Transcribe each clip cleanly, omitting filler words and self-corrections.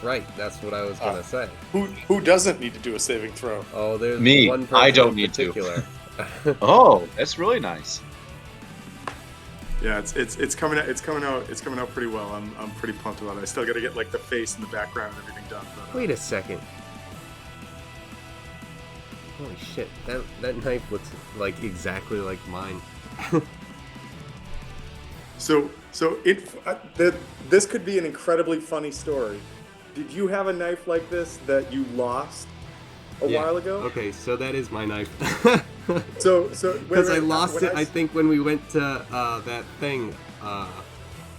right. That's what I was gonna say. Who doesn't need to do a saving throw? Oh, there's Me. one person I don't in need to. particular. Oh, that's really nice. Yeah, it's coming out pretty well. I'm pretty pumped about it. I still got to get like the face and the background and everything done. But, Wait a second. Holy shit! That knife looks like exactly like mine. So this could be an incredibly funny story. Did you have a knife like this that you lost a while ago? Okay, so that is my knife. So because I lost it, I think when we went to that thing,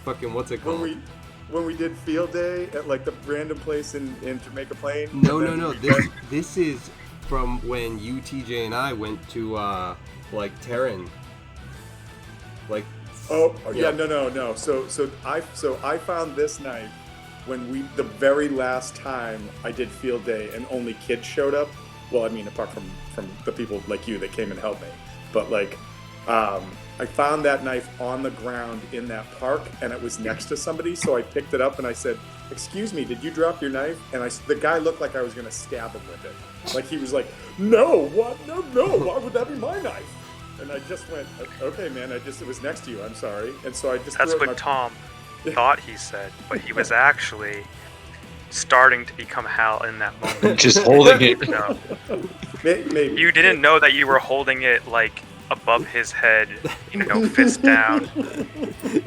fucking what's it called? When we did field day at like the random place in Jamaica Plain. No. This is from when you, TJ, and I went to like Terran. Like. Oh yeah, no. So I found this knife when the very last time I did field day and only kids showed up. Well, I mean, apart from the people like you that came and helped me, but like, I found that knife on the ground in that park, and it was next to somebody. So I picked it up and I said, "Excuse me, did you drop your knife?" And the guy looked like I was gonna stab him with it. Like he was like, "No, what? No, why would that be my knife?" And I just went, "Okay, man, it was next to you. I'm sorry." And so I just. That's what Tom thought he said, but he was actually starting to become Hal in that moment. Just holding it. No. Maybe. You didn't know that you were holding it like above his head, fist down.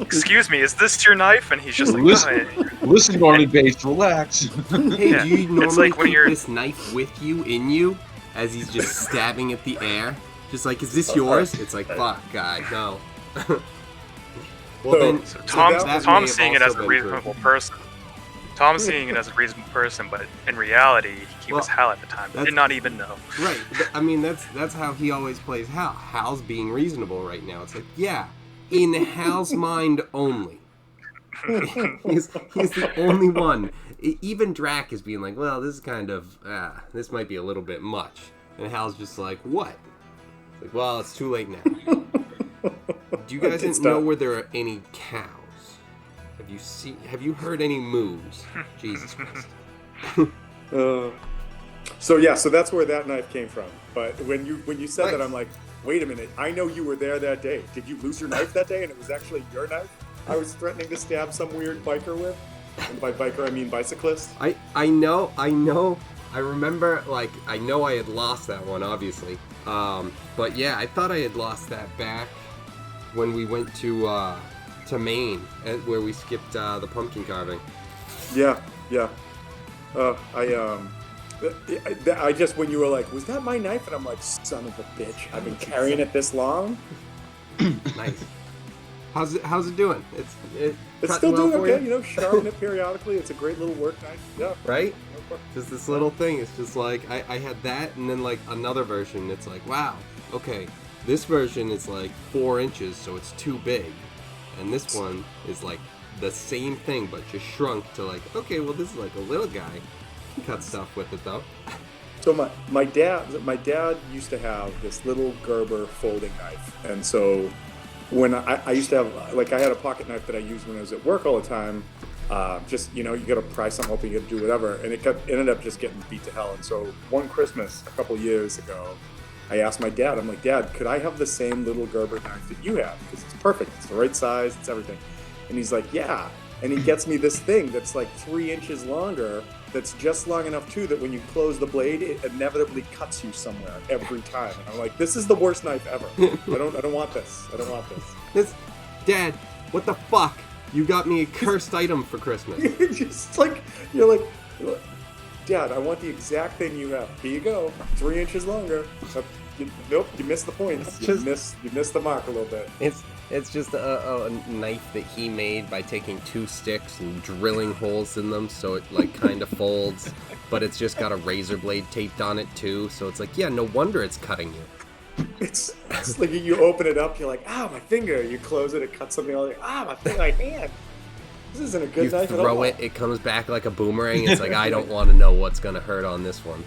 Excuse me, is this your knife? And he's just like, listen, Norman Bates, relax. Hey, Yeah, do you normally it's like when keep you're- this knife with you, in you, as he's just stabbing at the air? Just like, is this yours? It's like, fuck, guy, no. Well, then, So that Tom's may have seeing it as also a been reasonable true. person. Tom's seeing it as a reasonable person, but in reality, he was Hal at the time. He did not even know. Right. I mean, that's how he always plays Hal. Hal's being reasonable right now. It's like, yeah, in Hal's mind only. he's the only one. Even Drac is being like, well, this is kind of, this might be a little bit much. And Hal's just like, what? It's like, well, it's too late now. Do you guys know where there are any cows? Have you heard any moves? Jesus Christ. So that's where that knife came from. But when you said that, I'm like, wait a minute. I know you were there that day. Did you lose your knife that day, and it was actually your knife I was threatening to stab some weird biker with? And by biker, I mean bicyclist. I know. I remember, like, I know I had lost that one, obviously. But yeah, I thought I had lost that back when we went to Maine, where we skipped the pumpkin carving. Yeah. I just, when you were like, was that my knife? And I'm like, son of a bitch, I've been carrying it this long. Nice. How's it doing? It's still doing okay, sharpen it periodically. It's a great little work knife. Yeah. Right? Just this little thing. It's just like, I had that, and then like another version. It's like, wow, okay, this version is like 4 inches, so it's too big. And this one is like the same thing, but just shrunk to like, okay, well, this is like a little guy. You can cut stuff with it though. So my dad used to have this little Gerber folding knife, and so when I used to have, like, I had a pocket knife that I used when I was at work all the time. Just, you got to pry something open, you got to do whatever, and it ended up just getting beat to hell. And so one Christmas a couple years ago, I asked my dad, I'm like, Dad, could I have the same little Gerber knife that you have? Because it's perfect, it's the right size, it's everything. And he's like, yeah. And he gets me this thing that's like 3 inches longer, that's just long enough too that when you close the blade, it inevitably cuts you somewhere every time. And I'm like, this is the worst knife ever. I don't want this. I don't want this. Dad, what the fuck? You got me a cursed item for Christmas. Just like, you're like, Dad, I want the exact thing you have. Here you go. 3 inches longer. Nope, you missed the point. You missed the mark a little bit. It's just a knife that he made by taking 2 sticks and drilling holes in them so it like kind of folds, but it's just got a razor blade taped on it too, so it's like, yeah, no wonder it's cutting you. It's like you open it up, you're like, my finger. You close it, it cuts something. Like, my hand. This isn't a good knife at all. You throw it, it comes back like a boomerang. It's like, I don't want to know what's gonna hurt on this one.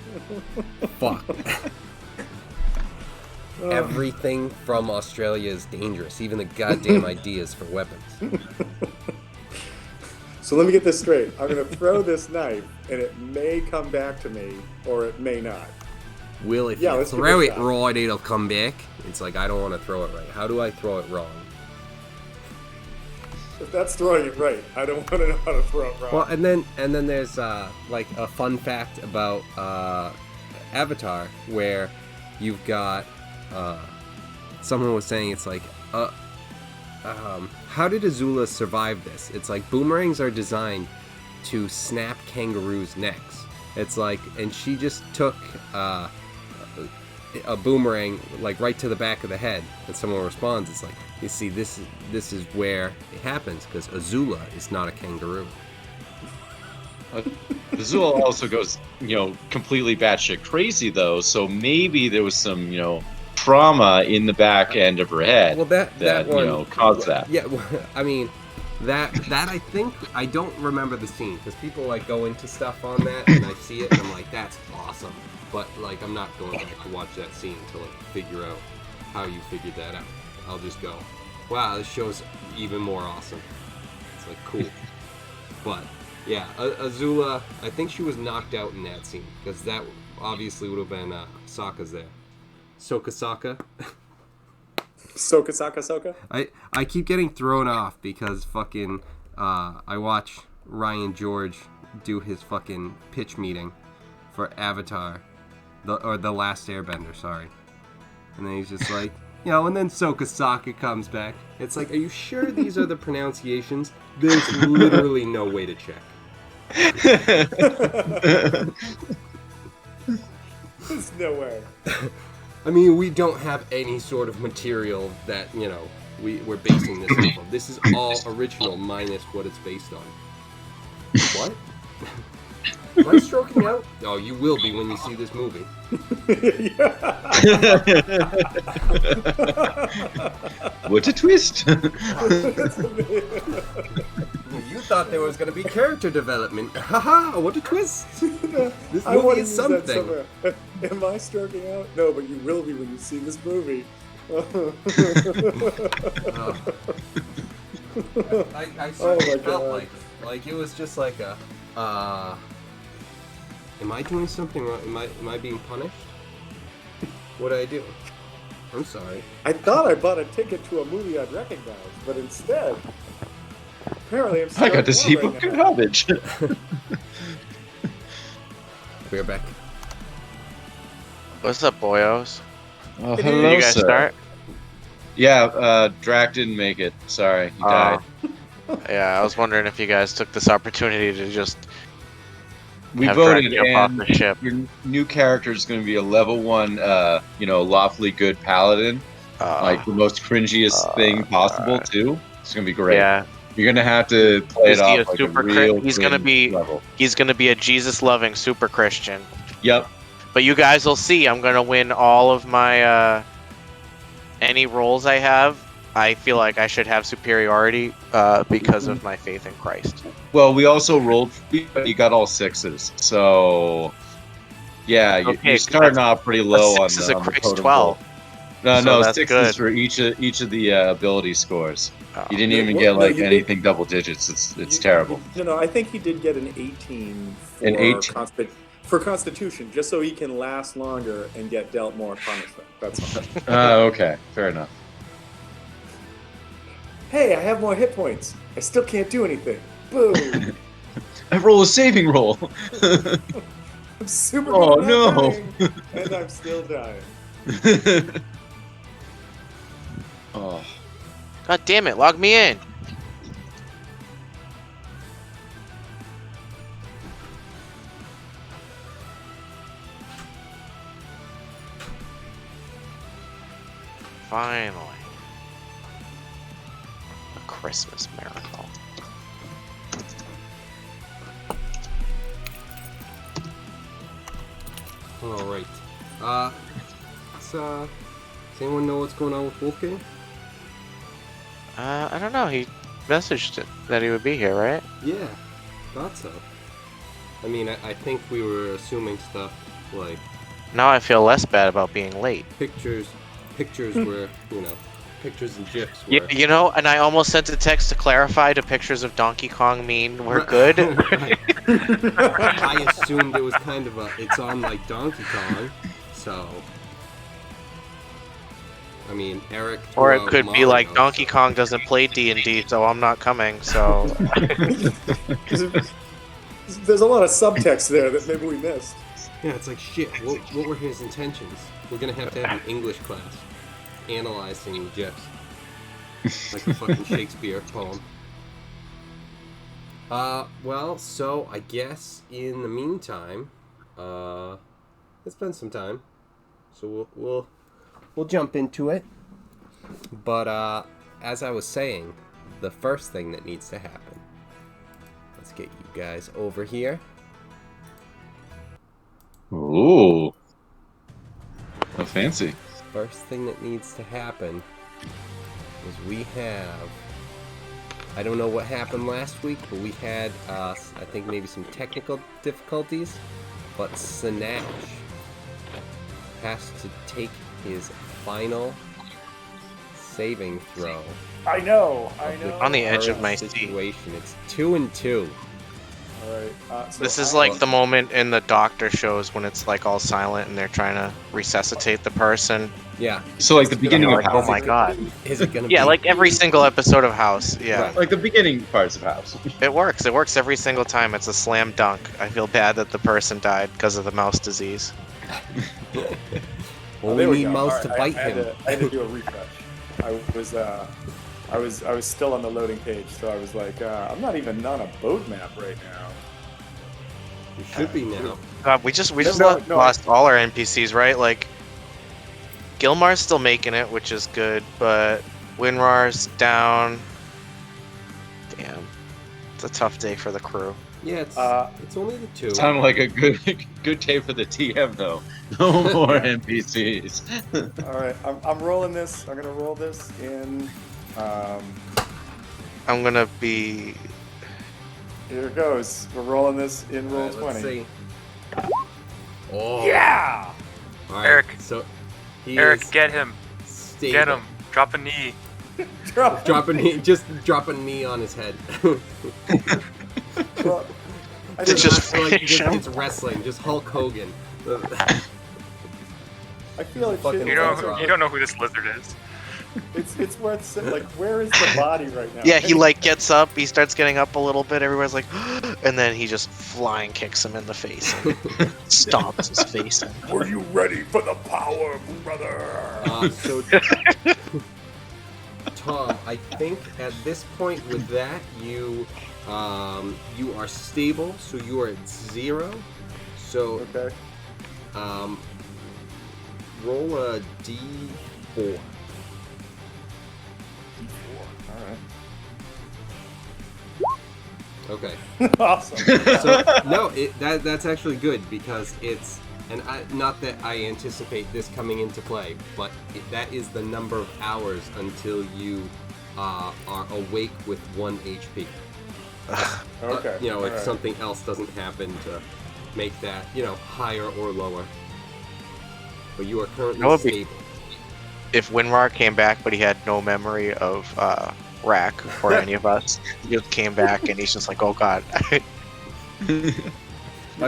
Fuck. Everything from Australia is dangerous, even the goddamn ideas for weapons. So let me get this straight. I'm going to throw this knife, and it may come back to me, or it may not. Will if Yeah, you let's give throw it it a shot. right, it'll come back? It's like, I don't want to throw it right. How do I throw it wrong? If that's throwing it right, I don't want to know how to throw it wrong. Well, and then there's like a fun fact about Avatar where you've got someone was saying it's like how did Azula survive this? It's like boomerangs are designed to snap kangaroos' necks. It's like, and she just took a boomerang like right to the back of the head, and someone responds. It's like, you see, this is where it happens because Azula is not a kangaroo. Azula also goes, completely batshit crazy though. So maybe there was some, trauma in the back end of her head. Well, that one caused that. Yeah, well, I mean, that I think I don't remember the scene because people like go into stuff on that and I see it and I'm like, that's awesome. But like, I'm not going back to watch that scene to like figure out how you figured that out. I'll just go, wow, this show's even more awesome. It's like cool. But yeah, Azula, I think she was knocked out in that scene because that obviously would have been Sokka's there. Sokka. Soka. I keep getting thrown off because fucking I watch Ryan George do his fucking pitch meeting for Avatar, the Last Airbender, sorry. And then he's just like, and then Sokka comes back. It's like, are you sure these are the pronunciations? There's literally no way to check. There's no way. I mean, we don't have any sort of material that, we're basing this off of. This is all original minus what it's based on. What? Am I stroking out? Oh, you will be when you see this movie. What a twist! You thought there was going to be character development. Haha, what a twist! This I want movie to is use that something. somewhere. Am I stroking out? No, but you will be when you see this movie. I certainly felt like it was just like a, am I doing something wrong? Am I being punished? What did I do? I'm sorry. I thought I bought a ticket to a movie I'd recognize, but instead, apparently I'm I got to see right Broken now. Hobbit. We're back. What's up, boyos? Oh, Did hello, you guys sir. start? Yeah, Drac didn't make it. Sorry, he died. Yeah, I was wondering if you guys took this opportunity to just We have voted, Drac jump off and the ship. your new character is going to be a level 1, lawfully good paladin. Like the most cringiest thing possible, alright. too. It's going to be great. Yeah, You're going to have to play Is it he off a like super a real he's gonna cringe be- level. he's gonna be a Jesus-loving super Christian. Yep. But you guys will see, I'm gonna win all of my any roles I have. I feel like I should have superiority because of my faith in Christ. Well, we also rolled, but you got all 6s. So, yeah, Okay, you're starting that's- off pretty low on 6 is the a on the Christ totem 12. pole. No, So that's 6s good. for each of the ability scores. Oh. You didn't No, even well, get no, like you did- anything double digits. It's terrible. I think he did get an 18 for, An 18? for Constitution, just so he can last longer and get dealt more punishment. That's all. Okay, fair enough. Hey, I have more hit points. I still can't do anything. Boom. I roll a saving roll. I'm super Oh, good at no. dying, and I'm still dying. Oh, God damn it, log me in. Finally. A Christmas miracle. All right. Does anyone know what's going on with Wolfgang? I don't know, he messaged it that he would be here, right? Yeah, thought so. I mean, I think we were assuming stuff like Now I feel less bad about being late. pictures were, pictures and gifs were. You know, and I almost sent a text to clarify. Do pictures of Donkey Kong mean we're good? Right. I assumed it was kind of it's on like Donkey Kong, so. I mean, Eric. Or it could be like Mario, Donkey so. Kong doesn't play D&D, so I'm not coming. So There's a lot of subtext there that maybe we missed. Yeah, it's like shit. What were his intentions? We're gonna have to have an English class analyzing gifs, like a fucking Shakespeare poem. Well, so I guess in the meantime, it's been some time, so we'll jump into it. But as I was saying, the first thing that needs to happen. Let's get you guys over here. Ooh. How fancy. First thing that needs to happen is we have. I don't know what happened last week, but we had, I think, maybe some technical difficulties. But Sunash has to take his final saving throw. I know. on the edge of Current my seat. situation. It's 2-2. All right. So This is like the moment in the doctor shows when it's like all silent and they're trying to resuscitate the person. Yeah. So like the beginning of Like, oh House. my god. Is it gonna Yeah, be? like every single episode of House. Yeah. Right. Like the beginning parts of House. It works. It works every single time. It's a slam dunk. I feel bad that the person died because of the mouse disease. Well, there we need go. mouse All to right, bite I had him. to- I had to do a refresh. I was still on the loading page, so I was like, I'm not even on a boat map right now. You should be now. God, we just No, lost all our NPCs, right? Like Gilmar's still making it, which is good, but Winrar's down. Damn, it's a tough day for the crew. Yeah, it's only the 2. Sounded like a good day for the TM though. No more NPCs. All right, I'm rolling this. I'm gonna roll this in. I'm gonna be. Here it goes. We're rolling this in roll Alright, 20. let's see. Oh. Yeah. All right, Eric. So he Eric, is get him. stable. Get him. Drop a knee. Drop a knee. Just drop a knee on his head. Well, I It's didn't- just like finish him. it's wrestling. Just Hulk Hogan. I feel like Fucking shit. You don't know who this lizard is. It's worth saying, like, where is the body right now? Yeah, he like gets up. He starts getting up a little bit. Everyone's like, and then he just flying kicks him in the face and stomps his face in. Were you ready for the power, brother? So, Tom, I think at this point with that you are stable, so you are at 0. So Okay. roll a d4. All Okay. right. Awesome. So no, that's actually good because it's not that I anticipate this coming into play, but that is the number of hours until you are awake with 1 HP. Okay. If all right. something else doesn't happen to make that higher or lower, but you are currently That would be- stable. If Winrar came back, but he had no memory of Rack or any of us, he just came back and he's just like, oh god. I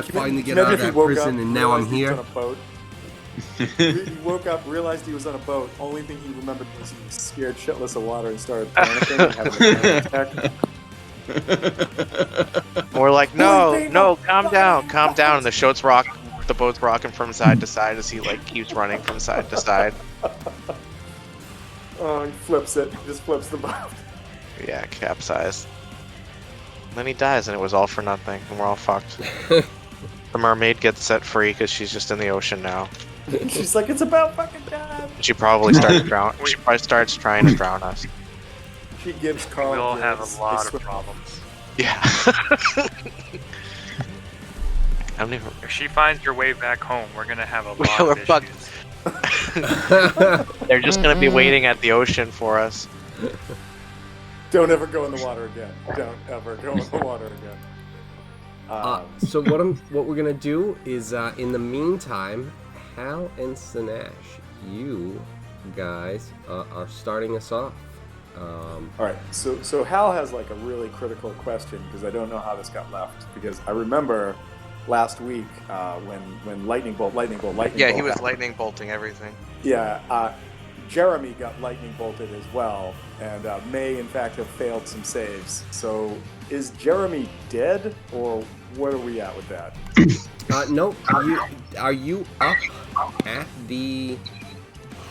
finally get Imagine out of if he that woke prison up, and now I'm realized he was here. on a boat. He woke up, realized he was on a boat. Only thing he remembered was he was scared shitless of water and started panicking and having a panic attack. We're like, Boy, they no, know- calm down. And the boat's rocking from side to side as he like keeps running from side to side. Oh, he flips it. He just flips the boat. Yeah, capsized. Then he dies, and it was all for nothing, and we're all fucked. The mermaid gets set free because she's just in the ocean now. She's like, it's about fucking time. She probably starts She probably starts trying to drown us. She gives Carl. We all have gifts. a lot They of swim- problems. Yeah. I don't even. If she finds your way back home, we're gonna have a We're lot of fucked. issues. They're just gonna be waiting at the ocean for us. Don't ever go in the water again. Don't ever go in the water again. So what we're gonna do is in the meantime, Hal and Sunash, you guys are starting us off. All right, so Hal has like a really critical question because I don't know how this got left, because I remember last week when lightning bolt Yeah, he was happened. lightning bolting everything. Yeah, Jeremy got lightning bolted as well, and may in fact have failed some saves. So is Jeremy dead, or where are we at with that? No, are you up at the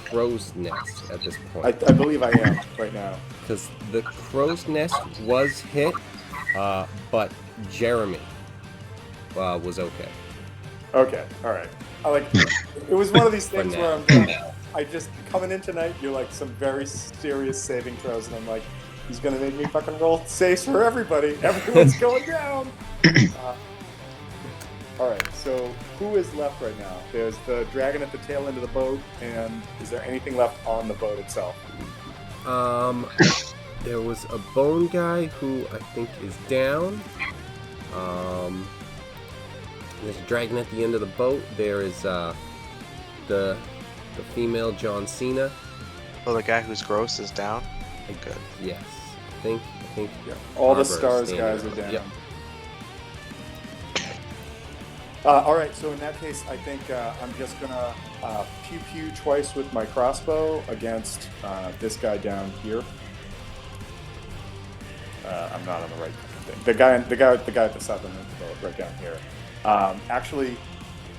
crow's nest at this point? I believe I am right now. Because the crow's nest was hit, but Jeremy was okay. Okay, all right. It was one of these things where I just coming in tonight. You're like some very serious saving throws, and I'm like, he's gonna make me fucking roll saves for everybody. Everyone's going down. All right, so who is left right now? There's the dragon at the tail end of the boat, and is there anything left on the boat itself? There was a bone guy who I think is down. There's a dragon at the end of the boat. There is the female John Cena. Oh, the guy who's gross is down? Good. Yes, I think. Yeah, all the Barbara is stars standing guys are up. down. Yep. All right, so in that case, I think I'm just gonna pew twice with my crossbow against this guy down here. I'm not on the right thing. The guy at the southern end of the boat, right down here. Actually,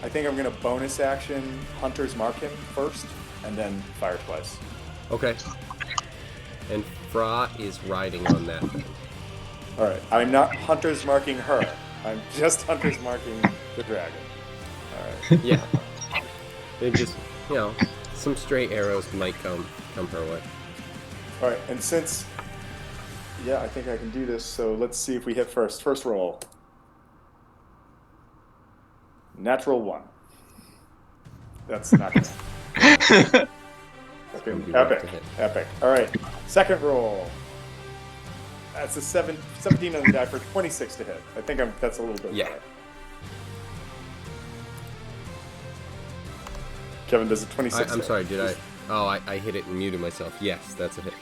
I think I'm gonna bonus action Hunter's Mark him first, and then fire twice. Okay. And Fra is riding on that thing. All right, I'm not Hunter's marking her. I'm just Hunter's marking the dragon. All right. Yeah. They just, some stray arrows might come her way. All right, and since, I think I can do this. So let's see if we hit first. First roll. Natural 1. That's not good. It's gonna be rough to hit. Epic. All right, second roll. That's a 17 on the die for 26 to hit. I think that's a little bit Yeah. better. Kevin, does a 26 I'm hit? sorry, did I? Oh, I hit it and muted myself. Yes, that's a hit.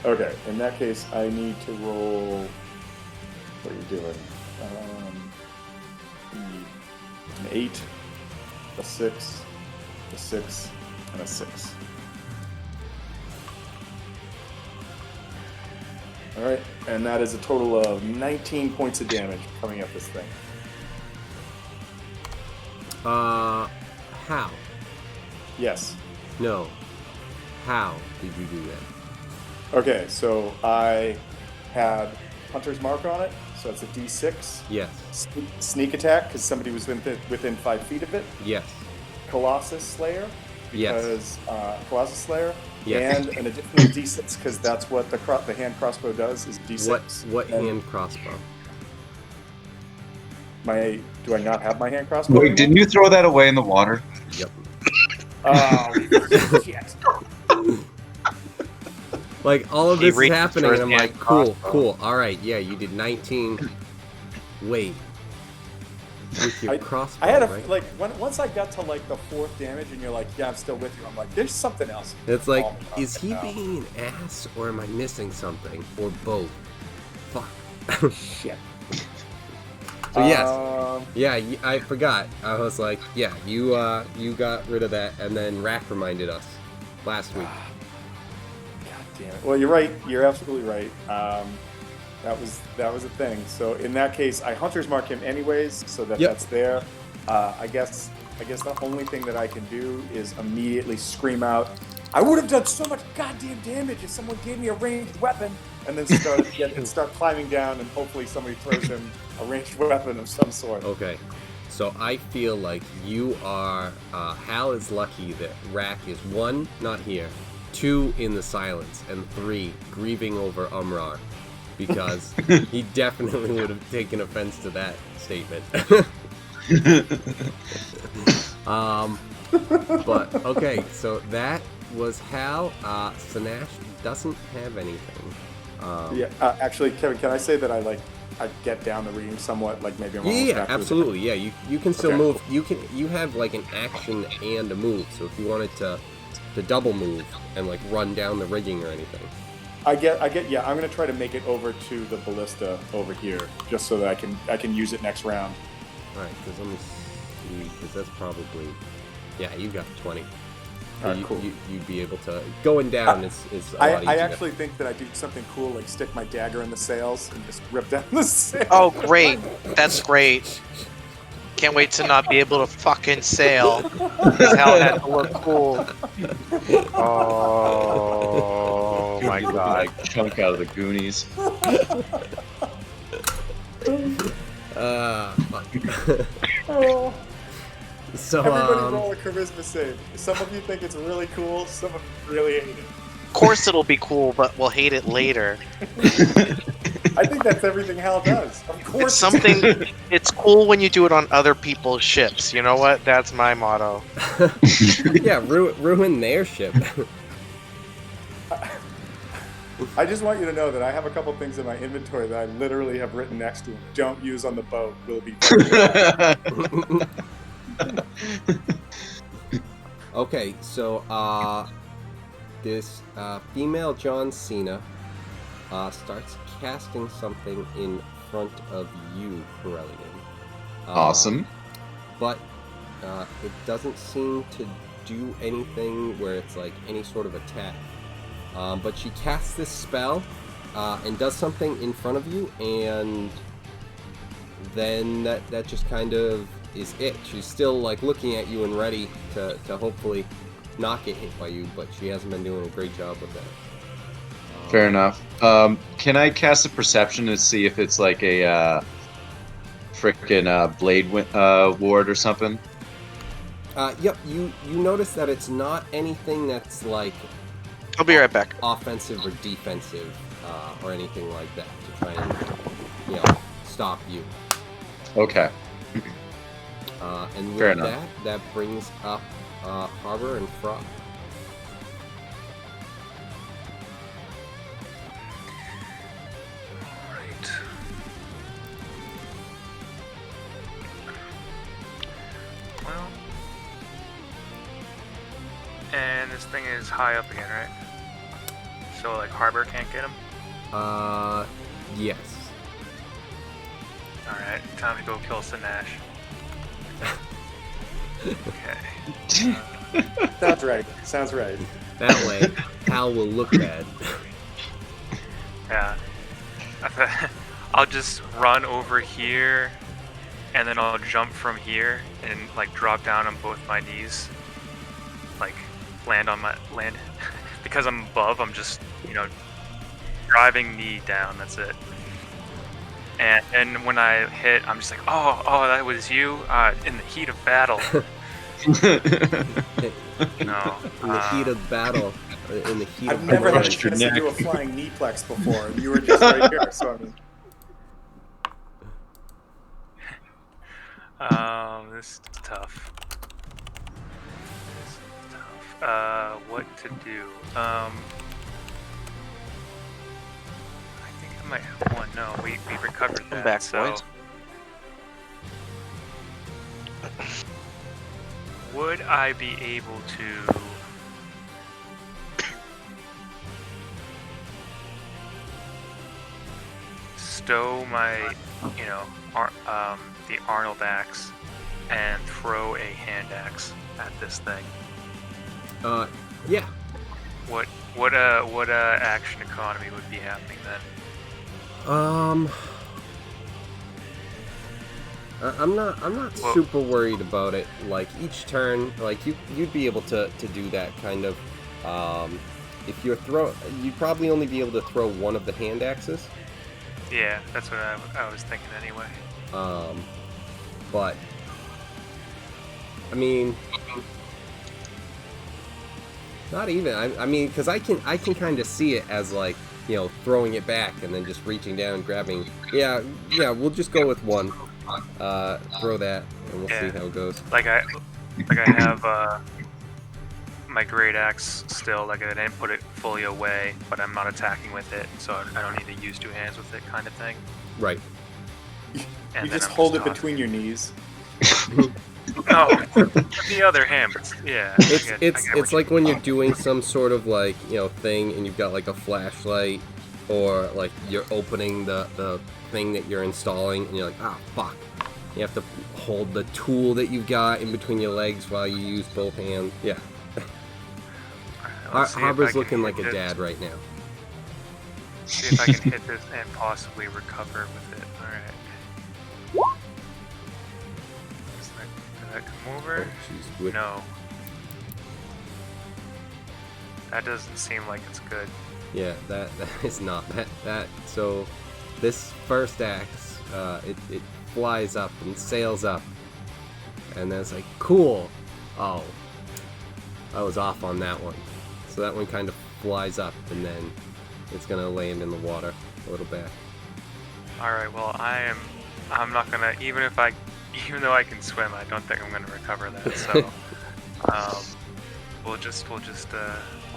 Okay, in that case, I need to roll. What are you doing? An 8, a 6, a 6, and a 6. All right, and that is a total of 19 points of damage coming at this thing. How? Yes. No. How did you do that? Okay, so I had Hunter's Mark on it, so it's a D6. Yes. Sneak attack, because somebody was within 5 feet of it. Yes. Colossus Slayer, Yes. because Colossus Slayer, Yes. and an additional D6, because that's what the hand crossbow does, is D6. What And hand crossbow? do I not have my hand crossbow? Wait, didn't you throw that away in the water? Yep. Oh, shit. Like, all of He this is reached happening, for and I'm his like, hand cool. crossbow. All right, yeah, you did 19. Wait. With your crossbow, I had right? once I got to like the 4th damage, and you're like, yeah, I'm still with you. I'm like, there's something else. It's like, Oh, is he no. being an ass, or am I missing something? Or both? Fuck. Shit. So yes. Yeah, I forgot. I was like, yeah, you got rid of that, and then Rack reminded us last week. God damn it. Well, you're right. You're absolutely right. That was a thing. So in that case, I Hunter's Mark him anyways, so Yep. that's there. I guess the only thing that I can do is immediately scream out, I would have done so much goddamn damage if someone gave me a ranged weapon, and then start climbing down, and hopefully somebody throws him a ranged weapon of some sort. Okay. So I feel like you are, Hal is lucky that Rack is 1, not here, 2, in the silence, and 3, grieving over Umrar. Because he definitely would have taken offense to that statement. But, okay, so that was Hal. Sunash doesn't have anything. Actually, Kevin, can I say that I get down the reading somewhat, like maybe I'm almost Yeah, halfway absolutely. Yeah, you can still Okay. move. You have like an action and a move. So if you wanted to double move and like run down the rigging or anything. I get. Yeah, I'm gonna try to make it over to the ballista over here, just so that I can use it next round. All right, because let me see, because that's probably, yeah, you got 20. So Alright, cool. You'd be able to going down is a lot easier. I actually think that I do something cool, like stick my dagger in the sails and just rip down the sails. Oh, great. That's great. Can't wait to not be able to fucking sail. Because Hal had to look cool. Oh my Looking god. like chunk out of the Goonies. Fuck. Oh. So Everybody roll a charisma save. Some of you think it's really cool. Some of you really hate it. Of course it'll be cool, but we'll hate it later. I think that's everything Hal does. Of course. It's something. It's cool when you do it on other people's ships. You know what? That's my motto. yeah, ruin their ship. I just want you to know that I have a couple things in my inventory that I literally have written next to them. Don't use on the boat. Will be. Okay, so this female John Cena starts casting something in front of you, Corellian. Awesome. But it doesn't seem to do anything where it's like any sort of attack. But she casts this spell and does something in front of you, and then that just kind of is it. She's still like looking at you and ready to hopefully not get hit by you, but she hasn't been doing a great job with that. Fair enough. Can I cast a perception to see if it's like a frickin' blade ward or something? Yep, you notice that it's not anything that's like I'll be right back. offensive or defensive or anything like that to try and stop you. Okay. And with Fair enough. that brings up Harbor and Frog. Alright. Well. And this thing is high up again, right? So, like, Harbor can't get him? Yes. Alright, time to go kill Sunash. Okay. Sounds right. Sounds right. That way, Hal will look bad. Yeah. I'll just run over here, and then I'll jump from here and like drop down on both my knees, like land because I'm above. I'm just driving knee down. That's it. And when I hit, I'm just like, oh, that was you in the heat of battle. No. In the heat of battle, in the heat I've of never had a revenge. chance to do a flying kneeplex before, and you were just right here. So I mean, This is tough. What to do? I think I might have one. No, we recovered that. Back, so. boys. Would I be able to stow my, the Arnold axe and throw a hand axe at this thing? Yeah. What action economy would be happening then? I'm not Well- super worried about it. Like each turn, like you'd be able to do that kind of. If you're you'd probably only be able to throw one of the hand axes. Yeah, that's what I was thinking anyway. But I mean, not even. I mean, because I can kind of see it as like throwing it back and then just reaching down and grabbing. Yeah. We'll just go with one. Throw that and we'll see how it goes. Like I have my great axe still. Like I didn't put it fully away, but I'm not attacking with it, so I don't need to use two hands with it, kind of thing. Right. you And just I'm hold it tossing between your knees. No, on the other hand, but yeah. I get what It's you like when you're doing some sort of like, you know, thing and you've got like a flashlight or like you're opening the thing that you're installing and you're like, ah, fuck. You have to hold the tool that you've got in between your legs while you use both hands. Yeah. Let's see if I Harbor's can looking like hit a this. did right now. See if I can hit this and possibly recover with it. Alright. Did that come over? Oh, jeez. No. That doesn't seem like it's good. Yeah, that is not that. So, this first axe, it flies up and sails up, and then it's like, cool. Oh, I was off on that one. So that one kind of flies up, and then it's gonna land in the water a little bit. Alright, well I'm not gonna even though I can swim, I don't think I'm gonna recover that, so we'll just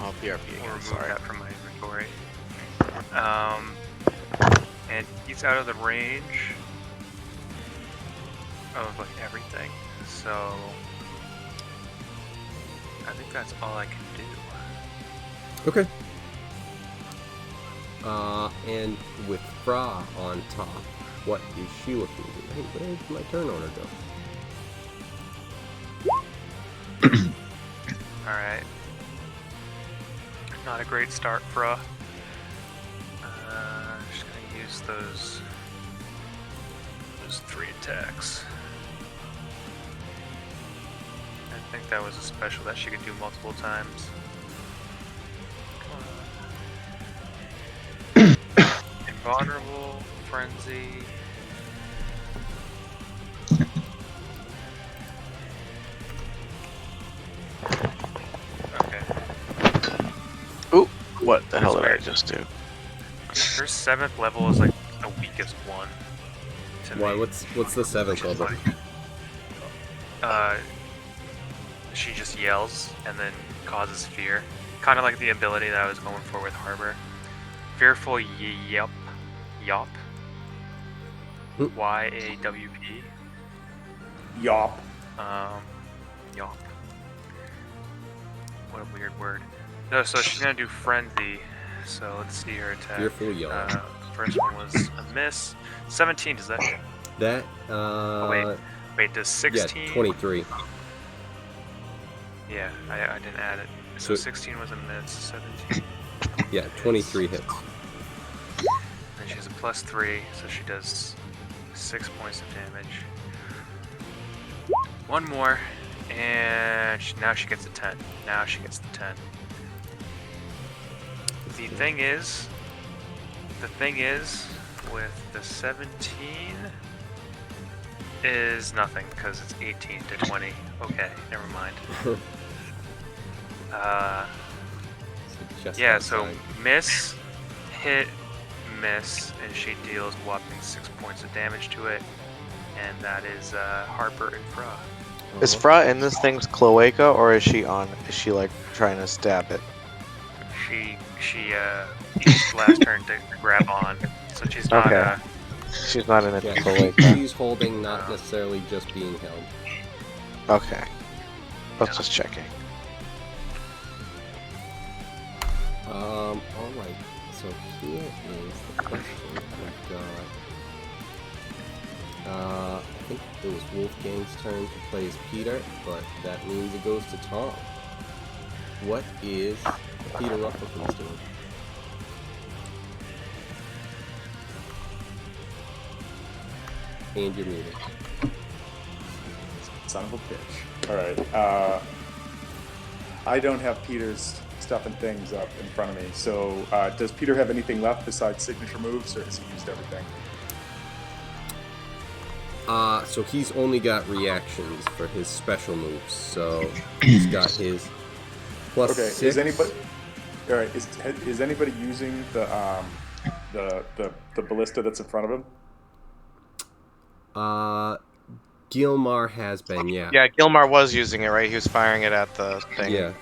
Oh, BRP we'll again, remove sorry. that from my inventory. And he's out of the range of like everything, so I think that's all I can do. Okay. And with Fra on top, what is she looking to do? Hey, where did my turn order go? Alright. Not a great start, bruh. Just gonna use those 3 attacks. I think that was a special that she could do multiple times. Come on. Invulnerable, Frenzy. Okay. Ooh, what the hell did I just do? Her 7th level is like the weakest one. To Why? me. What's the 7th level? She just yells and then causes fear. Kind of like the ability that I was going for with Harbor. Fearful Yelp. Yop. Y-A-W-P. Yop. Yop. What a weird word. No, so she's gonna do Frenzy. So let's see her attack. Fearful Yelp. First one was a miss. 17, does that hit? That, Wait, does 16? yeah, 23. Yeah, I didn't add it. So So- 16 was a miss, 17. Yeah, 23 hits. And she has a +3, so she does 6 points of damage. One more, and now she gets a 10. Now she gets the 10. The thing is, with the 17 is nothing because it's 18 to 20. Okay, never mind. Just Yeah, so outside. miss, hit, miss, and she deals a whopping 6 points of damage to it, and that is Harper and Fra. Is Fra in this thing's cloaca, or is she on? Is she like trying to stab it? She used last turn to grab on, so she's not. Okay. She's not in its Yeah, cloaca. she's holding, not necessarily just being held. Okay. I was just checking. Alright, so here is the question we've got. I think it was Wolfgang's turn to play as Peter, but that means it goes to Tom. What is Peter Ruffleton's doing? And you're muted. Son of a bitch. Alright, I don't have Peter's stuff and things up in front of me, so does Peter have anything left besides signature moves, or has he used everything? So he's only got reactions for his special moves, so he's got his plus Okay, 6. is anybody... Alright, is anybody using the ballista that's in front of him? Gilmar has been, yeah. Yeah, Gilmar was using it, right? He was firing it at the thing. Yeah.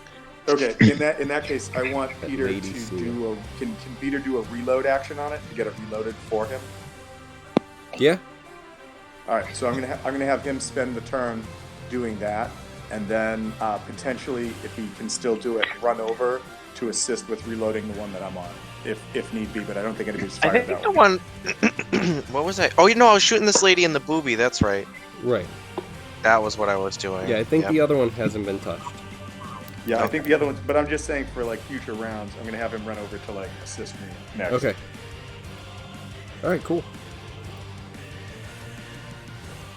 Okay, in that case, I want That Peter lady to seal. do a... Can Peter do a reload action on it to get it reloaded for him? Yeah? Alright, so I'm gonna have him spend the turn doing that, and then potentially, if he can still do it, run over to assist with reloading the one that I'm on, if need be. But I don't think anybody's I fired think that the one. what was I? Oh, you know, I was shooting this lady in the boobie. That's right. Right. That was what I was doing. Yeah, I think Yep. the other one hasn't been touched. Yeah, I think the other ones. But I'm just saying for like future rounds, I'm gonna have him run over to like assist me next. Okay. All right, cool.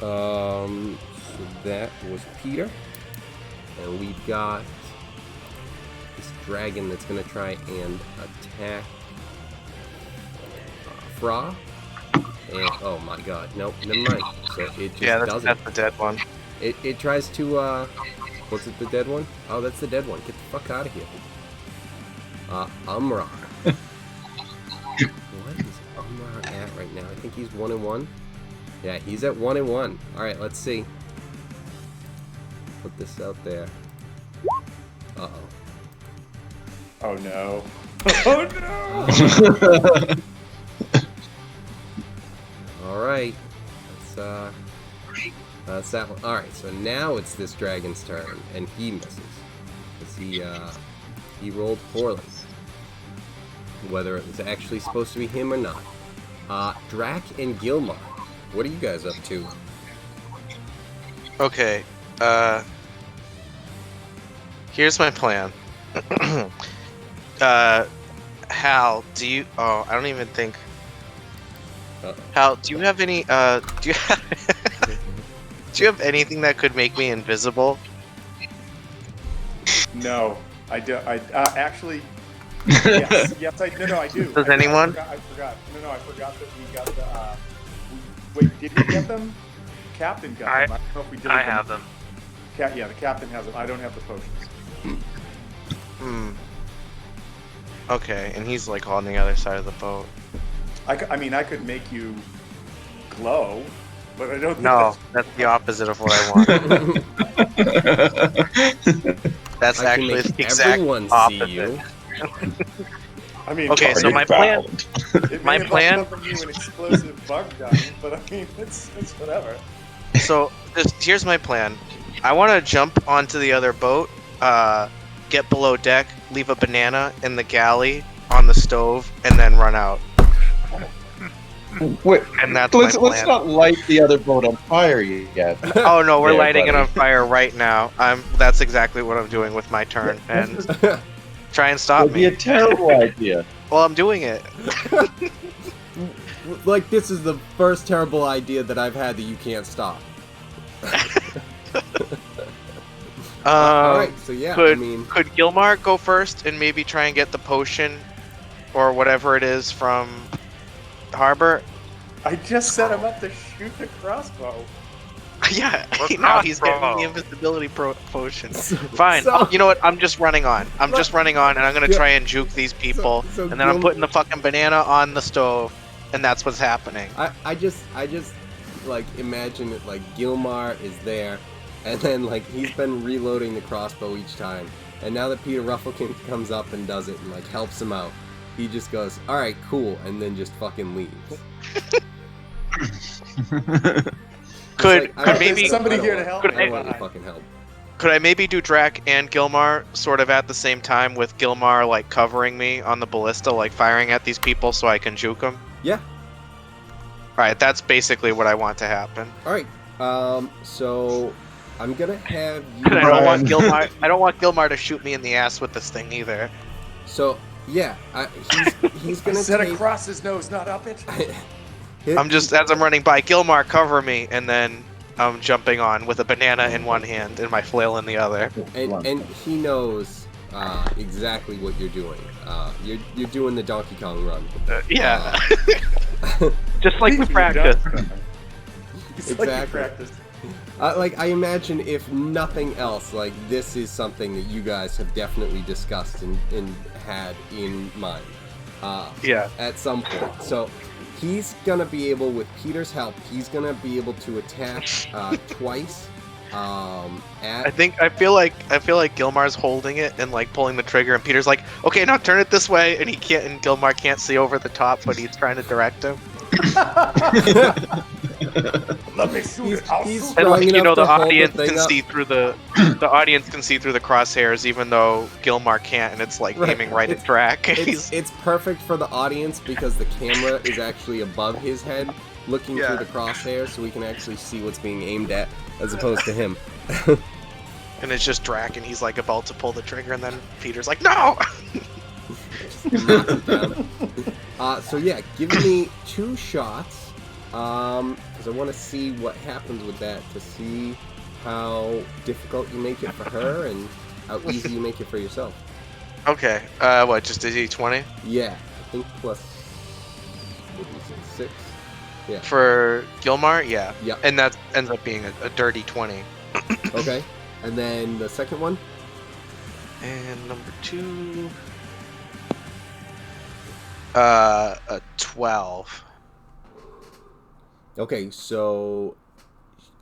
So that was Peter, and we've got this dragon that's gonna try and attack Fra. And oh my God, nope, never mind. So it just doesn't. That's the dead one. It tries to what's it? The dead one? Oh, that's the dead one. Get the fuck out of here. Umra. What is Umra at right now? I think he's 1-1. Yeah, he's at 1-1. All right, let's see. Put this out there. Uh-oh. Oh no. Oh no. All right. That's that one. All right, so now it's this dragon's turn, and he misses. 'Cause he rolled poorly. Whether it was actually supposed to be him or not. Drac and Gilmar, what are you guys up to? Okay. Here's my plan. Hal, do you? Oh, I don't even think. Hal, do you have any? Do you have? Do you have anything that could make me invisible? No, I do. I actually. Yes, yes, I do. Does anyone? I forgot. No, I forgot that we got the. Wait, did we get them? Captain got them. I don't know if we did. I have them. Yeah, the captain has them. I don't have the potions. Okay, and he's like on the other side of the boat. I mean, I could make you glow, but I don't think No, that's the opposite of what I want. That's I can actually make the exact everyone see opposite. you. I mean, Okay, so my plan. it my may plan- involve from you an explosive bug gun, but I mean, it's whatever. So here's my plan. I want to jump onto the other boat, get below deck, leave a banana in the galley on the stove, and then run out. Wait, And that's let's my plan. not light the other boat on fire yet. Oh no, we're Yeah, lighting it buddy. on fire right now. That's exactly what I'm doing with my turn, and try and stop That'd be a me. terrible idea. Well, I'm doing it. Like, this is the first terrible idea that I've had that you can't stop. Alright, so yeah, could I mean... could Gilmar go first and maybe try and get the potion or whatever it is from Harbor? I just set him up to shoot the crossbow. Yeah, What now he's getting crossbow? the invisibility potion. Fine. so- You know what? I'm just running on. I'm just running on, and I'm gonna Yeah. try and juke these people, So and then I'm Gil- putting the fucking banana on the stove, and that's what's happening. I just like imagine it like Gilmar is there, and then like he's been reloading the crossbow each time, and now that Peter Rufflekin comes up and does it and like helps him out, he just goes, "All right, cool," and then just fucking leaves. Could like, I- maybe There's somebody I don't here to want- help I me. don't want your fucking help. could I maybe do Drac and Gilmar sort of at the same time with Gilmar like covering me on the ballista, like firing at these people so I can juke them? Yeah. All right, that's basically what I want to happen. All right. So I'm gonna have you. And I don't want Gilmar. I don't want Gilmar to shoot me in the ass with this thing either. So yeah, he's I gonna set take. across his nose, not up it. I'm just as I'm running by, Gilmar, cover me, and then I'm jumping on with a banana in one hand and my flail in the other. and he knows exactly what you're doing. You're doing the Donkey Kong run. Yeah, just like we You're practiced. done. It's like you Exactly. practiced. Like I imagine, if nothing else, like this is something that you guys have definitely discussed and had in mind. Yeah. At some point. So he's gonna be able, with Peter's help, he's gonna be able to attack twice. I feel like Gilmar's holding it and like pulling the trigger, and Peter's like, "Okay, now turn it this way," and he can't, and Gilmar can't see over the top, but he's trying to direct him. Let me shoot it. I'll he's shoot And strong like, you enough know, to the hold audience thing can up. see through the audience can see through the crosshairs, even though Gilmar can't, and it's like Right. aiming right at Drac. It's perfect for the audience because the camera is actually above his head, looking Yeah. through the crosshairs, so we can actually see what's being aimed at, as opposed to him. And it's just Drac, and he's like about to pull the trigger, and then Peter's like, "No!" Knocks it down. So yeah, give me 2 shots, because I want to see what happens with that, to see how difficult you make it for her and how easy you make it for yourself. Okay. What? Just a D20 Yeah, I think plus, what did you say, 6? Yeah. for Gilmar? Yeah. Yep. And that ends up being a dirty 20. Okay. And then the second one? And number 2. A 12. Okay, so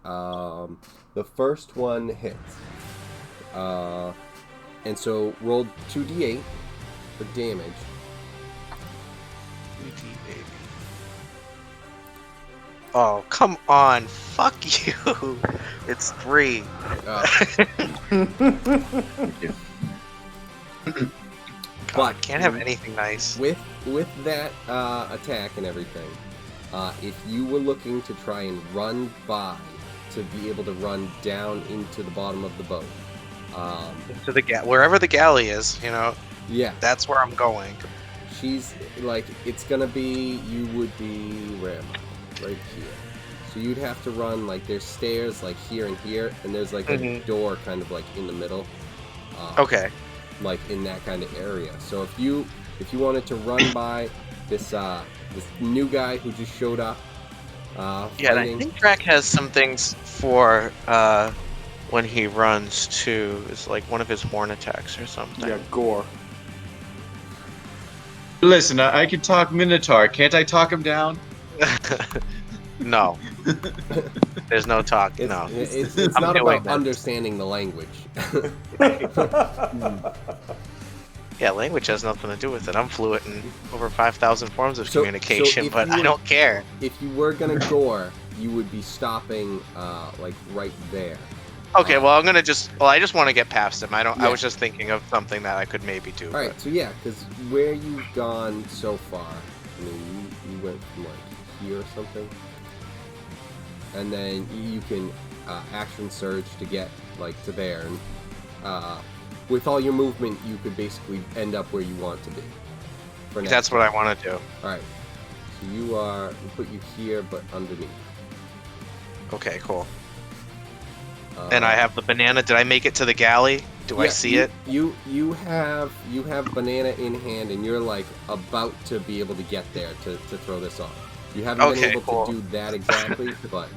the first one hits. And so roll 2d8 for damage. Oh, come on. Fuck you. It's 3. But Can't have anything nice. with that attack and everything, if you were looking to try and run by to be able to run down into the bottom of the boat, To the wherever the galley is, you know, yeah, that's where I'm going. she's like, it's gonna be, you would be, where am I? Right here. So you'd have to run, like, there's stairs like here and here, and there's like a door kind of like in the middle. Okay. Like in that kind of area. So if you wanted to run by this this new guy who just showed up, Yeah, and I fighting- think Drac has some things for when he runs too. It's like one of his horn attacks or something. Yeah, gore. Listen, I can talk Minotaur. Can't I talk him down? No. There's no talk. it's, No. it's I'm not doing about this. understanding the language. Yeah, language has nothing to do with it. I'm fluent in over 5,000 forms of So communication, if but you I were- don't care. If you were gonna gore, you would be stopping like right there. Okay, well, I'm gonna I just want to get past him. I Yeah. was just thinking of something that I could maybe do. All right, so yeah, because where you've gone so far, I mean, you went from like here or something, and then you can action surge to get like to there, and with all your movement, you could basically end up where you want to be. For now. That's what I want to do. All right. So we put you here, but underneath. Okay, cool. And I have the banana. Did I make it to the galley? Do I yeah, see it? You have banana in hand, and you're like about to be able to get there to throw this off. You haven't been Okay, able cool. to do that exactly, but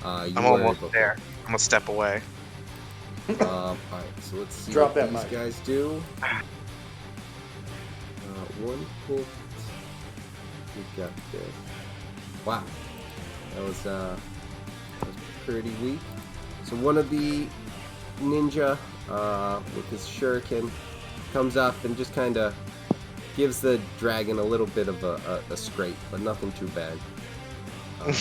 you I'm were almost able to. there. I'm gonna step away. All right, so let's see Drop what that these mic. guys do. 1 hit. We got this. Wow, that was pretty weak. So one of the ninja with his shuriken comes up and just kind of gives the dragon a little bit of a scrape, but nothing too bad. And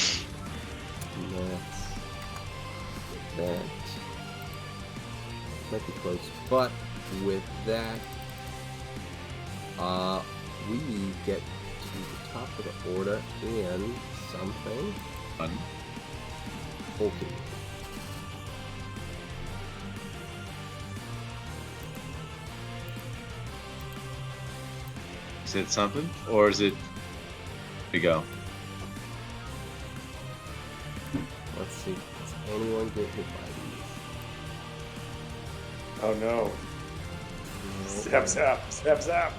that might be close, but with that, we get to the top of the order and something. Fun. Okay. Is it something? Or is it... we go. Let's see. Does anyone get hit by these? Oh no. Zap, zap, zap, zap.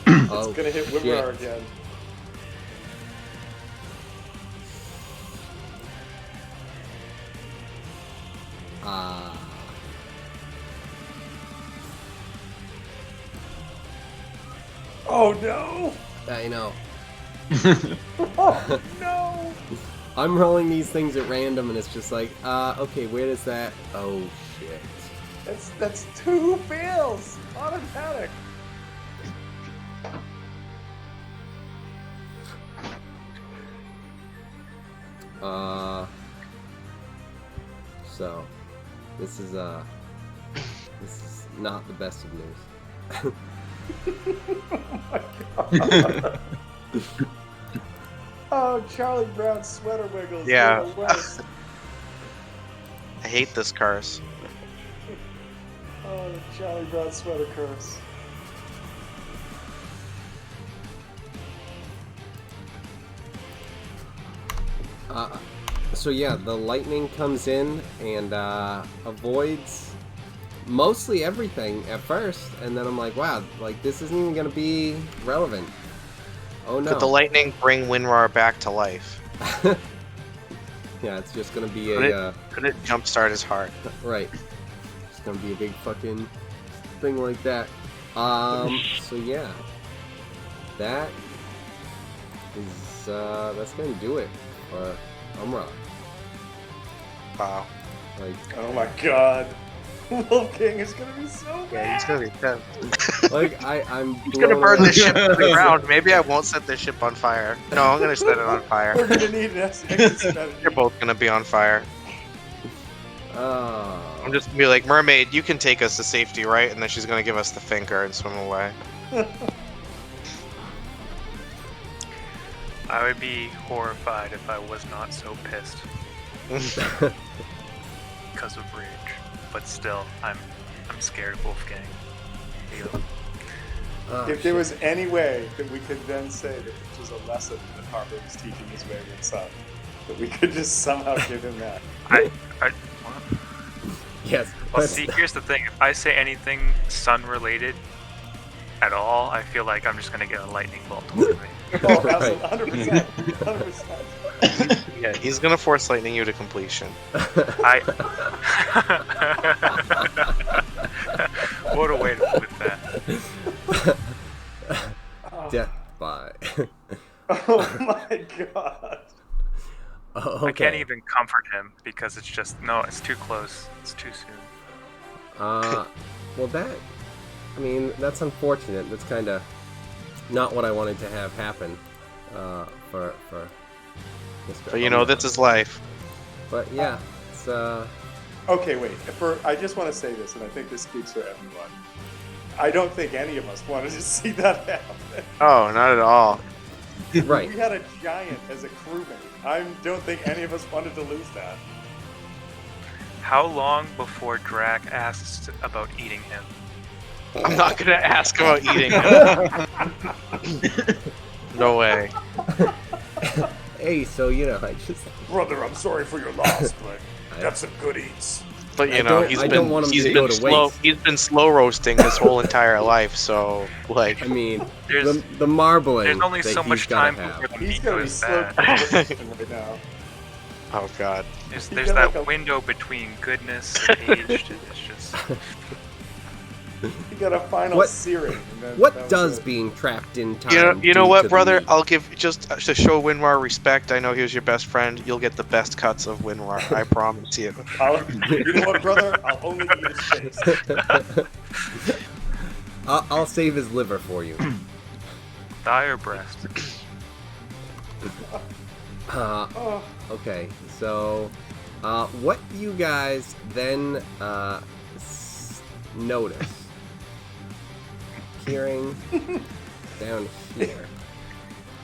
Oh, It's gonna hit shit. Wimrar again. Oh no! I know. Oh no! I'm rolling these things at random, and it's just like, okay, where does that? Oh shit. That's 2 fails! Automatic! So this is not the best of news. Oh, Charlie Brown's sweater wiggles. Yeah. They're the worst. I hate this curse. Oh, Charlie Brown sweater curse. So yeah, the lightning comes in and avoids mostly everything at first, and then I'm like, wow, like this isn't even gonna be relevant. Oh no. Could the lightning bring Winrar back to life? Yeah, it's just gonna be Could it jumpstart his heart? right. It's gonna be a big fucking thing like that. So yeah, that is that's gonna do it for Umra. Wow. Like, Oh my god. Wolf King is gonna be so Yeah, bad. he's gonna be dead. like I'm. He's gonna burn this ship to the ground. Maybe I won't set this ship on fire. No, I'm gonna set it on We're fire. gonna need an exit strategy. You're both gonna be on fire. I'm just gonna be like, mermaid, you can take us to safety, right? And then she's gonna give us the finger and swim away. I would be horrified if I was not so pissed because of rage. But still, I'm scared of Wolfgang. If there was any way that we could then say that this was a lesson that Harper was teaching his wayward son, that we could just somehow give him that. What? Yes. Well, see, here's the thing. If I say anything sun-related at all, I feel like I'm just gonna get a lightning bolt over me. Oh, Right. absolutely, 100%. 100%. Yeah, he's gonna force lightning you to completion. What a way to put that. Death by. Oh my god. Okay. I can't even comfort him because it's just it's too close. It's too soon. Well, that's unfortunate. That's kind of not what I wanted to have happen. For Mr. But you know, this is life. But yeah, it's Okay, wait. I just want to say this, and I think this speaks for everyone. I don't think any of us wanted to see that happen. Oh, not at all. right. We had a giant as a crewmate. I don't think any of us wanted to lose that. How long before Drac asks about eating him? I'm not gonna ask about eating him. No way. Hey, so I just Brother, I'm sorry for your loss, but got some good eats. But I don't want him to go to waste. He's been slow roasting his whole entire life, so like I mean, There's- the marbling. There's only that so he's much gotta time have. before the He's meat gonna be goes slow bad. cooking right now. oh god. There's He's that got like a- window between goodness and aged, and it's just He got a final What- searing. And then that What was does it. being trapped in time? You know do what, to the brother? meat? I'll give just to show Winrar respect. I know he was your best friend. You'll get the best cuts of Winrar. I promise you. You know what, brother? I'll only eat his face. I'll save his liver for you. thigh or breast. Oh, Okay, so what do you guys then notice? Hearing down here.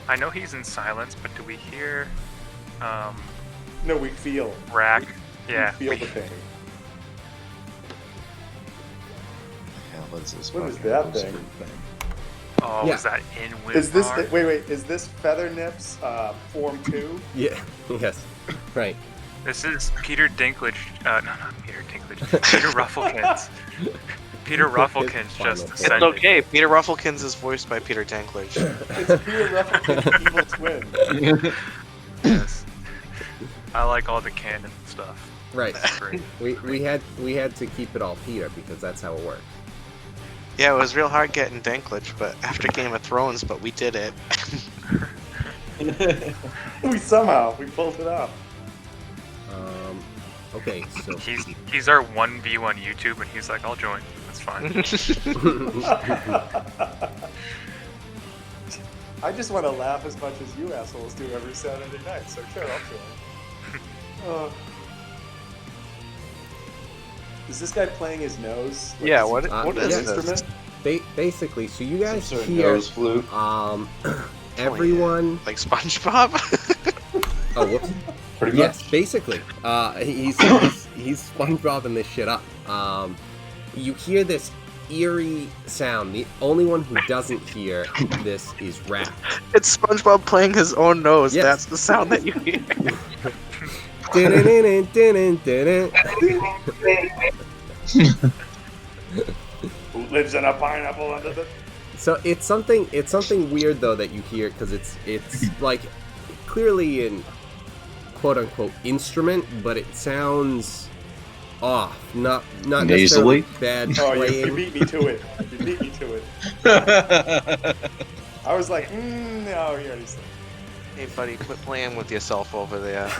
I know he's in silence, but do we hear no, we feel. Rack? Yeah. We feel the pain. What is What that thing? Oh, Yeah. was that in Winrar? Is this wait? Is this Feather Nips Form 2? Yeah. Yes. Right. This is Peter Dinklage. No, not Peter Dinklage. Peter Rufflekins. Peter Rufflekins just It's It's ascended. okay. Peter Rufflekins is voiced by Peter Dinklage. It's Peter Rufflekin's evil twin. Yes. I like all the canon stuff. Right. It's great. We had to keep it all Peter because that's how it works. Yeah, it was real hard getting Dinklage, but after Game of Thrones, but we did it. We pulled it off. Okay, so He's our 1v on YouTube, and he's like, I'll join. That's fine. I just want to laugh as much as you assholes do every Saturday night, so sure, I'll join. Is this guy playing his nose? Like, Yeah, is he what playing is an this? instrument? Basically, so you guys Some sort of hear nose flute. everyone. Like SpongeBob? Oh, whoops. Pretty Yes, much. basically. He's SpongeBobbing this shit up. You hear this eerie sound. The only one who doesn't hear this is Raph. It's SpongeBob playing his own nose. Yes. That's the sound that you hear. Who lives in a pineapple under the... So it's something weird though that you hear because it's like clearly an quote unquote instrument, but it sounds off, not necessarily Nasally? bad Oh, you playing. beat me to it. You beat me to it. I was like, no, he already said. Hey, buddy, quit playing with yourself over there.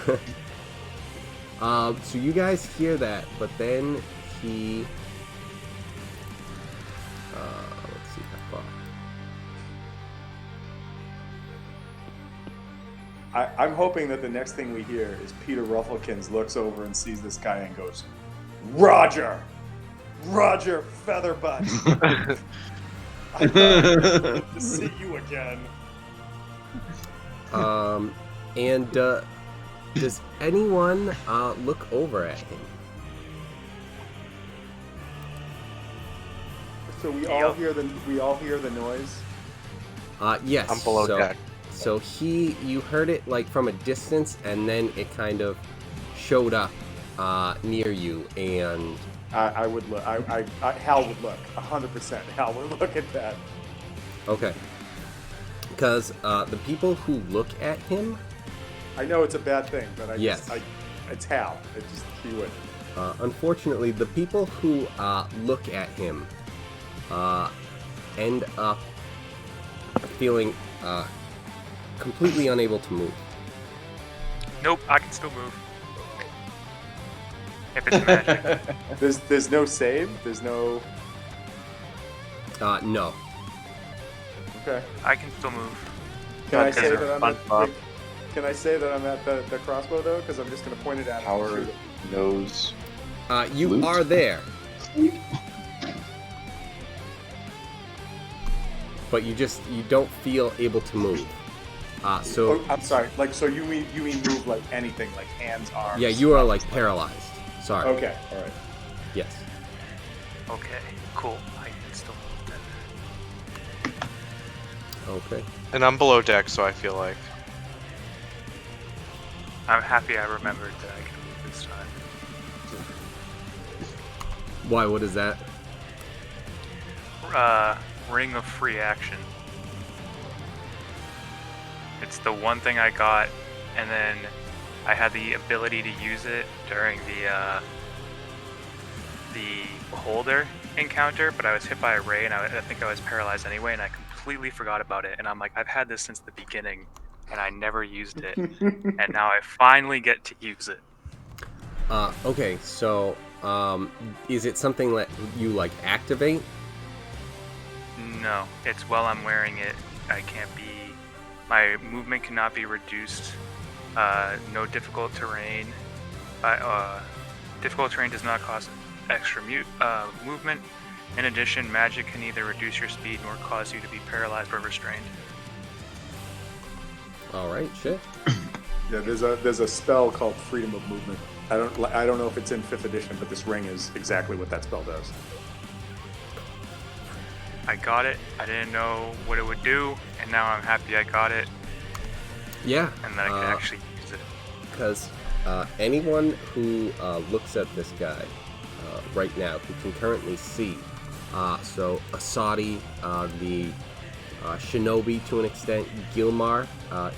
So you guys hear that, but then he. Let's see how far. I'm hoping that the next thing we hear is Peter Rufflekins looks over and sees this guy and goes, Roger Featherbutt. I'm glad to see you again. And does anyone look over at him? So we all hear the noise. Yes. I'm below deck. So you heard it like from a distance, and then it kind of showed up near you, and I would look. Hal would look. 100%. Hal would look at that. okay. Because the people who look at him, I know it's a bad thing, but Yes. it's Hal. He would. unfortunately, the people who look at him end up feeling completely unable to move. Nope, I can still move. If it's magic. There's no save. There's no. No. Okay. I can still move. Can I Because say they're that I'm SpongeBob. at? Can I say that I'm at the crossbow though? Because I'm just going to point it at him. and Power shoot him. nose. You Flute? are there. But you don't feel able to move. So Oh, I'm sorry. Like, so you mean move like anything, like hands, arms? yeah, you are like paralyzed. Sorry. Okay. All right. Yes. Okay, cool. I can still move then. Okay. And I'm below deck, so I feel like. I'm happy I remembered that I can move this time. Why? What is that? Ring of Free Action. It's the one thing I got, and then I had the ability to use it during the beholder encounter, but I was hit by a ray, and I think I was paralyzed anyway, and I completely forgot about it. And I'm like, I've had this since the beginning, and I never used it, and now I finally get to use it. Okay. So, is it something that you like activate? No, it's while I'm wearing it. I can't be. My movement cannot be reduced. No difficult terrain. Difficult terrain does not cost extra movement. In addition, magic can neither reduce your speed nor cause you to be paralyzed or restrained. All right. Shit. Yeah, there's a spell called Freedom of Movement. I don't know if it's in 5th edition, but this ring is exactly what that spell does. I got it. I didn't know what it would do, and now I'm happy I got it, Yeah. and that I can actually use it. Because anyone who looks at this guy right now, who can currently see, so Asadi, the Shinobi to an extent, Gilmar,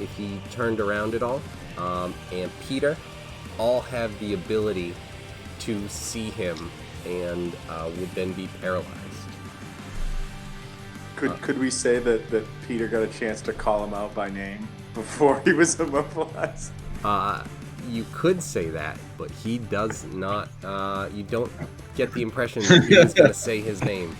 if he turned around at all, and Peter, all have the ability to see him and would then be paralyzed. Could we say that Peter got a chance to call him out by name before he was immobilized? You could say that, but he does not. You don't get the impression that he's going to say his name.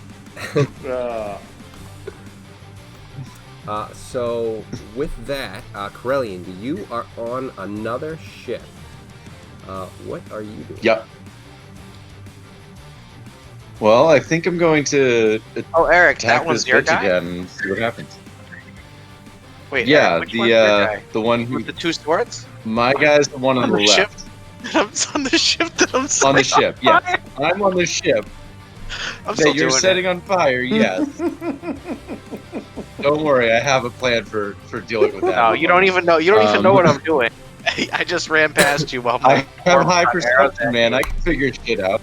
So with that, Corellian, you are on another ship. What are you doing? Yep. Well, I think I'm going to Oh, Eric, attack that one's this your bitch guy? again and see what happens. Wait, Yeah, Eric, which one's your guy? the one who With the two swords? my guy's the one on the ship? left. I'm on the ship that I'm On setting the ship, fire. yes. I'm on the ship I'm that still you're doing setting it. on fire, yes. Don't worry, I have a plan for dealing with that. No, in a you don't moment. even know. You don't even know Um, what I'm doing. I just ran past you while I my have arm high shot arrows perception, at man. you. I can figure shit out.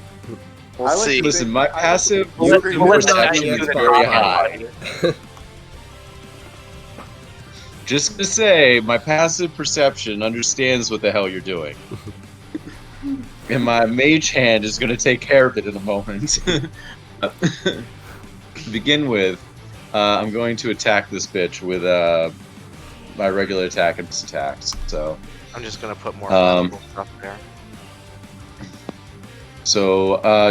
We'll I like see. to Listen, think- my I like to passive think We'll let- you're we'll let the perception guy is do the very combat high. fight. Just to say, my passive perception understands what the hell you're doing. And my mage hand is going to take care of it in a moment. To begin with, I'm going to attack this bitch with my regular attack and attacks. So, I'm just gonna put more Um, flammable stuff there.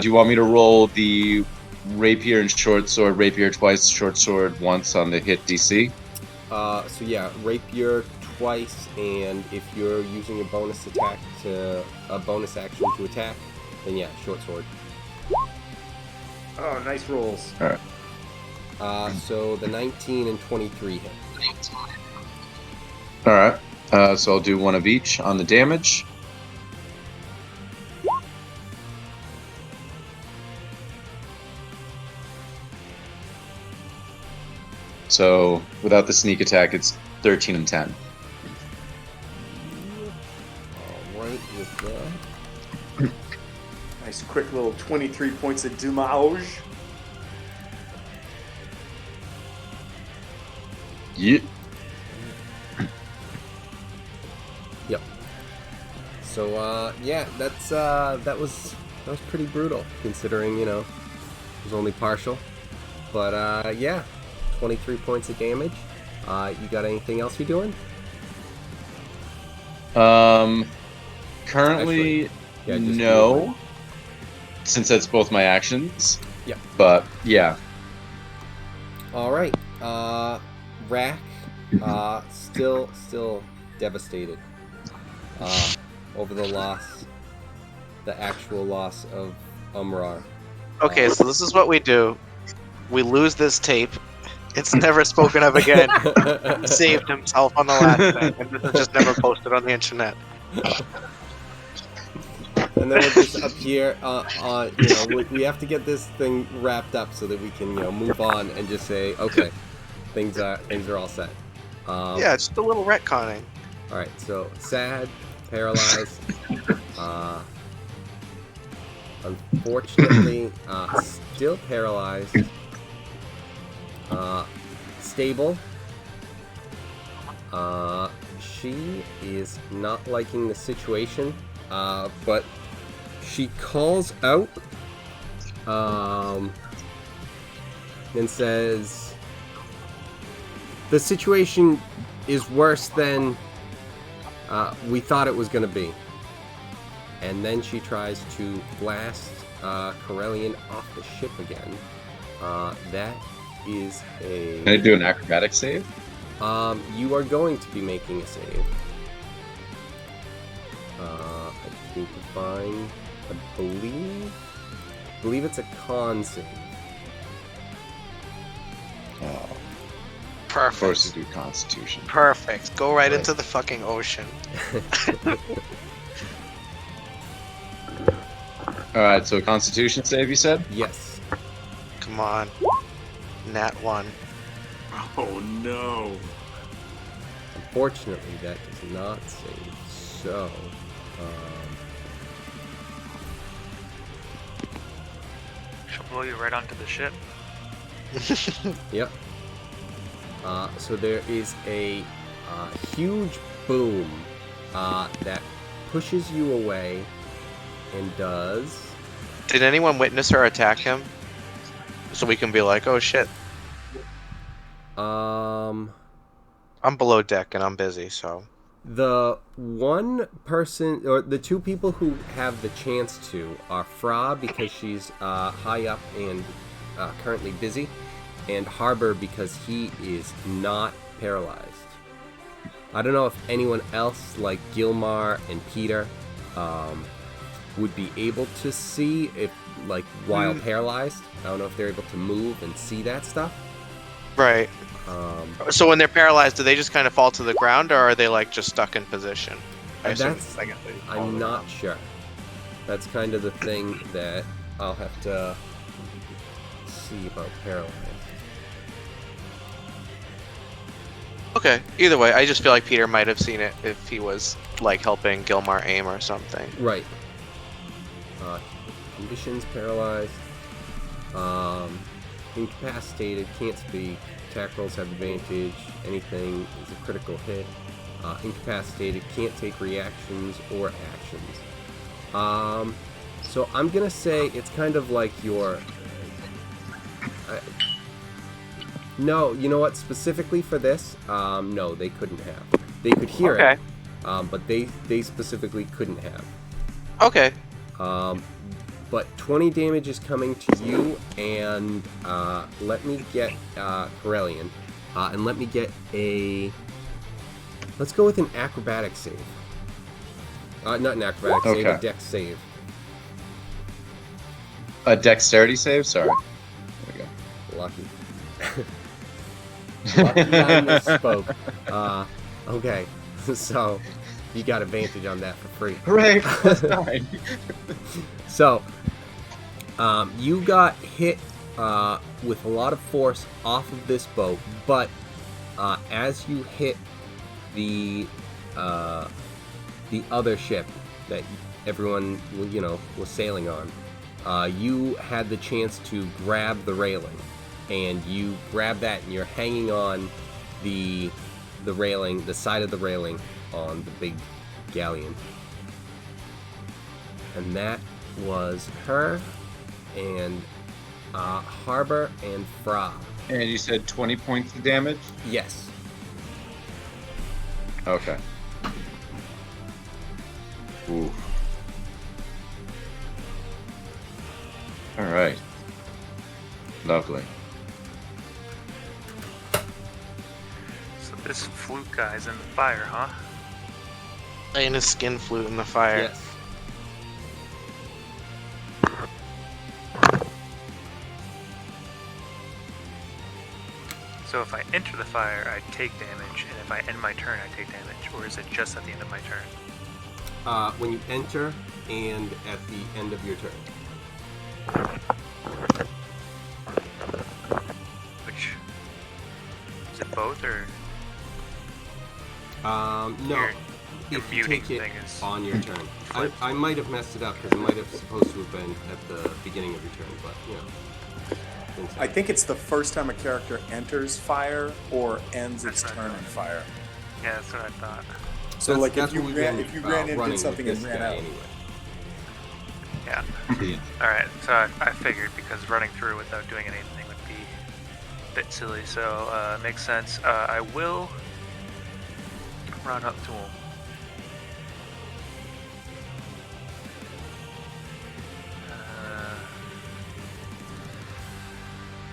do you want me to roll the rapier and short sword, rapier twice, short sword once on the hit DC? So yeah, rapier twice, and if you're using a bonus attack to a bonus action to attack, then yeah, short sword. Oh, nice rolls. So the 19 and 23 hit. All right. So I'll do one of each on the damage. So without the sneak attack, it's 13 and 10. Alright, with that. Nice quick little 23 points of damage. Yeah. Yep. So yeah, that was pretty brutal considering, it was only partial. But yeah, 23 points of damage. You got anything else you're doing? Currently, Yeah, just no, movement. since that's both my actions. Yeah. But yeah, All right. Rack, still devastated over the actual loss of Umrar. Okay, so this is what we do. We lose this tape. It's never spoken of again. He saved himself on the last thing, and this is just never posted on the internet. And then we're just up here. We have to get this thing wrapped up so that we can, move on and just say, okay, things are all set. Yeah, just a little retconning. All right. So sad, paralyzed. Unfortunately, still paralyzed. Stable. She is not liking the situation, but she calls out and says, "The situation is worse than we thought it was going to be." And then she tries to blast Corellian off the ship again. That is a... can I do an acrobatic save? You are going to be making a save. I just need to find... I believe it's a con save. Oh, Perfect. forces do Constitution. Perfect. Go right Right. into the fucking ocean. All right, so Constitution save, you said? Yes. Come on. Nat 1. Oh no. Unfortunately, that is not save. So, She'll blow you right onto the ship. yep. So there is a huge boom that pushes you away and does... Did anyone witness her attack him? So we can be like, oh shit. I'm below deck and I'm busy, so. The one person, or the two people who have the chance to, are Fra because she's high up and currently busy, and Harbor because he is not paralyzed. I don't know if anyone else, like Gilmar and Peter, would be able to see if, like, while paralyzed. I don't know if they're able to move and see that stuff. Right. So when they're paralyzed, do they just kind of fall to the ground, or are they like just stuck in position? I'm not sure. That's kind of the thing that I'll have to see about paralyzed. Okay. Either way, I just feel like Peter might have seen it if he was like helping Gilmar aim or something. Right. Conditions: paralyzed, incapacitated, can't speak. Attack rolls have advantage. Anything is a critical hit. Incapacitated, can't take reactions or actions. So I'm gonna say it's kind of like your. No, you know what? Specifically for this, no, they couldn't have. They could hear it, but they specifically couldn't have. Okay. But 20 damage is coming to you, and let me get Corellian, and let me get a. Let's go with an acrobatic save. Not an acrobatic save, a dex save. A dexterity save? Sorry. There we go. Lucky. Lucky I misspoke. Okay, so you got advantage on that for free. Hooray! +9. So, you got hit with a lot of force off of this boat, but as you hit the other ship that everyone was sailing on, you had the chance to grab the railing, and you grab that, and you're hanging on the railing, the side of the railing on the big galleon, and that was her and Harbor and Fra. And you said 20 points of damage? Yes. Okay. Ooh. Alright. Lovely. So this flute guy's in the fire, huh? Laying his skin flute in the fire. Yes. So if I enter the fire, I take damage, and if I end my turn, I take damage, or is it just at the end of my turn? When you enter and at the end of your turn. Which is it both, or No. your If you muting take it thing is on your turn. I might have messed it up because it might have supposed to have been at the beginning of your turn, but I think it's the first time a character enters fire or ends its turn in fire. Yeah, that's what I thought. So That's- like that's if you what we've ran been, in, running did something with and this ran guy out. anyway. Yeah. Alright, so I figured because running through without doing anything would be a bit silly, so makes sense. I will run up to him.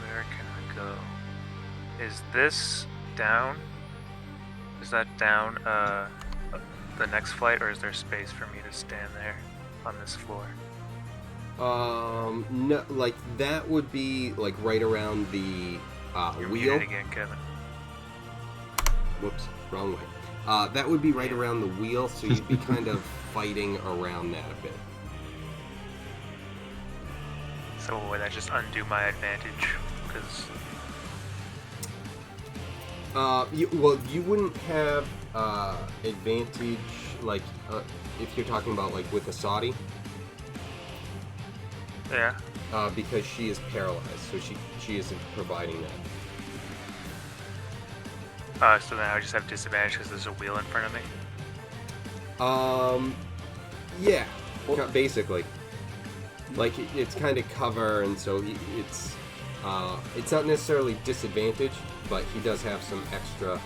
Where can I go? Is this down? Is that down the next flight, or is there space for me to stand there on this floor? No, like that would be like right around the You're wheel. muted again, Kevin. Whoops, wrong way. That would be right around the wheel, so you'd be kind of fighting around that a bit. So would that just undo my advantage? Because you wouldn't have advantage like if you're talking about like with a Saudi. yeah, Because she is paralyzed, so she isn't providing that. so then I would just have disadvantage because there's a wheel in front of me. Yeah, basically. Like it's kind of cover, and so it's not necessarily disadvantage, but he does have some extra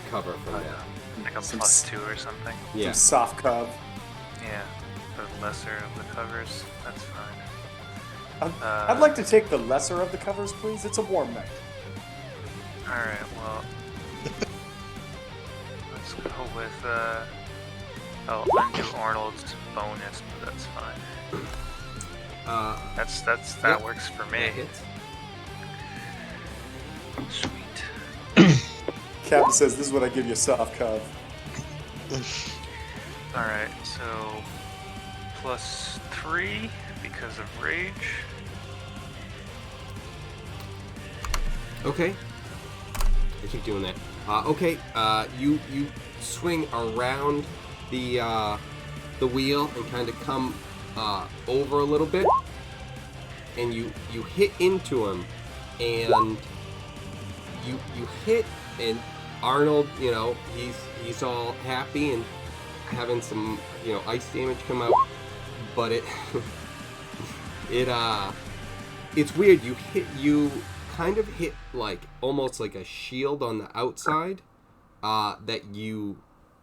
cover from that. Like a Some +2 or something. Yeah. Some soft cov. Yeah, the lesser of the covers. That's fine. I'd like to take the lesser of the covers, please. It's a warm night. Alright, well, let's go with I'll undo Arnold's bonus, but that's fine. That Yep. works for That me. hits. Sweet. Captain says, "This is what I give you, soft cov." All right, so +3 because of rage. Okay. I keep doing that. Okay. You swing around the wheel and kind of come over a little bit, and you hit into him, and you hit, and Arnold, he's all happy and having some ice damage come out, but it's weird. You kind of hit like almost like a shield on the outside that you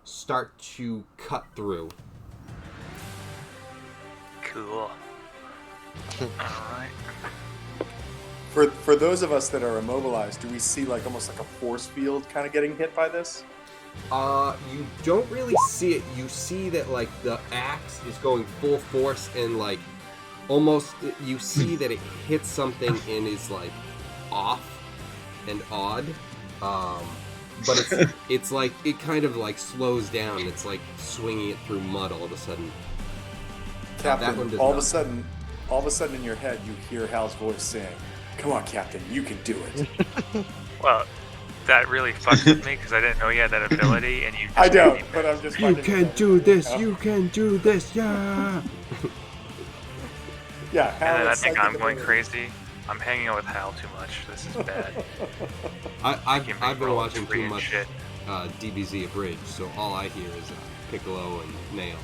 start to cut through. Cool. Alright. For those of us that are immobilized, do we see like almost like a force field kind of getting hit by this? You don't really see it. You see that like the axe is going full force and like almost you see that it hits something and is like off and odd. But it's like it kind of like slows down. It's like swinging it through mud all of a sudden. Captain, all of a sudden in your head you hear Hal's voice saying, "Come on, Captain, you can do it." Well, that really fucked with me because I didn't know he had that ability, and you. Just I don't, made me but I'm just. You can do this. You can do this. Yeah. Yeah. Hal And then I is think psychic I'm going ability. crazy. I'm hanging out with Hal too much. This is bad. I've been watching too Free and much shit. DBZ Abridged, so all I hear is Piccolo and Nail.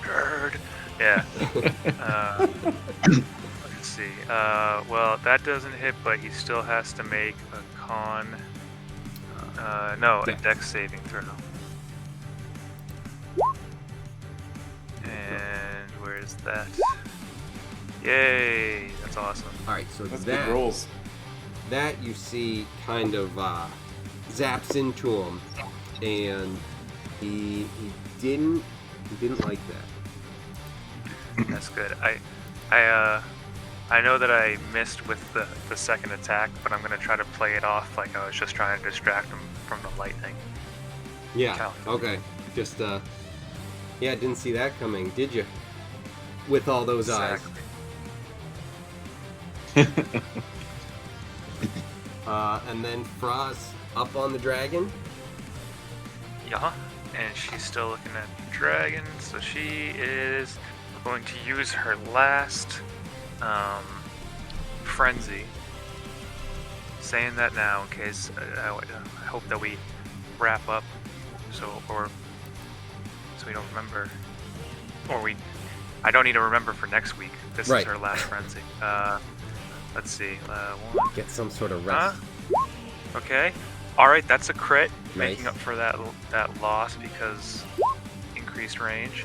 Nerd. Yeah. Let's see. Well, that doesn't hit, but he still has to make a con. No, a Dex. dex saving throw. And where is that? Yay! That's awesome. All right, so That's good rolls. that you see kind of zaps into him, and he didn't like that. That's good. I know that I missed with the second attack, but I'm gonna try to play it off like I was just trying to distract him from the lightning. Yeah. Calculate. Okay. Just yeah, didn't see that coming, did you? With all those Exactly. eyes. And then Frost up on the dragon. Yeah, and she's still looking at the dragon, so she is going to use her last frenzy. Saying that now in case I hope that we wrap up, so we don't remember, I don't need to remember for next week. This Right. is her last frenzy. Let's see, one. Get some sort of rest. Okay. All right, that's a crit, making Nice. up for that loss because increased range,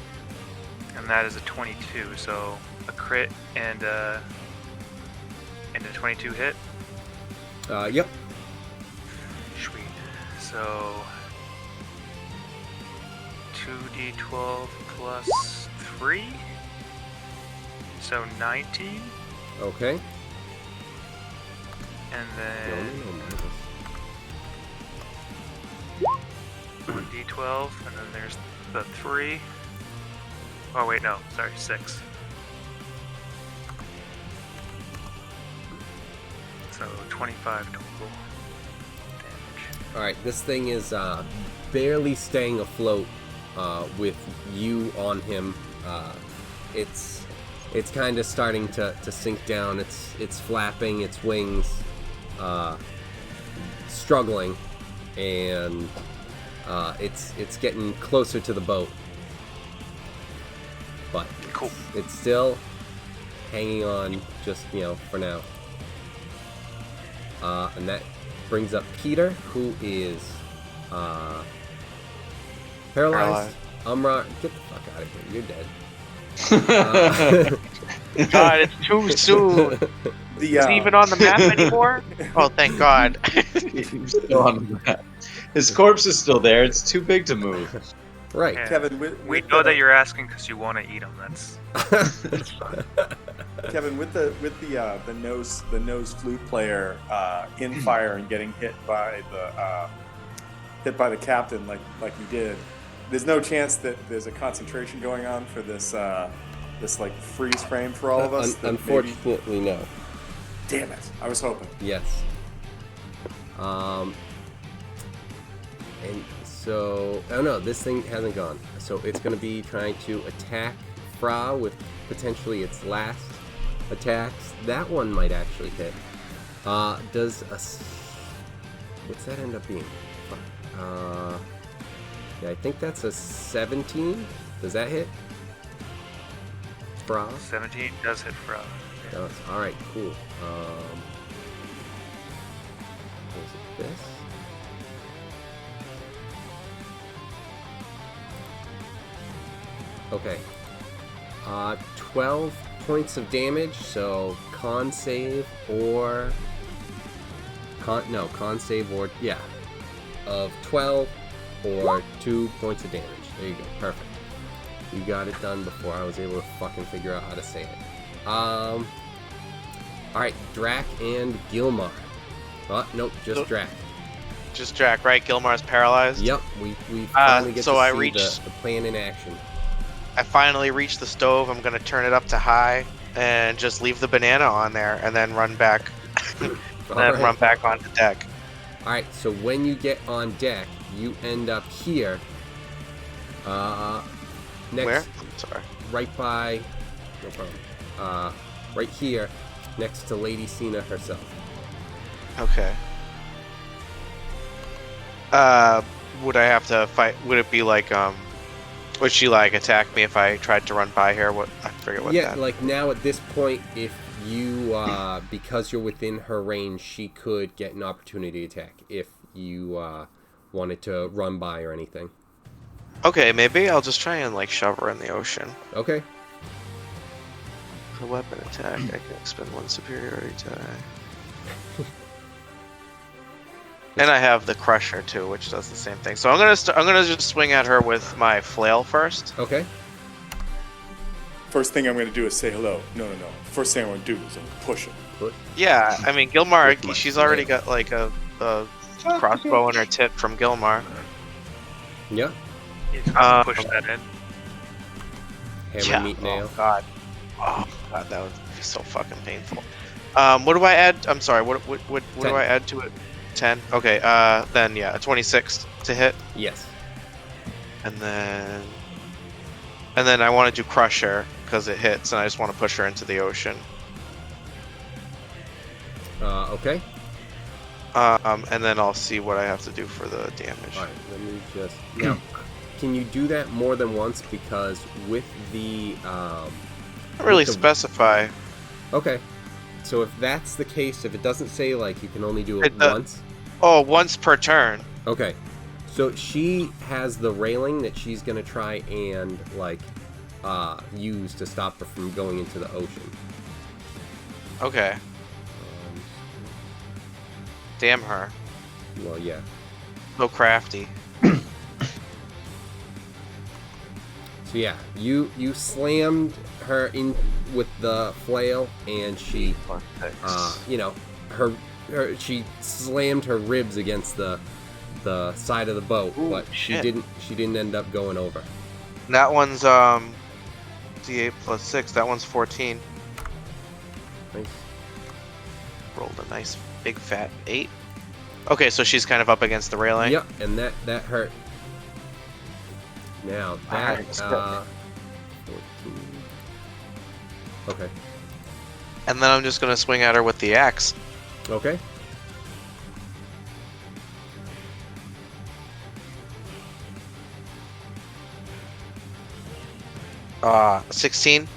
and that is a 22. So a crit and a 22 hit. Yep. Sweet. So 2d12 plus 3, so 19, Okay. and No, then no, no, no. 1d12, and then there's the 3. Oh wait, no, sorry, 6. So 25 total damage. All right, this thing is barely staying afloat with you on him. It's kind of starting to sink down. It's flapping its wings, struggling, and it's getting closer to the boat. But Cool. it's still hanging on, just for now. And that brings up Peter, who is paralyzed. Umra, get the fuck out of here. You're dead. God, it's too soon. The Is he even on the map anymore? Oh, thank God. Still on the map. His corpse is still there. It's too big to move. Right. Yeah. Kevin, We know that you're asking because you want to eat them. That's Kevin, with the nose flute player in fire and getting hit by the captain like you did. There's no chance that there's a concentration going on for this like freeze frame for all of us. that Unfortunately, no. Damn it! I was hoping. Yes. And so, oh no, this thing hasn't gone. So it's going to be trying to attack Fra with potentially its last attacks. That one might actually hit. What's that end up being? Yeah, I think that's a 17. Does that hit? Fra? 17 does hit Fra. Yeah. Does. All right, cool. Is it this? Okay. 12 points of damage, so con save or of 12 or 2 points of damage. There you go. Perfect. You got it done before I was able to fucking figure out how to say it. Alright, Drac and Gilmar. Nope, just Drac. Just Drac, right? Gilmar's paralyzed. Yep, we finally get so to I see reached- the plan in action. I finally reached the stove. I'm gonna turn it up to high and just leave the banana on there, and then run back, run back onto deck. Alright, so when you get on deck, you end up here. Next, Where? I'm sorry. right by, no problem. Right here, next to Lady Cena herself. Okay. Would I have to fight? Would it be like would she like attack me if I tried to run by her? What I forget what. Yeah, that. like now at this point, if you, because you're within her range, she could get an opportunity attack if you wanted to run by or anything. Okay, maybe I'll just try and like shove her in the ocean. Okay. For weapon attack, I can expend 1 superiority die. And I have the crusher too, which does the same thing. So I'm gonna just swing at her with my flail first. Okay. First thing I'm going to do is say hello. No. First thing I'm going to do is I'm going to push it. Yeah, I mean Gilmar, With my she's already flail. got like a crossbow in her tit from Gilmar. Yeah. You can push that in. Hammer, meat, nail. Oh god, that would be so fucking painful. What do I add? I'm sorry. What do I add to it? 10. Okay. Then yeah, a 26 to hit, Yes. and then I want to do crusher because it hits, and I just want to push her into the ocean. Okay. And then I'll see what I have to do for the damage. Alright, let me just... Now, can you do that more than once? Because with the... Not really with the- specify. Okay. So if that's the case, if it doesn't say, like, you can only do it It, once... Oh, once per turn. Okay. So she has the railing that she's going to try and, like, use to stop her from going into the ocean. Okay. Damn her. Well, yeah. So crafty. So yeah, you slammed her in with the flail, and she, she slammed her ribs against the side of the boat, Ooh, but shit. she didn't end up going over. That one's D8 plus 6. That one's 14. Nice. Rolled a nice big fat 8. Okay, so she's kind of up against the railing. Yep, and that hurt. Now that Alright, let's go. 14. Okay. And then I'm just gonna swing at her with the axe. Okay. 16.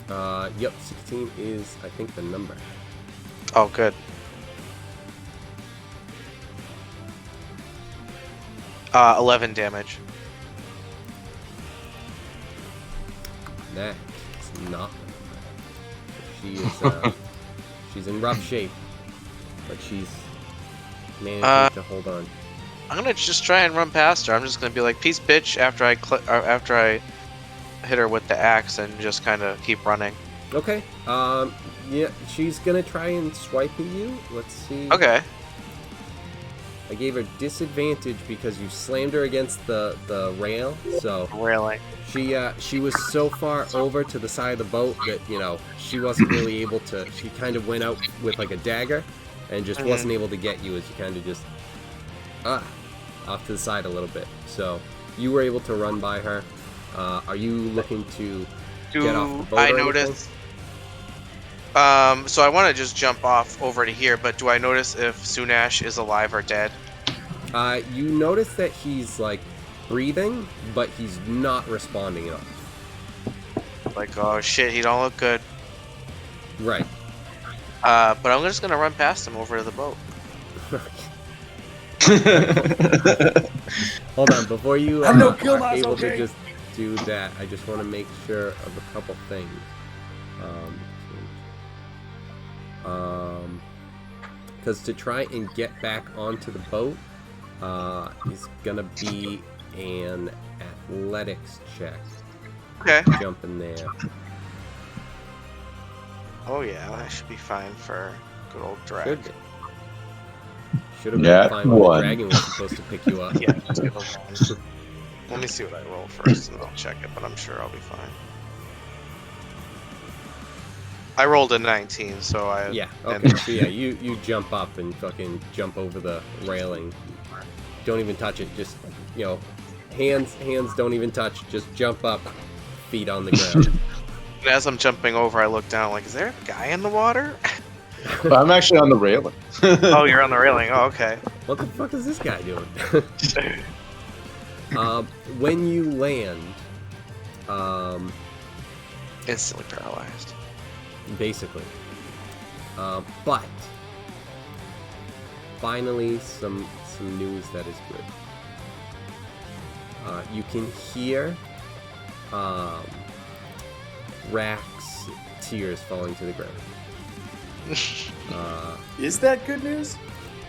Yep, 16 is, I think, the number. Oh, good. Uh, 11 damage. That is not the number. She is, she's in rough shape, but she's managing to hold on. I'm gonna just try and run past her. I'm just gonna be like, "Peace, bitch!" After I hit her with the axe and just kind of keep running. Okay. Yeah, she's gonna try and swipe at you. Let's see. Okay. I gave her disadvantage because you slammed her against the rail. So Railing. she was so far over to the side of the boat that she wasn't really able to. She kind of went out with like a dagger, and just wasn't able to get you as you kind of just off to the side a little bit. So you were able to run by her. Are you looking to get off the boat? I notice. So I want to just jump off over to here, but do I notice if Sunash is alive or dead? You notice that he's like breathing, but he's not responding at all. Like, oh shit, he don't look good. Right. But I'm just gonna run past him over to the boat. Hold on, before you are able to just do that, I just want to make sure of a couple things. Because to try and get back onto the boat is gonna be an athletics check. Okay. Jump in there. Oh yeah, that should be fine for good old drag. Should have been fine when the dragon was supposed to pick you up. Yeah, just give him one. Let me see what I roll first, and I'll check it, but I'm sure I'll be fine. I rolled a 19, so I... Yeah, okay, so yeah, you jump up and fucking jump over the railing. Don't even touch it, just, hands don't even touch, just jump up, feet on the ground. And as I'm jumping over, I look down, like, is there a guy in the water? I'm actually on the railing. Oh, you're on the railing, oh, okay. What the fuck is this guy doing? When you land, Instantly paralyzed. basically. But finally, some news that is good. You can hear Rack's tears falling to the ground. Is that good news?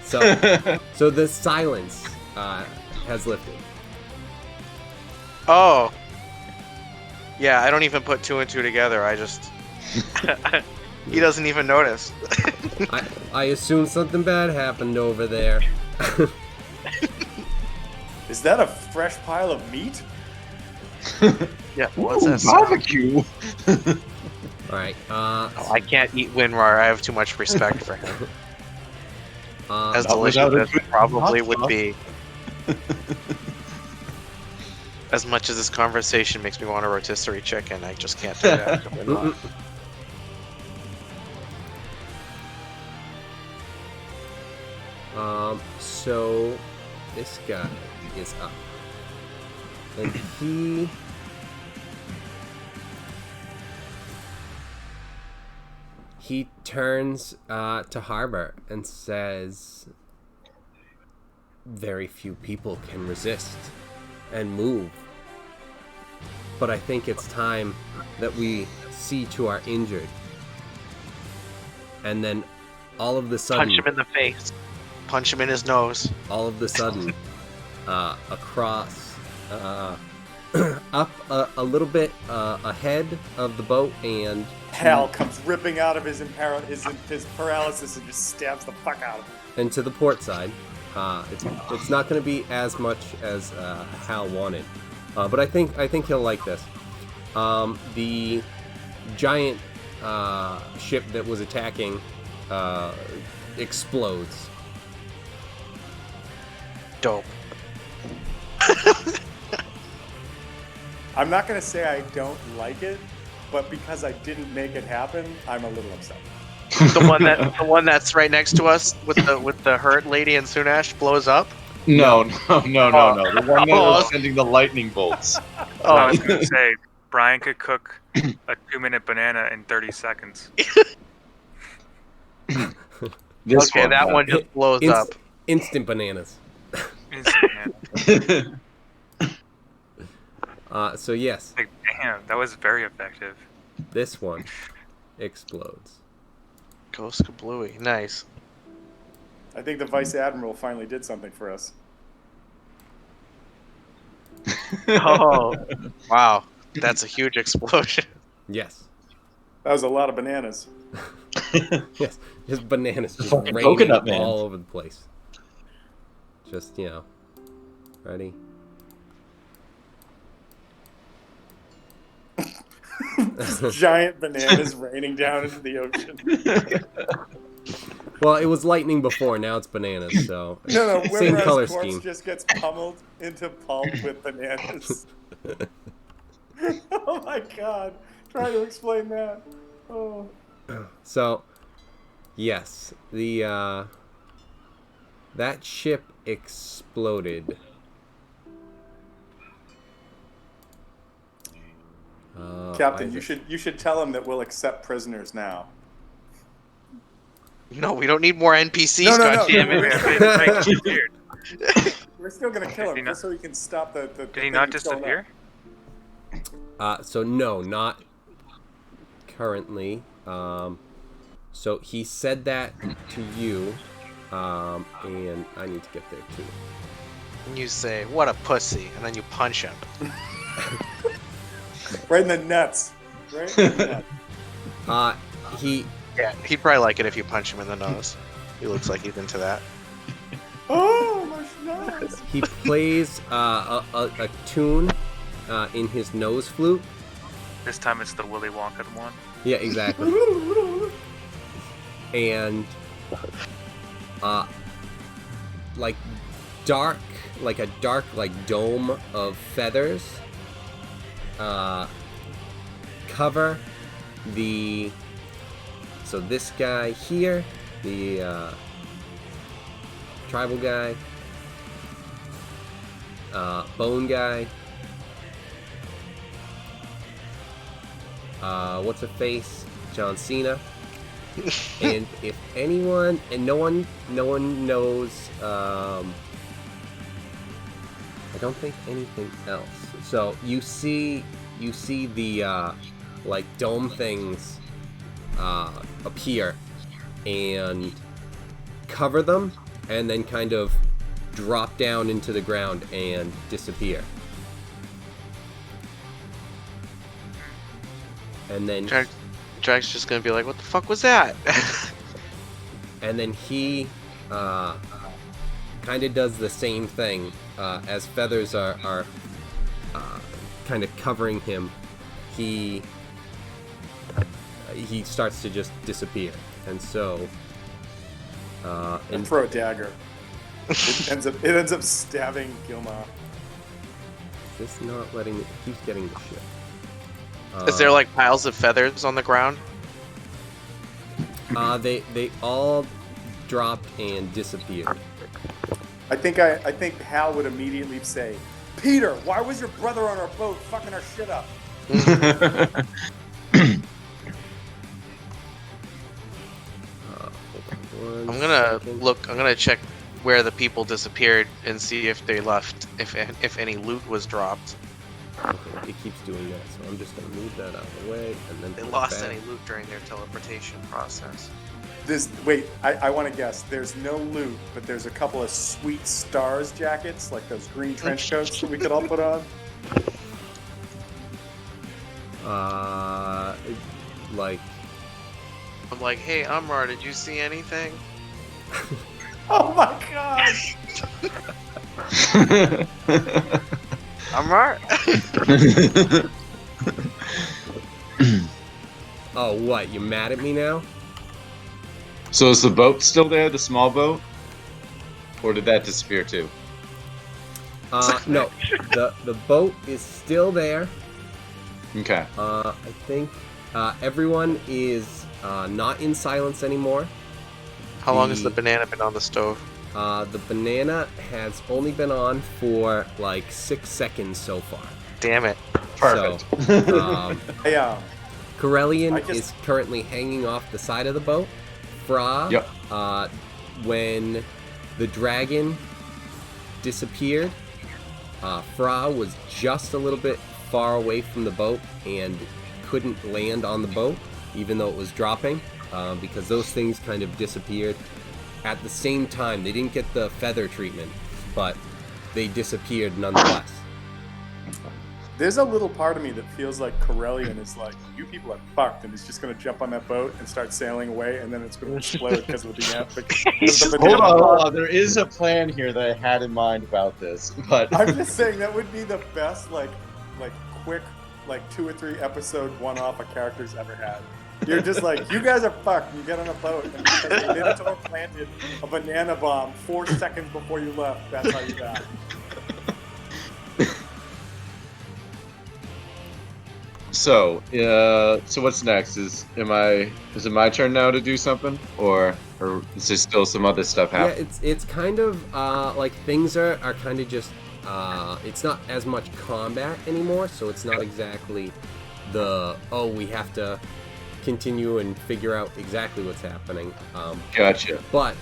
So the silence has lifted. Oh. Yeah, I don't even put two and two together, I just... He doesn't even notice. I assume something bad happened over there. Is that a fresh pile of meat? Yeah, what's that? Barbecue. Alright, Oh, I can't eat Winrar, I have too much respect for him. As Not delicious without a as good it probably hot would sauce. be. As much as this conversation makes me want a rotisserie chicken, I just can't do that. to Winrar. So this guy is up. And he turns to Harbor and says, very few people can resist and move. But I think it's time that we see to our injured. And then all of the sudden... Punch him in the face. Punch him in his nose. all of the sudden, across, up a little bit ahead of the boat, and Hal comes ripping out of his paralysis and just stabs the fuck out of him. and to the port side. It's not going to be as much as Hal wanted, but I think he'll like this. The giant ship that was attacking explodes. Dope. I'm not gonna say I don't like it, but because I didn't make it happen, I'm a little upset. The one that's right next to us with the hurt lady and Sunash blows up. No. The one that was sending the lightning bolts. I was going to say, Brian could cook a 2-minute banana in 30 seconds. This Okay, that one just blows up. Instant bananas. So yes, Like, damn, that was very effective. this one explodes. Ghost Kablooey. Nice. I think the Vice Admiral finally did something for us. Oh, wow. That's a huge explosion. Yes. That was a lot of bananas. Yes. Just bananas just Fucking raining coconut man. all over the place. Just, ready? Giant bananas raining down into the ocean. Well, it was lightning before, now it's bananas, so... No, Same Wimmer's color corpse scheme. just gets pummeled into pulp with bananas. Oh my god. Try to explain that. Oh. So, yes, that ship exploded. Captain, you should tell him that we'll accept prisoners now. No, we don't need more NPCs, No. goddammit. We're still gonna kill him Did he just so he can stop the Did he not disappear? So no, not currently. So he said that to you, and I need to get there too. And you say, what a pussy, and then you punch him. Right in the nuts. Right in the nuts. Yeah, he'd probably like it if you punch him in the nose. He looks like he's into that. Oh, my nose. He plays a tune in his nose flute. This time it's the Willy Wonka one. Yeah, exactly. And like a dark dome of feathers cover so this guy here, the tribal guy, bone guy, what's a face, John Cena. And if anyone, and no one knows, I don't think anything else. So you see the dome things appear and cover them, and then kind of drop down into the ground and disappear. And then Drag's just gonna be like, what the fuck was that? and then he kind of does the same thing as feathers are kind of covering him. He starts to just disappear, and so And throw a dagger. It ends up stabbing Gilma. This not letting it keeps getting the shit. Is there like piles of feathers on the ground? They all dropped and disappeared. I think Hal would immediately say, "Peter, why was your brother on our boat fucking our shit up?" I'm gonna check where the people disappeared and see if they left, if any loot was dropped. Okay, it keeps doing that, so I'm just gonna move that out of the way, and then They put it lost back. any loot during their teleportation process. I want to guess. There's no loot, but there's a couple of sweet stars jackets, like those green trench coats that we could all put on. Like, I'm like, hey, Umrar, did you see anything? Oh my gosh! Umrar? oh, what? You mad at me now? So is the boat still there, the small boat? Or did that disappear too? No, the boat is still there. Okay. I think everyone is not in silence anymore. How long has the banana been on the stove? The banana has only been on for like 6 seconds so far. Damn it. Perfect. So, Yeah. Corellian is currently hanging off the side of the boat. Fra, Yep. When the dragon disappeared, Fra was just a little bit far away from the boat and couldn't land on the boat, even though it was dropping, because those things kind of disappeared at the same time. They didn't get the feather treatment, but they disappeared nonetheless. There's a little part of me that feels like Corellian is like, you people are fucked, and he's just going to jump on that boat and start sailing away, and then it's going to explode because of the banana. Hold on, there is a plan here that I had in mind about this, but I'm just saying that would be the best, like quick, 2 or 3 episode one-off a character's ever had. You're just like, you guys are fucked. You get on a boat, and because the Minotaur planted a banana bomb 4 seconds before you left, that's how you died. So what's next? Is it my turn now to do something, or is there still some other stuff happening? Yeah, it's kind of like things are kind of just it's not as much combat anymore, so it's not exactly we have to continue and figure out exactly what's happening. Gotcha. But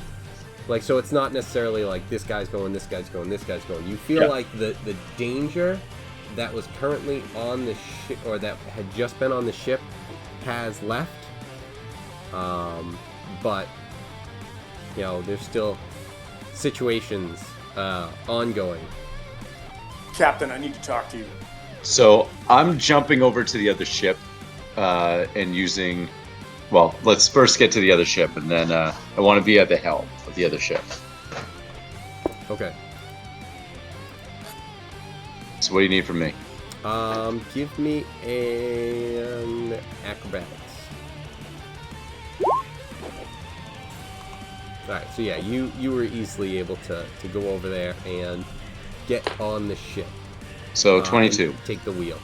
so it's not necessarily like this guy's going, this guy's going, this guy's going. You feel like the danger that was currently on the ship, or that had just been on the ship, has left. But there's still situations ongoing. Captain, I need to talk to you. So I'm jumping over to the other ship and using. Well, let's first get to the other ship, and then I want to be at the helm of the other ship. Okay. So what do you need from me? Give me an acrobatics. Alright, so yeah, you were easily able to go over there and get on the ship. So 22. Take the wheel.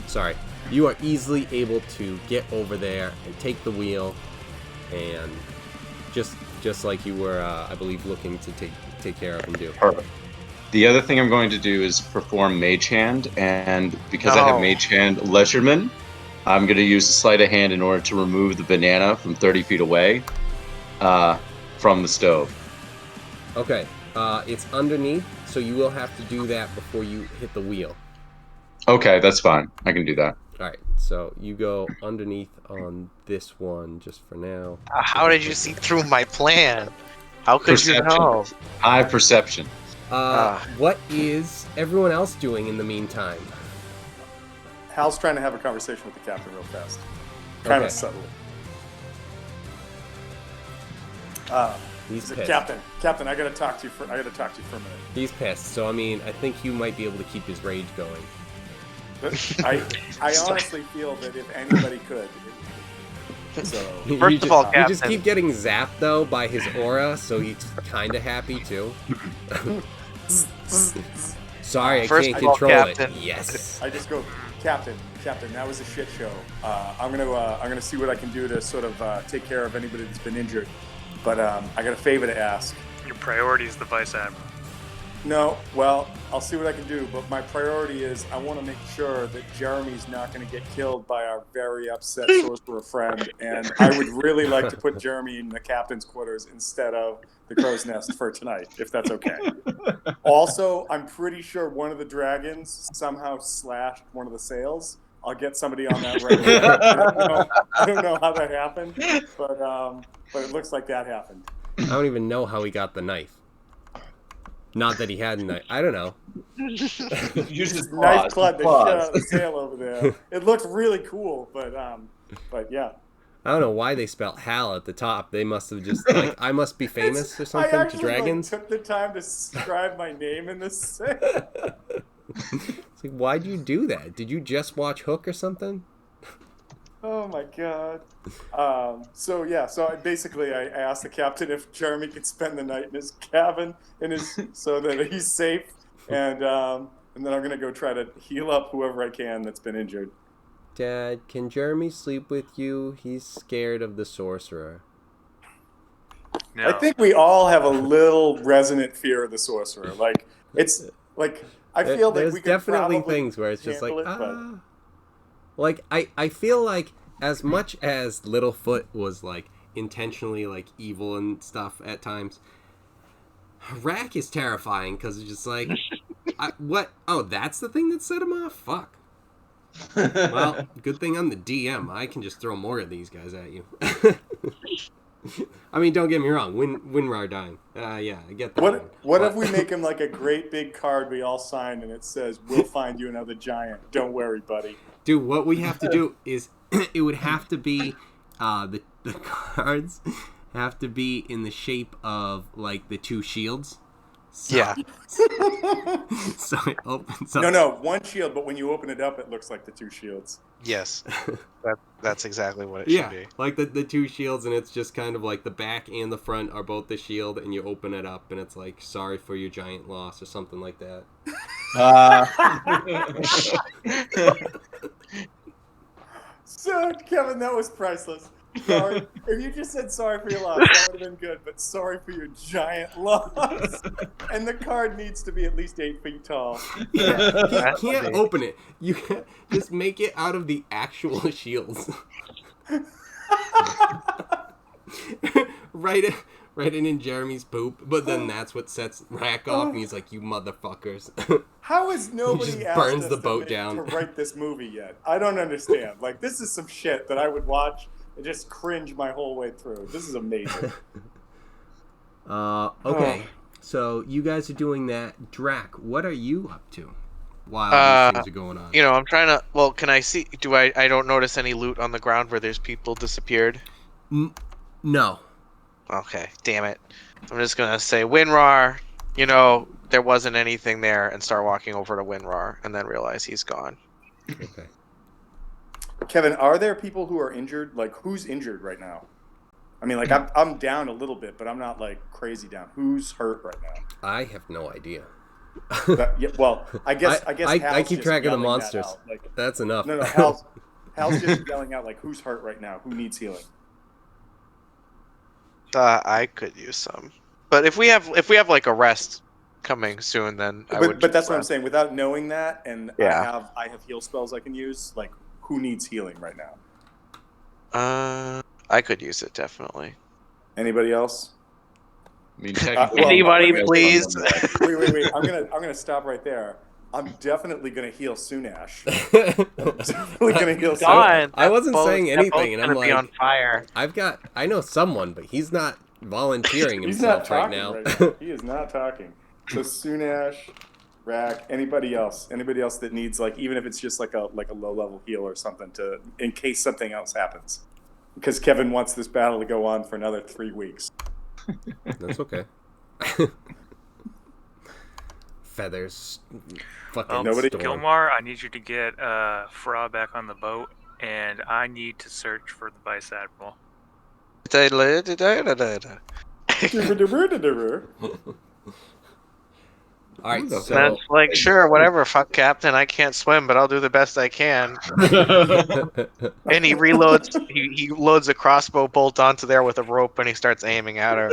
Sorry. You are easily able to get over there and take the wheel, and just like you were, I believe, looking to take care of and do. Perfect. The other thing I'm going to do is perform Mage Hand, and because I have Mage Hand Leisureman, I'm going to use the Sleight of Hand in order to remove the banana from 30 feet away from the stove. Okay, it's underneath, so you will have to do that before you hit the wheel. Okay, that's fine. I can do that. Alright, so you go underneath on this one just for now. How did you see through my plan? How could you know? High perception. What is everyone else doing in the meantime? Hal's trying to have a conversation with the captain real fast. Kind of subtly. He's pissed. Captain, I gotta talk to you for a minute. He's pissed, so I mean, I think you might be able to keep his rage going. I honestly feel that if anybody could. So First of all, you Captain, just keep getting zapped though by his aura, so he's kind of happy too. Sorry, I can't control it. Yes. I just go, Captain, that was a shit show. I'm gonna see what I can do to sort of take care of anybody that's been injured. But I got a favor to ask. Your priority is the Vice Admiral. No, well, I'll see what I can do, but my priority is I want to make sure that Jeremy's not going to get killed by our very upset sorcerer friend, and I would really like to put Jeremy in the captain's quarters instead of the crow's nest for tonight, if that's okay. Also, I'm pretty sure one of the dragons somehow slashed one of the sails. I'll get somebody on that right away. I don't know how that happened, but it looks like that happened. I don't even know how he got the knife. Not that he had a knife. I don't know. Use his knife clawed the shit out of the sail over there. It looked really cool, but yeah. I don't know why they spelled Hal at the top. They must have just like, I must be famous or something to dragons. I took the time to scribe my name in the sail. It's like, why'd you do that? Did you just watch Hook or something? Oh my god. So I asked the captain if Jeremy could spend the night in his cabin so that he's safe, and then I'm gonna go try to heal up whoever I can that's been injured. Dad, can Jeremy sleep with you? He's scared of the sorcerer. No. I think we all have a little resonant fear of the sorcerer. Like it's like I feel there's like we could definitely probably things where it's just like handle it, like I feel like as much as Littlefoot was like intentionally like evil and stuff at times, Rack is terrifying because it's just like what? Oh, that's the thing that set him off. Fuck. Well, good thing I'm the DM. I can just throw more of these guys at you. I mean, don't get me wrong. Winrar dying. Yeah, I get that. What if we make him like a great big card we all sign and it says, "We'll find you another giant. Don't worry, buddy." Dude, what we have to do is it would have to be the cards have to be in the shape of like the two shields. So, Yeah. So it opens up. No, one shield, but when you open it up, it looks like the two shields. Yes. That's exactly what it Yeah, should be. like the two shields, and it's just kind of like the back and the front are both the shield, and you open it up, and it's like, sorry for your giant loss, or something like that. So, Kevin, that was priceless. Sorry. If you just said sorry for your loss, that would have been good, but sorry for your giant loss. And the card needs to be at least 8 feet tall. You can't open it. You can't just make it out of the actual shields. Write it in Jeremy's poop, but then that's what sets Rack off, and he's like, "You motherfuckers." How has nobody just asked burns us the boat to down. write this movie yet? I don't understand. Like, this is some shit that I would watch and just cringe my whole way through. This is amazing. Okay. So you guys are doing that. Drac, what are you up to while these things are going on? You know, I'm trying to. Well, can I see? I don't notice any loot on the ground where there's people disappeared. No. Okay, damn it. I'm just gonna say WinRAR. You know, there wasn't anything there, and start walking over to WinRAR, and then realize he's gone. Okay. Kevin, are there people who are injured? Like, who's injured right now? I mean, like, I'm down a little bit, but I'm not, like, crazy down. Who's hurt right now? I have no idea. Yeah, well, I guess I Hal's keep just track of the yelling that monsters. out. Like, That's enough. no, Hal's just yelling out, like, who's hurt right now? Who needs healing? I could use some, but if we have like a rest coming soon, then I would. But that's what I'm saying. Without knowing that, and Yeah. I have heal spells I can use. Like, who needs healing right now? I could use it definitely. Anybody else? I mean, technically, Anybody, wait, please. Wait. I'm gonna stop right there. I'm definitely gonna heal Sunash. I'm definitely gonna heal Sunash. God, I wasn't that saying boat's anything, and I'm gonna be like, on fire. I know someone, but he's not volunteering He's not himself right talking now. right now. He is not talking. So Sunash, Rack, anybody else that needs, like, even if it's just like a low level heal or something, to in case something else happens, because Kevin wants this battle to go on for another 3 weeks. That's okay. Feathers. Fucking Nobody- storm. Gilmar, I need you to get Fra back on the boat, and I need to search for the Vice Admiral. All right, so That's like, sure, whatever. Fuck, Captain. I can't swim, but I'll do the best I can. And he reloads. He loads a crossbow bolt onto there with a rope, and he starts aiming at her.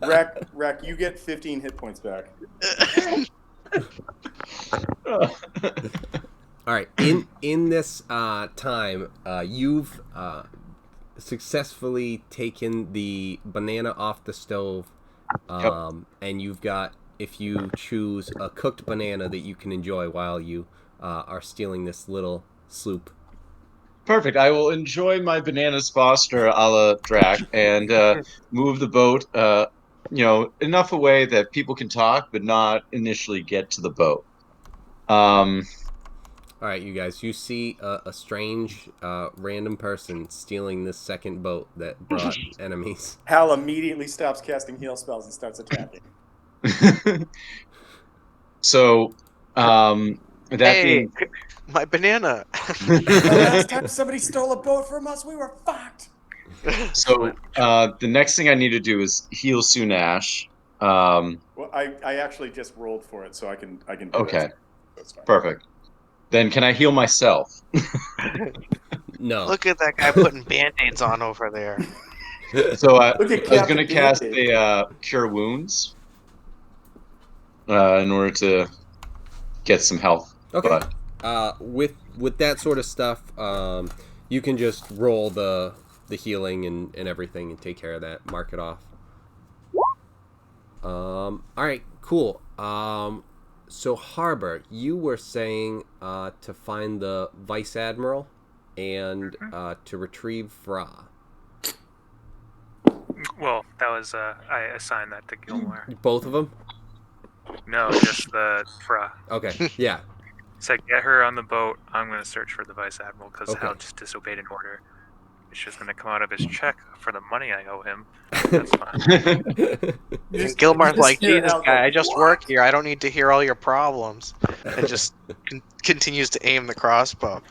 Rack, you get 15 hit points back. all right. In this time, you've successfully taken the banana off the stove, and you've got, if you choose, a cooked banana that you can enjoy while you are stealing this little sloop. Perfect. I will enjoy my bananas Foster a la Drac and move the boat, enough away that people can talk, but not initially get to the boat. All right, you guys. You see a strange, random person stealing this second boat that brought enemies. Hal immediately stops casting heal spells and starts attacking. So, that Hey, being my banana. The last time somebody stole a boat from us, we were fucked. so, the next thing I need to do is heal Sunash. Well, I actually just rolled for it, so I can do Okay. that. That's fine. Perfect. Then can I heal myself? No. Look at that guy putting band-aids on over there. So I Look at was Captain going to cast Band-Aid. a Cure Wounds in order to get some health. Okay. But With that sort of stuff, you can just roll the healing and everything and take care of that. Mark it off. All right. Cool. So Harbor, you were saying to find the Vice Admiral and to retrieve Fra. Well, that was I assigned that to Gilmore. Both of them? No, just the Fra. Okay. Yeah. Said get her on the boat. I'm gonna search for the vice admiral because Okay. Hal just disobeyed an order. It's just gonna come out of his check for the money I owe him. That's fine. And Gilmar's you just like, hear Jesus, Hal go, guy, I just "What?" work here. I don't need to hear all your problems. And just continues to aim the crossbow.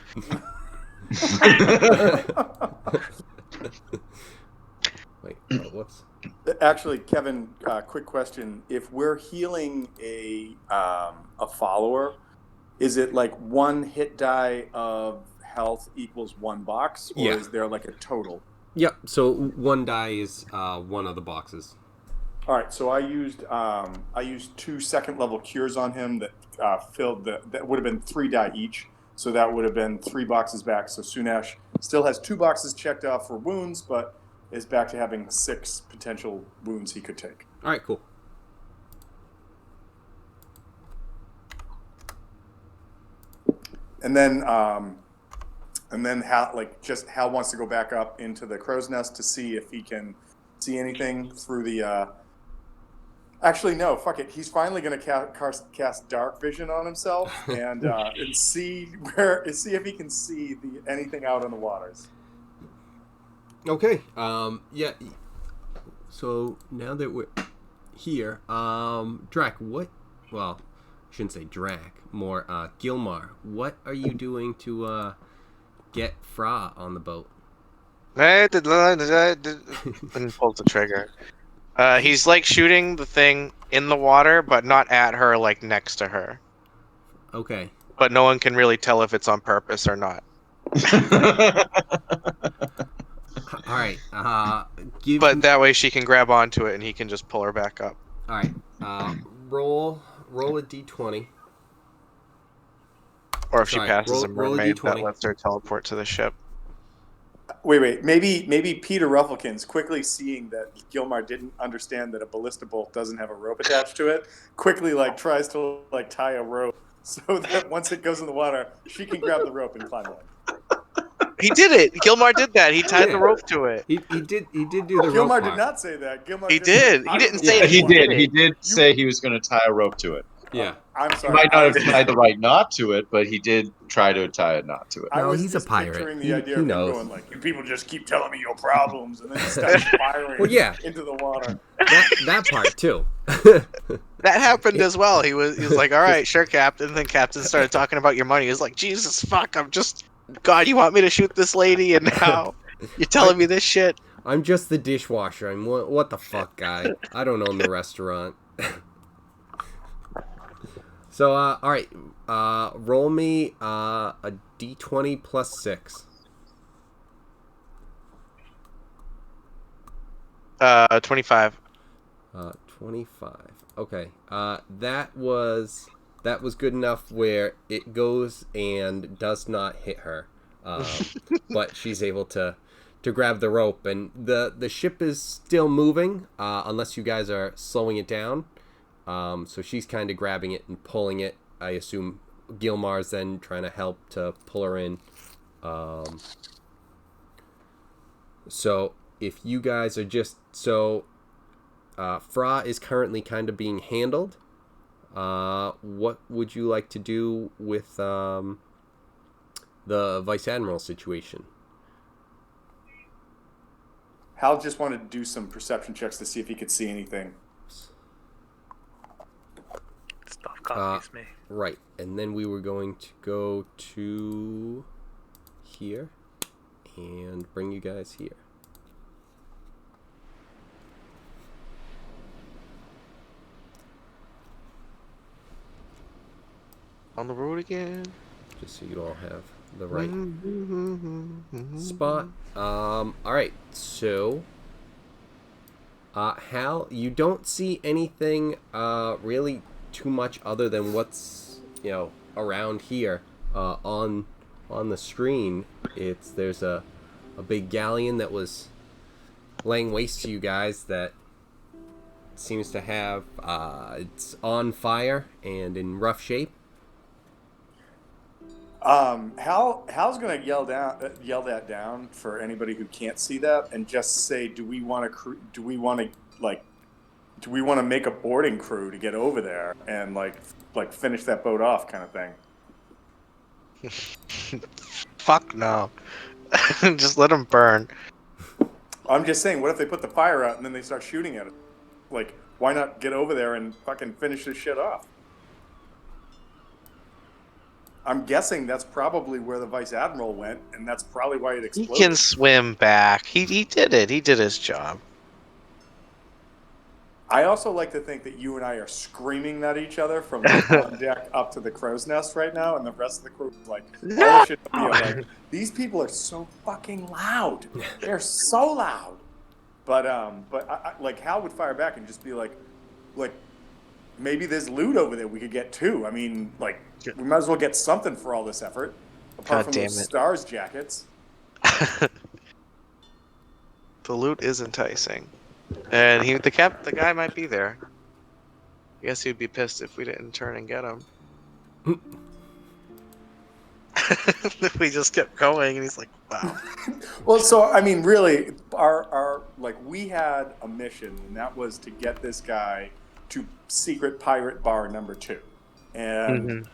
Wait, whoops. Actually, Kevin, quick question: if we're healing a follower, is it like one hit die of health equals one box, or Yeah. is there like a total? Yep. So one die is one of the boxes. All right, so I used 2 second level cures on him that filled that would have been 3 die each, so that would have been 3 boxes back. So Sunash still has 2 boxes checked off for wounds, but is back to having 6 potential wounds he could take. All right, cool. And then Hal, Hal wants to go back up into the crow's nest to see if he can see anything through the. Actually, no. Fuck it. He's finally going to cast dark vision on himself and see if he can see anything out on the waters. Okay. Yeah. So now that we're here, Drac, what? Well, I shouldn't say Drac. More, Gilmar. What are you doing to get Fra on the boat? And pulls the trigger. He's like shooting the thing in the water, but not at her, like next to her. Okay. But no one can really tell if it's on purpose or not. All right. But that way she can grab onto it and he can just pull her back up. All right. Roll a d20. Or if Sorry, she passes a roll a mermaid, D20. that lets her teleport to the ship. Wait. Maybe Peter Rufflekins, quickly seeing that Gilmar didn't understand that a ballista bolt doesn't have a rope attached to it, quickly tries to tie a rope so that once it goes in the water, she can grab the rope and climb away. He did it. Gilmar did that. He tied the rope to it. He did do the rope Gilmar part. did not say that. Gilmar He just did. said, He didn't "I say don't He know did. what." He did say he was going to tie a rope to it. Yeah. I'm He sorry. might not have had the right knot to it, but he did try to tie a knot to it. I No, was he's a just pirate. picturing the He idea of him knows. going like, "You people just keep telling me your problems," and then he starts firing Well, yeah. into the water. That part too. That happened as well. He was like, all right, sure, Captain. And then Captain started talking about your money. He was like, Jesus, fuck, God, you want me to shoot this lady? And now you're telling me this shit? I'm just the dishwasher. I'm what the fuck, guy. I don't own the restaurant. So, all right. Roll me a d20 plus 6. 25. 25. Okay. That was good enough where it goes and does not hit her. But she's able to grab the rope, and the ship is still moving unless you guys are slowing it down. So she's kind of grabbing it and pulling it. I assume Gilmar's then trying to help to pull her in. So if you guys are just Fra is currently kind of being handled. What would you like to do with the Vice Admiral situation? Hal just wanted to do some perception checks to see if he could see anything. Stuff copies me. Right, and then we were going to go to here and bring you guys here. On the road again. Just so you all have the right spot. All right, so Hal, you don't see anything really too much other than what's around here on the screen. There's a big galleon that was laying waste to you guys that seems to have it's on fire and in rough shape. Hal's gonna yell that down for anybody who can't see that, and just say, do we want to make a boarding crew to get over there and like finish that boat off, kind of thing. Fuck no. Just let them burn. I'm just saying, what if they put the fire out and then they start shooting at it? Like, why not get over there and fucking finish this shit off? I'm guessing that's probably where the vice admiral went, and that's probably why it He exploded. can swim back. He did it. He did his job. I also like to think that you and I are screaming at each other from the on deck up to the crow's nest right now, and the rest of the crew is like, all shit like, these people are so fucking loud. They're so loud. But I, like, Hal would fire back and just be like, maybe there's loot over there we could get too. I mean, like, we might as well get something for all this effort, apart from those stars jackets. The loot is enticing. And the guy might be there. I guess he'd be pissed if we didn't turn and get him. If we just kept going, and he's like, "Wow." Well, so I mean, really, our we had a mission, and that was to get this guy to secret pirate bar number 2, and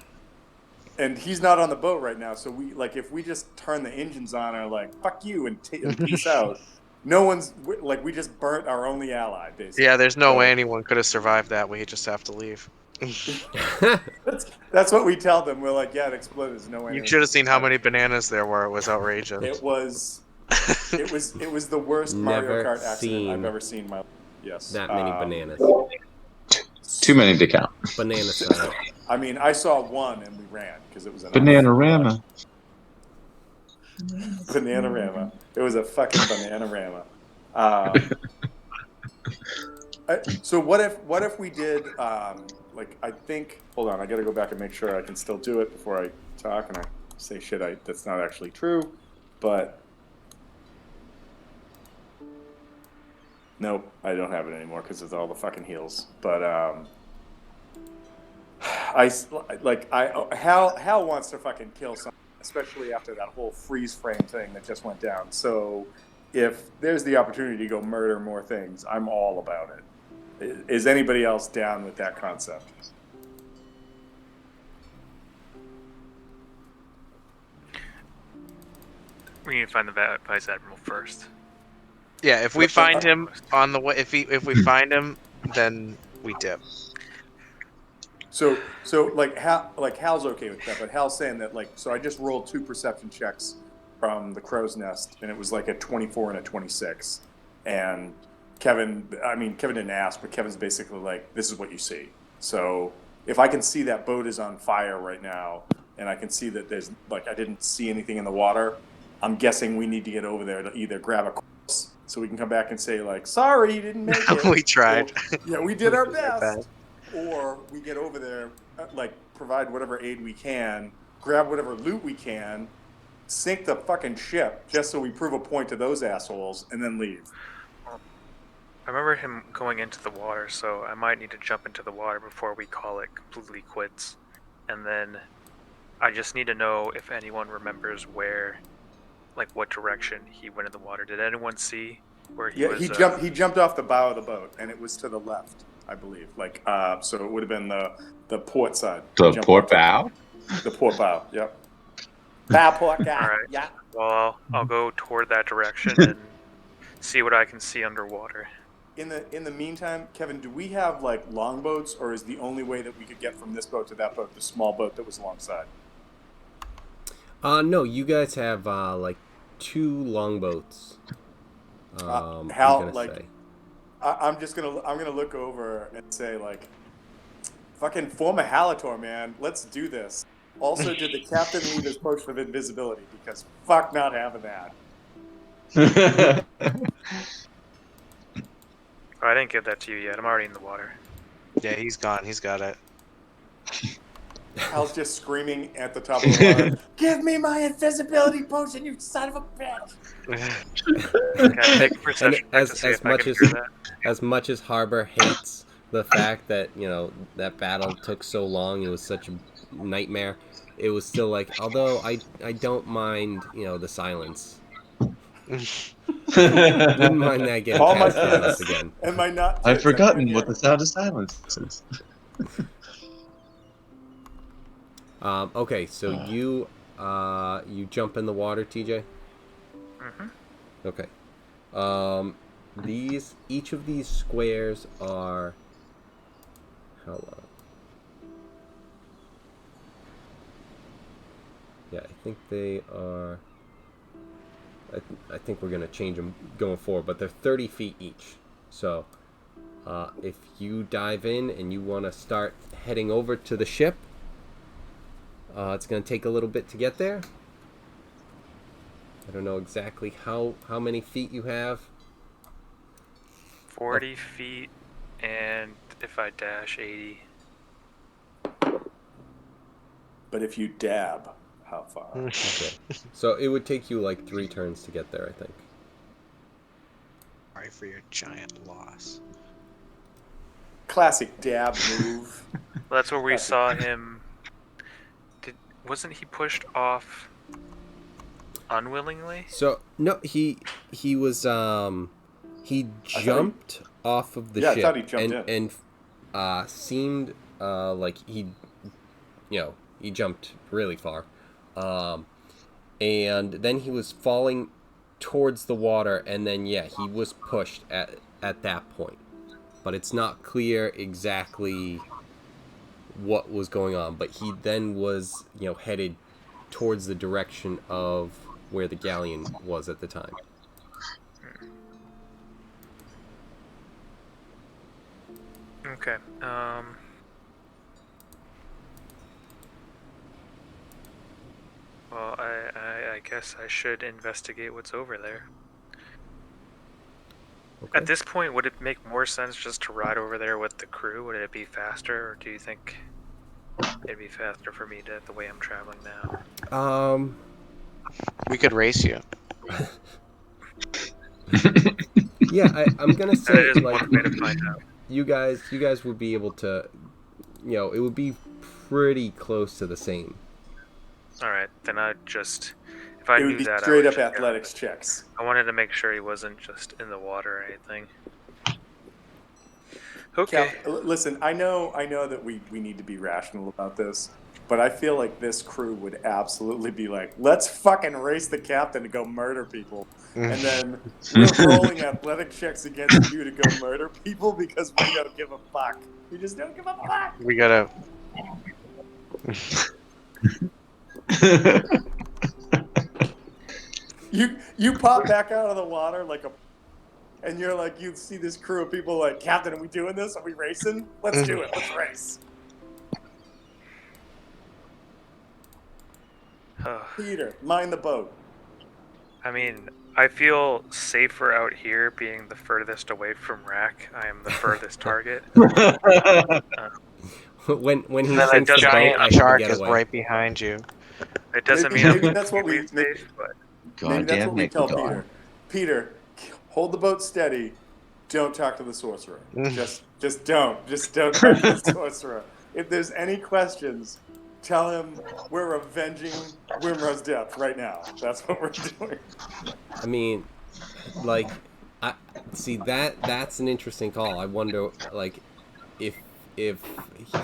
and he's not on the boat right now. So we if we just turn the engines on, and are like, "Fuck you," and peace out. No one's we just burnt our only ally, basically. Yeah, there's no way anyone could have survived that. We just have to leave. That's what we tell them. We're like, yeah, it exploded. There's no way. You should have seen how many bananas there were. It was outrageous. It was the worst Mario Kart accident I've ever seen in my life. Yes. That many bananas. Too many to count. Banana sign. I mean, I saw one and we ran because it was an Bananarama. Bananarama. It was a fucking Bananarama. So what if we did I think, hold on, I got to go back and make sure I can still do it before I talk and I say shit that's not actually true, but nope, I don't have it anymore because it's all the fucking heels. But Hal wants to fucking kill someone, especially after that whole freeze frame thing that just went down. So if there's the opportunity to go murder more things, I'm all about it. Is anybody else down with that concept? We need to find the vice admiral first. Yeah, if we find him on the way, if we find him, then we dip. So Hal's okay with that, but Hal's saying that so I just rolled 2 perception checks from the crow's nest, and it was like a 24 and a 26, and Kevin didn't ask, but Kevin's basically like, this is what you see. So if I can see that boat is on fire right now, and I can see that there's I didn't see anything in the water, I'm guessing we need to get over there to either grab a corpse so we can come back and say sorry, you didn't make it. We tried. Yeah, we did our best. Or we get over there, provide whatever aid we can, grab whatever loot we can, sink the fucking ship just so we prove a point to those assholes, and then leave. I remember him going into the water, so I might need to jump into the water before we call it completely quits. And then I just need to know if anyone remembers where, what direction he went in the water. Did anyone see where he was? Yeah, he jumped off the bow of the boat, and it was to the left, I believe. So it would have been the port side. The port bow? The port bow, yep. Bow port guy. All right. Yeah. Well, I'll go toward that direction and see what I can see underwater. In the meantime, Kevin, do we have longboats, or is the only way that we could get from this boat to that boat the small boat that was alongside? No, you guys have 2 longboats. Hal, I'm gonna look over and say fucking form a Halator, man. Let's do this. Also, did the captain leave his potion of invisibility? Because fuck not having that. Oh, I didn't give that to you yet. I'm already in the water. Yeah, he's gone. He's got it. Hal's just screaming at the top of the water. Give me my invisibility potion, you son of a bitch! Okay, make a perception check to see if I can do that. As much as Harbor hates the fact that that battle took so long, it was such a nightmare. it was still like, although I don't mind, the silence. Wouldn't mind that getting All my cast across kids again. and my not kids. I've I forgotten can't what hear. the sound of silence is. Okay, so you jump in the water, TJ. Mm-hmm. Okay. Each of these squares are how long? Yeah, I think they are. I think we're gonna change them going forward, but they're 30 feet each. So, if you dive in and you want to start heading over to the ship, it's gonna take a little bit to get there. I don't know exactly how many feet you have. 40 feet, and if I dash 80. But if you dab, how far? Okay. So it would take you like 3 turns to get there, I think. Sorry for your giant loss. Classic dab move. Well, that's where we saw him. Wasn't he pushed off unwillingly? So no, he was he jumped off of the Yeah, I ship thought he jumped and seemed like he jumped really far, and then he was falling towards the water, and then he was pushed at that point, but it's not clear exactly what was going on, but he then was headed towards the direction of where the galleon was at the time. Okay. Well, I guess I should investigate what's over there. Okay. At this point, would it make more sense just to ride over there with the crew? Would it be faster, or do you think it'd be faster for me the way I'm traveling now? We could race you. Yeah, I'm gonna That say is like one way to find out. you guys would be able to, it would be pretty close to the same. All right, then if I It knew would be that, straight I up would athletics checks. I wanted to make sure he wasn't just in the water or anything. Okay. Cal, listen, I know that we need to be rational about this, but I feel like this crew would absolutely be like, let's fucking race the captain to go murder people. And then we're rolling athletic checks against you to go murder people because we don't give a fuck. We just don't give a fuck. We gotta. You pop back out of the water and you're like, you see this crew of people like, Captain, are we doing this? Are we racing? Let's do it. Let's race. Peter, mind the boat. I mean, I feel safer out here being the furthest away from Rack. I am the furthest target. when he Then sinks the boat, Giant I have shark to get is away. right behind you. It doesn't Maybe mean that's what we completely safe, but maybe that's what we tell Megalodon. Peter. Peter, hold the boat steady. Don't talk to the sorcerer. Just don't. Just don't talk to the sorcerer. If there's any questions, tell him we're avenging Wimra's death right now. That's what we're doing. I mean, like, that's an interesting call. I wonder, like, if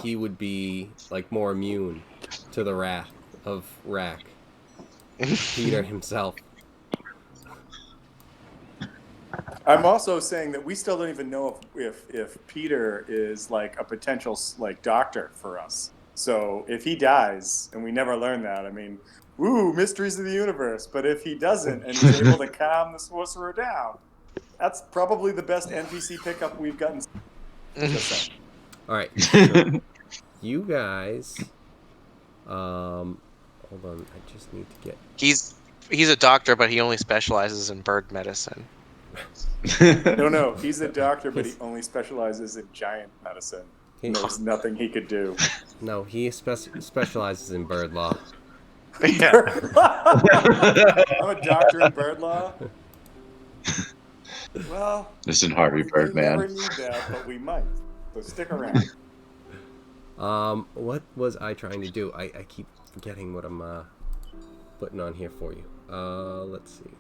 he would be like more immune to the wrath of Rack, Peter himself. I'm also saying that we still don't even know if Peter is like a potential like doctor for us. So if he dies and we never learn that, I mean, ooh, mysteries of the universe. But if he doesn't and he's able to calm the sorcerer down, that's probably the best NPC pickup we've gotten. All right, so you guys, hold on, I just need to get. He's a doctor, but he only specializes in bird medicine. No, he's a doctor, but he only specializes in giant medicine. There's nothing he could do. No, he specializes in bird law. Yeah. I'm a doctor in bird law. Well, Listen, Harvey we Birdman. never need that, but we might. So stick around. What was I trying to do? I keep forgetting what I'm putting on here for you. Let's see.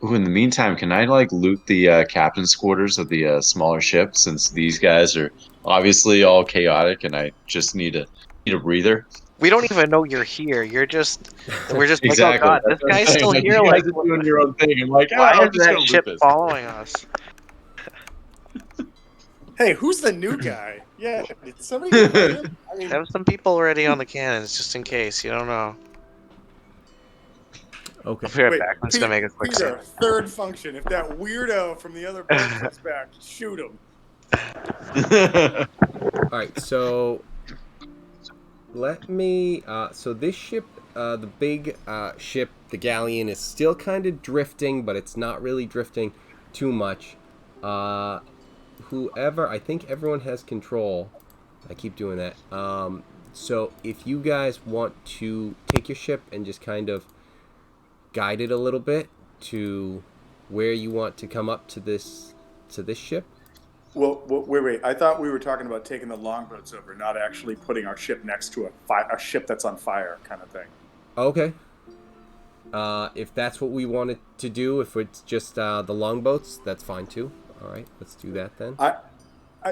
Ooh, in the meantime, can I like loot the captain's quarters of the smaller ship since these guys are obviously all chaotic and I just need a breather? We don't even know you're here. We're just like, oh Exactly. god, That's this what I'm guy's saying. still Like here. you guys Like, are doing your own thing. I'm like, why I'm is just that gonna loot ship this. following us? Hey, who's the new guy? Yeah, did somebody invite him? I mean, Have some people already on the cannons, just in case. You don't know. Okay. I'll be right wait, back. I'm just gonna make a quick Peter, save. third function. If that weirdo from the other boat comes back, shoot him. All right. So let me. So this ship, the big ship, the galleon, is still kind of drifting, but it's not really drifting too much. Whoever, I think everyone has control. I keep doing that. So if you guys want to take your ship and just kind of guide it a little bit to where you want to come up to this ship. Well, wait. I thought we were talking about taking the longboats over, not actually putting our ship next to a ship that's on fire, kind of thing. Okay. If that's what we wanted to do, if it's just the longboats, that's fine too. All right, let's do that then.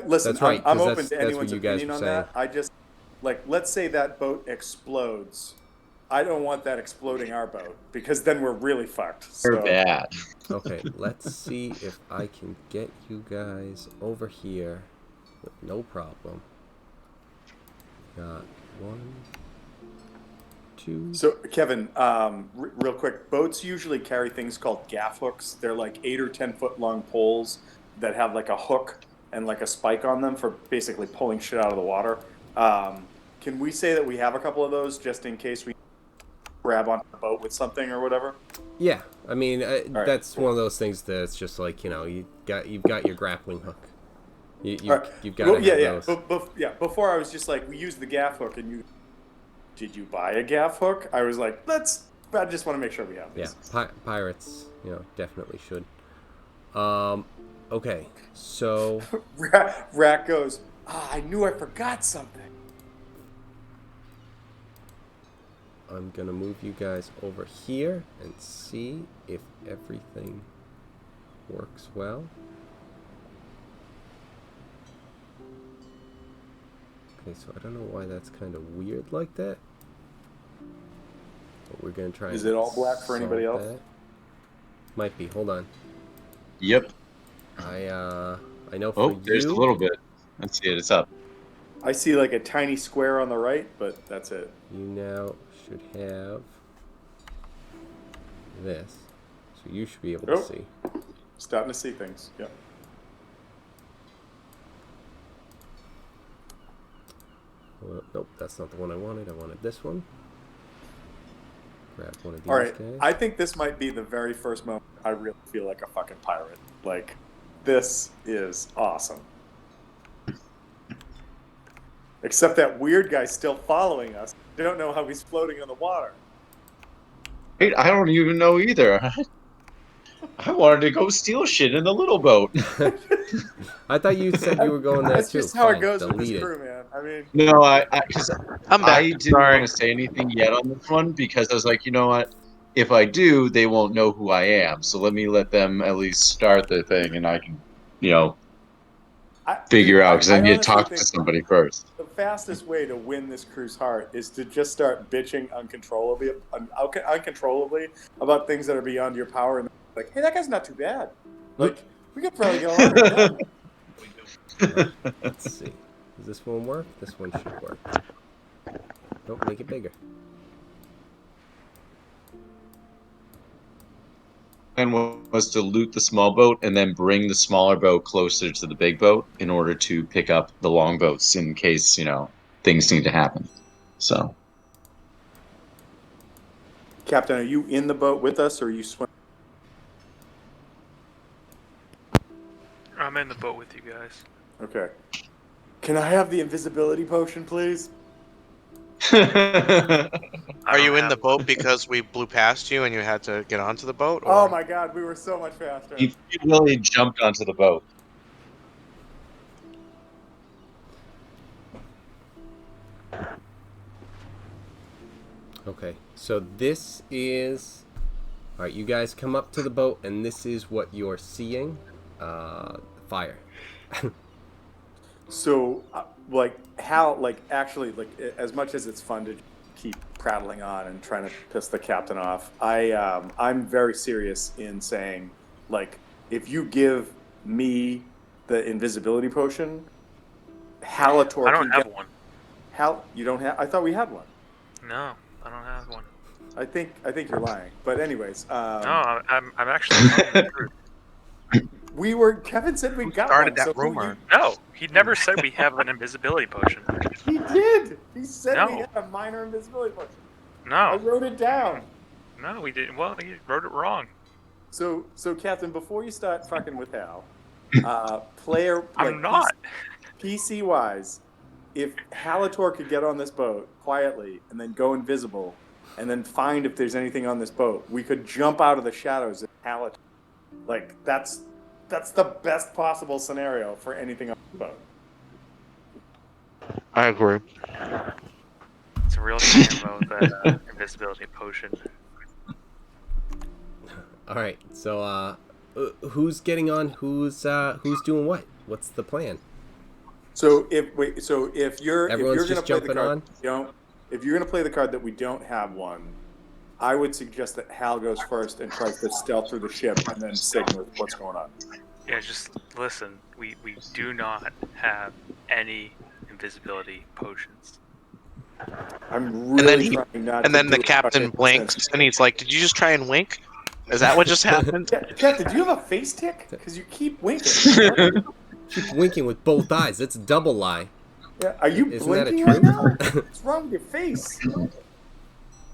Listen. That's right, I'm 'cause open that's to what anyone's you guys opinion were on saying. that. I just let's say that boat explodes. I don't want that exploding our boat because then we're really fucked. They're So bad. Okay, let's see if I can get you guys over here with no problem. Got 1, 2. So, Kevin, real quick, boats usually carry things called gaff hooks. They're like 8 or 10 foot long poles that have like a hook and like a spike on them for basically pulling shit out of the water. Can we say that we have a couple of those just in case we grab onto the boat with something or whatever? Yeah, I mean right, that's cool. one of those things that's just like you've got your grappling hook. You've Right. got to have those. Before I was just like, we use the gaff hook, and did you buy a gaff hook? I was like, I just want to make sure we have these. Yeah, pirates, definitely should. Okay, so Rat goes, I knew I forgot something. I'm gonna move you guys over here and see if everything works well. Okay, so I don't know why that's kind of weird like that. But we're gonna try. Is it all black for anybody else? That. Might be. Hold on. Yep. I know for Oh, you. there's a little bit. Let's see it. It's up. I see like a tiny square on the right, but that's it. You now should have this, so you should be able to see. Starting to see things. Yeah. Well, nope, that's not the one I wanted. I wanted this one. Grab one of these All right. guys. I think this might be the very first moment I really feel like a fucking pirate. Like, this is awesome. Except that weird guy's still following us. They don't know how he's floating on the water. Wait, I don't even know either. I wanted to go steal shit in the little boat. I thought you said you were going there That's too. just how Fine, it goes with delete this it. crew, man. I mean, No, because I'm back. I didn't Sorry. want to say anything yet on this one because I was like, you know what? If I do, they won't know who I am. So let them at least start the thing, and I can, figure out because I need to talk to somebody first. the fastest way to win this crew's heart is to just start bitching uncontrollably about things that are beyond your power, and like, hey, that guy's not too bad. Like, we could probably get along with him. Right, let's see. Does this one work? This one should work. Nope, make it bigger. And was to loot the small boat and then bring the smaller boat closer to the big boat in order to pick up the long boats in case, things need to happen. So, Captain, are you in the boat with us, or are you swimming? I'm in the boat with you guys. Okay. Can I have the invisibility potion, please? Are you in the boat because we blew past you and you had to get onto the boat? Or? Oh my god, we were so much faster. he really jumped onto the boat. Okay, so this is... Alright, you guys come up to the boat, and this is what you're seeing. Fire. So, like, how, like, actually, like, as much as it's fun to keep prattling on and trying to piss the captain off, I'm very serious in saying, like, if you give me the invisibility potion, Halator I don't can have get... one. You don't have... I thought we had one. No, I don't have one. I think you're lying. But anyways, No, I'm actually telling the truth. Kevin said we got started one. that So rumor? No, he never said we have an invisibility potion. He did. He said No. we had a minor invisibility potion. No. I wrote it down. No, we didn't. Well, he wrote it wrong. So Captain, before you start fucking with Hal, player I'm not. PC wise, if Halator could get on this boat quietly and then go invisible, and then find if there's anything on this boat, we could jump out of the shadows at Halator. Like that's the best possible scenario for anything on the boat. I agree. It's a real shame about that invisibility potion. Alright, so, who's getting on? Who's doing what? What's the plan? So if you're Everyone's gonna just play the jumping card, on? if you're gonna play the card that we don't have one, I would suggest that Hal goes first and tries to stealth through the ship and then signal what's going on. Yeah, just listen. We do not have any invisibility potions. I'm really trying not. And to then the do captain fucking blinks, sense. and he's like, "Did you just try and wink? Is that what just happened?" Captain, do you have a face tick? Because you keep winking. Keep winking with both eyes. That's a double lie. Yeah, are you Isn't that a blinking right now? truth? What's wrong with your face?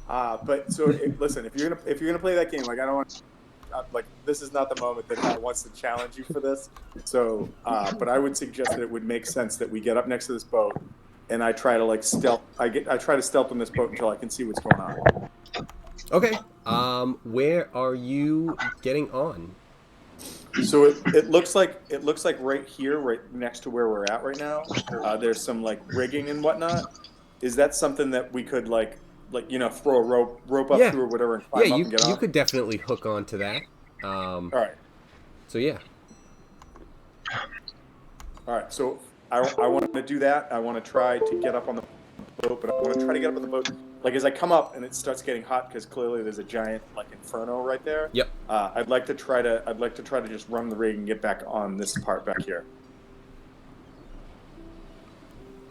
But so listen, if you're gonna play that game, like I don't want, like this is not the moment that Hal wants to challenge you for this. So, but I would suggest that it would make sense that we get up next to this boat, and I try to like stealth. I try to stealth on this boat until I can see what's going on. Okay. Where are you getting on? So it looks like right here, right next to where we're at right now. There's some like rigging and whatnot. Is that something that we could like throw a rope up to or whatever and climb up and get on? You could definitely hook onto that. All right. So yeah. All right. So I want to do that. I want to try to get up on the boat, but I want to try to get up on the boat. Like as I come up and it starts getting hot because clearly there's a giant like inferno right there. Yep. I'd like to try to just run the rig and get back on this part back here.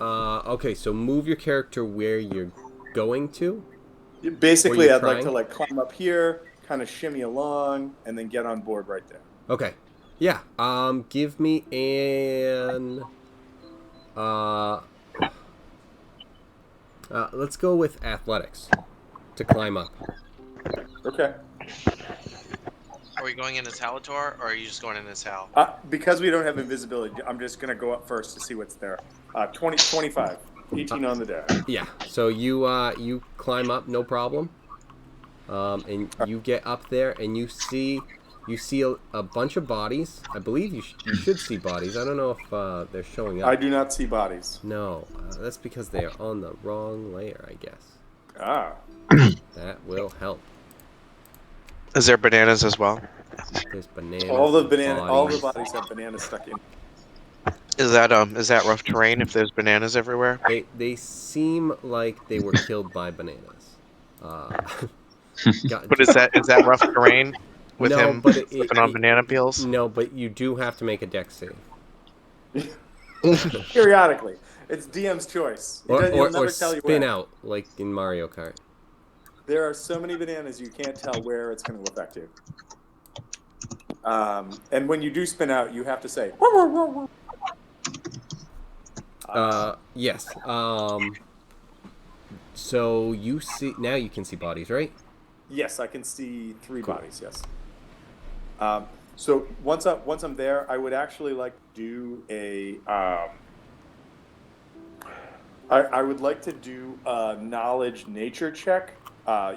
Okay, so move your character where you're going to. Basically, I'd trying? like to like climb up here, kind of shimmy along, and then get on board right there. Okay. Yeah. Give me an. Let's go with athletics to climb up. Okay. Are we going in as Halator, or are you just going in as Hal? Because we don't have invisibility, I'm just gonna go up first to see what's there. 25, 18 on the die. Yeah. So you climb up, no problem. And you get up there, and you see a bunch of bodies. I believe you should see bodies. I don't know if they're showing up. I do not see bodies. No, that's because they are on the wrong layer, I guess. Ah. That will help. Is there bananas as well? There's bananas. All the bodies have bananas stuck in. Is that rough terrain if there's bananas everywhere? They seem like they were killed by bananas. But is that rough terrain with him slipping on banana peels? No, but you do have to make a dex save. Periodically. It's DM's choice. He'll Or never tell you spin when. out, like in Mario Kart. There are so many bananas you can't tell where it's going to affect you. And when you do spin out, you have to say. Yes. So you see now you can see bodies, right? Yes, I can see 3 bodies. Yes. So once I'm there, I would actually like to do a. I would like to do a knowledge nature check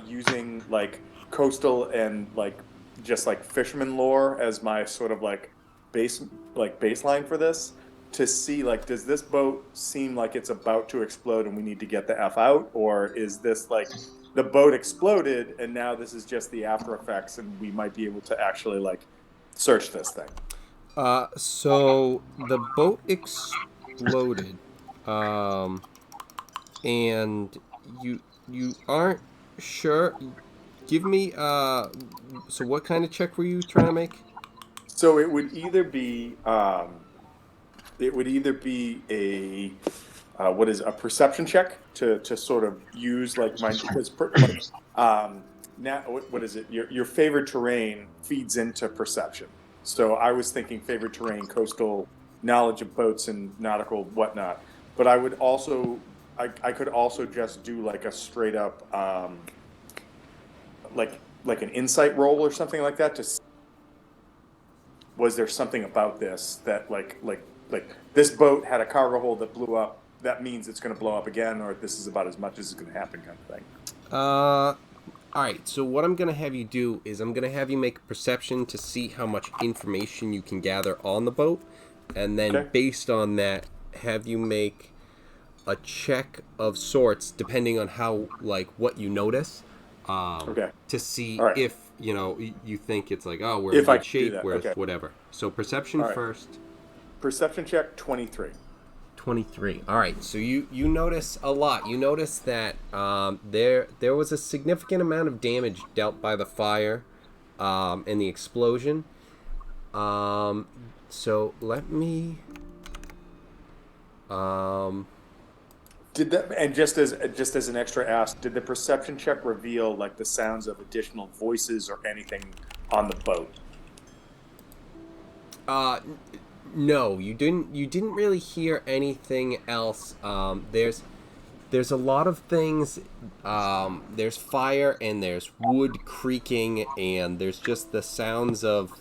using like coastal and like just like fisherman lore as my sort of like baseline for this. to see, like, does this boat seem like it's about to explode and we need to get the F out? Or is this like the boat exploded and now this is just the after effects and we might be able to actually, like, search this thing? So the boat exploded, um, and you aren't sure. Give me So what kind of check were you trying to make? So it would either be a what is a perception check to sort of use like my because like now what is it your favorite terrain feeds into perception. So I was thinking favorite terrain, coastal knowledge of boats and nautical whatnot. But I could also just do like a straight up like an insight roll or something like that to see, was there something about this that like this boat had a cargo hold that blew up, that means it's going to blow up again, or this is about as much as is going to happen kind of thing. All right. So what I'm gonna have you do is I'm gonna have you make a perception to see how much information you can gather on the boat, and then Okay. based on that, have you make a check of sorts depending on how like what you notice. Okay. To see All right. if you think it's like, oh, we're in If I good can do shape, that, whereas okay. whatever. So perception All right. first. Perception check 23. 23. All right. So you notice a lot. You notice that there was a significant amount of damage dealt by the fire and the explosion. So let me. Did that, and just as an extra ask, did the perception check reveal like the sounds of additional voices or anything on the boat? No, you didn't. You didn't really hear anything else. There's a lot of things. There's fire and there's wood creaking and there's just the sounds of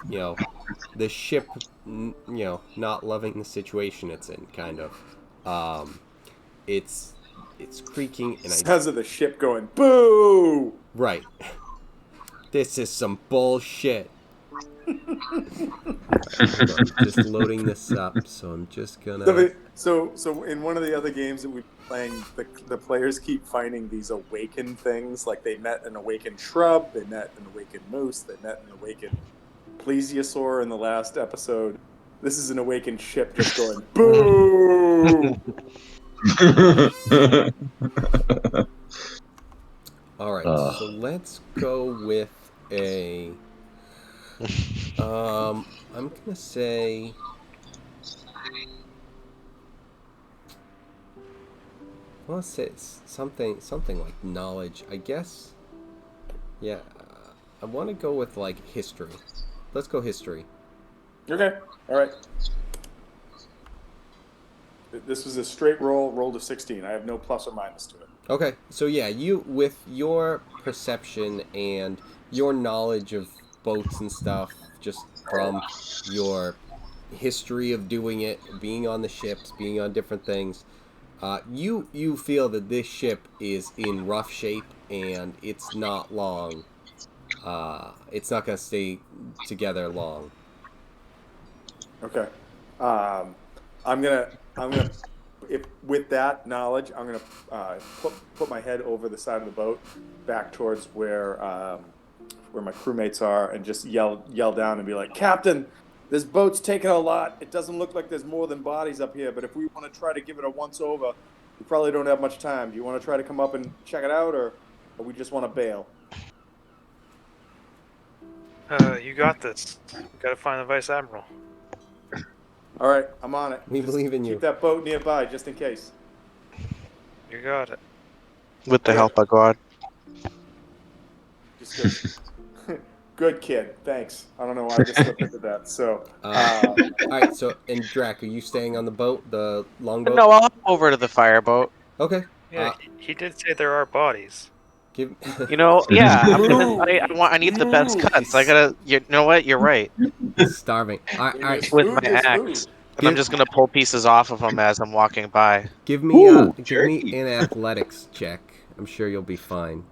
the ship not loving the situation it's in, kind of. It's creaking and I Sounds of the ship going boo. right. This is some bullshit. Hold on, just loading this up, so I'm just gonna. So in one of the other games that we've been playing, the players keep finding these awakened things. Like they met an awakened shrub, they met an awakened moose, they met an awakened plesiosaur in the last episode. This is an awakened ship just going boo. All right, so let's go with a. I'm gonna say. I want to say it's something like knowledge, I guess. Yeah, I want to go with like history. Let's go history. Okay, all right. This was a straight roll to 16. I have no plus or minus to it. Okay, so yeah, you with your perception and your knowledge of boats and stuff, just from your history of doing it, being on the ships, being on different things, you feel that this ship is in rough shape and it's not long. It's not gonna stay together long. Okay. I'm gonna if with that knowledge, I'm gonna put my head over the side of the boat, back towards where my crewmates are, and just yell down and be like, Captain, this boat's taking a lot. It doesn't look like there's more than bodies up here, but if we want to try to give it a once over, we probably don't have much time. Do you want to try to come up and check it out, or we just want to bail? You got this. We gotta find the Vice Admiral. All right, I'm on it. We believe in you. Keep that boat nearby just in case. You got it. With the Okay. help of God. Just good kid. Thanks. I don't know why I just slipped into that. So, All right. So, and Drac, are you staying on the boat, the longboat? No, I'll hop over to the fireboat. Okay. Yeah, he did say there are bodies. Give. You know, yeah. I need the best cuts. I gotta. You know what? You're right. Starving. All right. With my axe, and I'm just gonna pull pieces off of them as I'm walking by. Give me Ooh, give me jerky. an athletics check. I'm sure you'll be fine.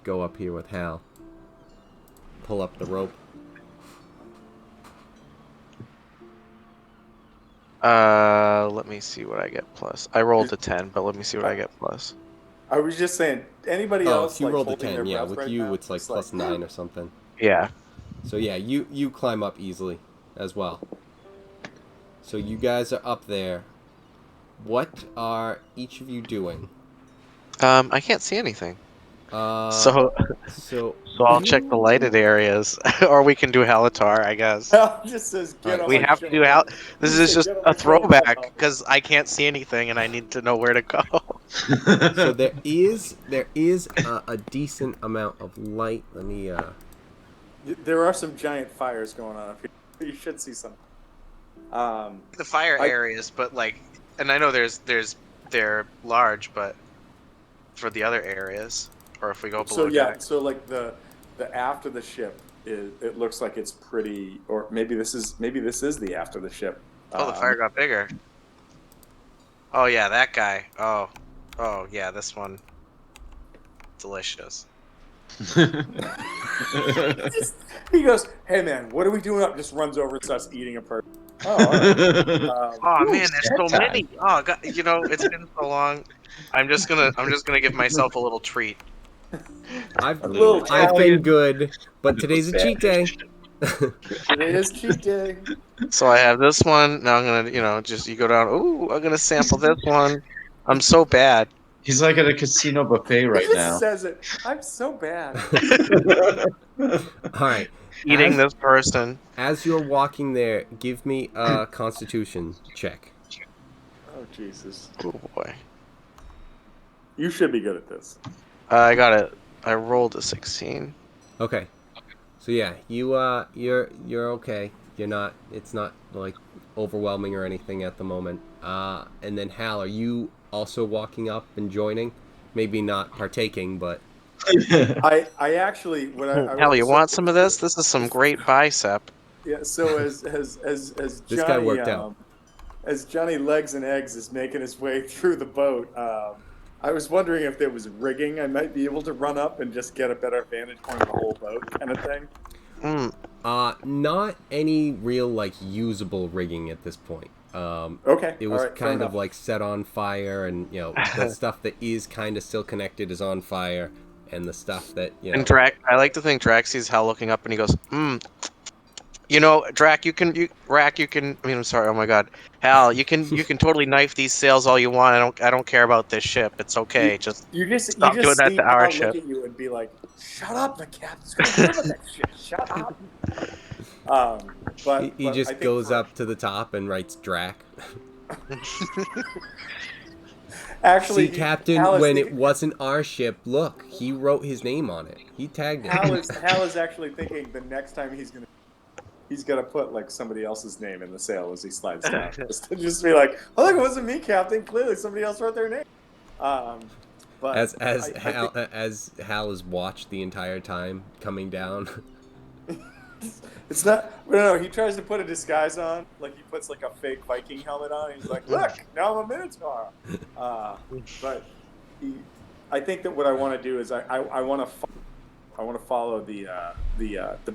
Go up here with Hal. Pull up the rope. Let me see what I get plus. I rolled a 10, but let me see what I get plus. I was just saying, anybody Oh, else if you like rolled a holding 10, their yeah, breath with right you now? it's like Just plus 9 or something. Yeah. So yeah, you climb up easily as well. So you guys are up there. What are each of you doing? I can't see anything. Uh, So so I'll check the lighted areas, or we can do Halatar, I guess. Hal just says, "Get Alright, on We my have to do shoulder." This He is said, just "Get on a my shoulder, throwback Hal." because I can't see anything and I need to know where to go. so there is a decent amount of light. Let me There are some giant fires going on up here. You should see some. The fire I areas, but like, and I know they're large, but for the other areas, or if we go so below yeah, deck. so like the aft of the ship is, it looks like it's pretty, or maybe this is the aft of the ship. Oh, the fire got bigger. Oh yeah, that guy. Oh yeah, this one. Delicious. He goes, "Hey man, what are we doing up?" Just runs over and starts eating a person. Oh, all right. Oh Ooh, man, there's so snack many. Oh god, it's been so long. I'm just gonna give myself a little treat. I've A little I've been Italian, good, a but little today's a cheat day. Spanish. Today is cheat day. So I have this one. Now I'm gonna, just you go down. Ooh, I'm gonna sample this one. I'm so bad. He's like at a casino buffet He right just now. says it. I'm so bad. All right. Eating this person. As you're walking there, give me a Constitution check. Oh Jesus. Oh boy. You should be good at this. I got it. I rolled a 16. Okay. So yeah, you're okay. You're not. It's not like overwhelming or anything at the moment. And then Hal, are you also walking up and joining? Maybe not partaking, but I actually when I Hell, you so, want some of this? This is some great bicep. yeah. So as this guy Johnny worked out. as Johnny Legs and Eggs is making his way through the boat, I was wondering if there was rigging I might be able to run up and just get a better vantage point of the whole boat, kind of thing. Not any real like usable rigging at this point. Okay, It all was right, fair kind of enough. like set on fire, and the stuff that is kind of still connected is on fire, and the stuff that And I like to think Drax sees Hal looking up and he goes, Drac, I mean, I'm sorry, oh my god. Hal, you can totally knife these sails all you want. I don't care about this ship. It's okay. Just You stop doing just that see to our Hal look ship. at you and be like, "Shut up! The captain's gonna deal with that shit. Shut up." he But I just think goes up to the top and writes Drac. actually, See, Captain, Hal is when it thinking, wasn't our ship, look, he wrote his name on it. He tagged it. Hal is actually thinking the next time he's gonna put like somebody else's name in the sail as he slides down, just to just be like, "Oh look, it wasn't me, Captain. Clearly somebody else wrote their name." But As I Hal think as Hal is watched the entire time coming down. it's not. No, he tries to put a disguise on, like he puts like a fake Viking helmet on. And he's like, "Look, now I'm a Minotaur." But I think that what I want to do is I want to follow the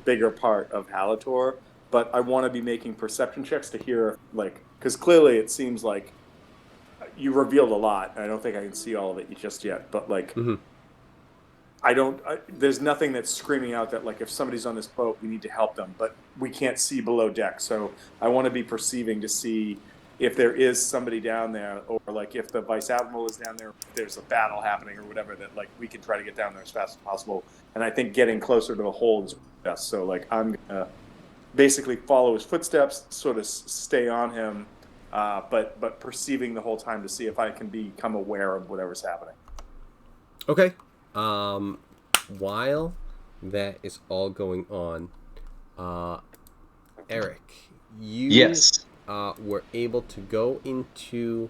bigger part of Halator, but I want to be making perception checks to hear like because clearly it seems like you revealed a lot. And I don't think I can see all of it just yet, but like. Mhm. There's nothing that's screaming out that like if somebody's on this boat, we need to help them, but we can't see below deck. So I want to be perceiving to see if there is somebody down there, or like if the vice admiral is down there, if there's a battle happening or whatever, that like we can try to get down there as fast as possible. And I think getting closer to the hold is best. So like I'm gonna basically follow his footsteps, sort of stay on him, but perceiving the whole time to see if I can become aware of whatever's happening. Okay. While that is all going on, Eric, you Yes. were able to go into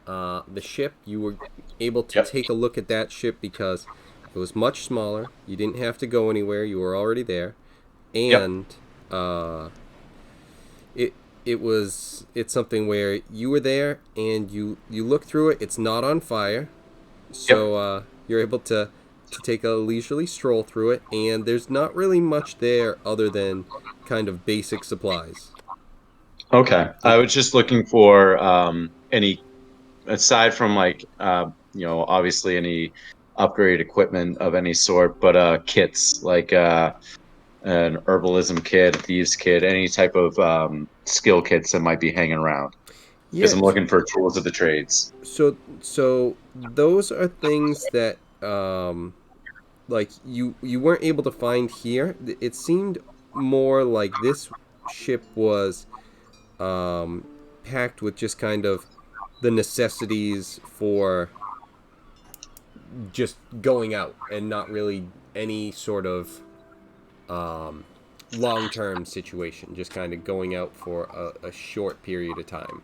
the ship. You were able to Yep. take a look at that ship because it was much smaller. You didn't have to go anywhere. You were already there, and it's something where you were there and you look through it. It's not on fire, so you're able to take a leisurely stroll through it, and there's not really much there other than kind of basic supplies. Okay. I was just looking for any, aside from like, obviously any upgrade equipment of any sort, but kits like an herbalism kit, a thieves kit, any type of skill kits that might be hanging around. Because Yeah. I'm looking for tools of the trades. So those are things that like you weren't able to find here. It seemed more like this ship was um, packed with just kind of the necessities for just going out and not really any sort of um, long-term situation. Just kind of going out for a short period of time.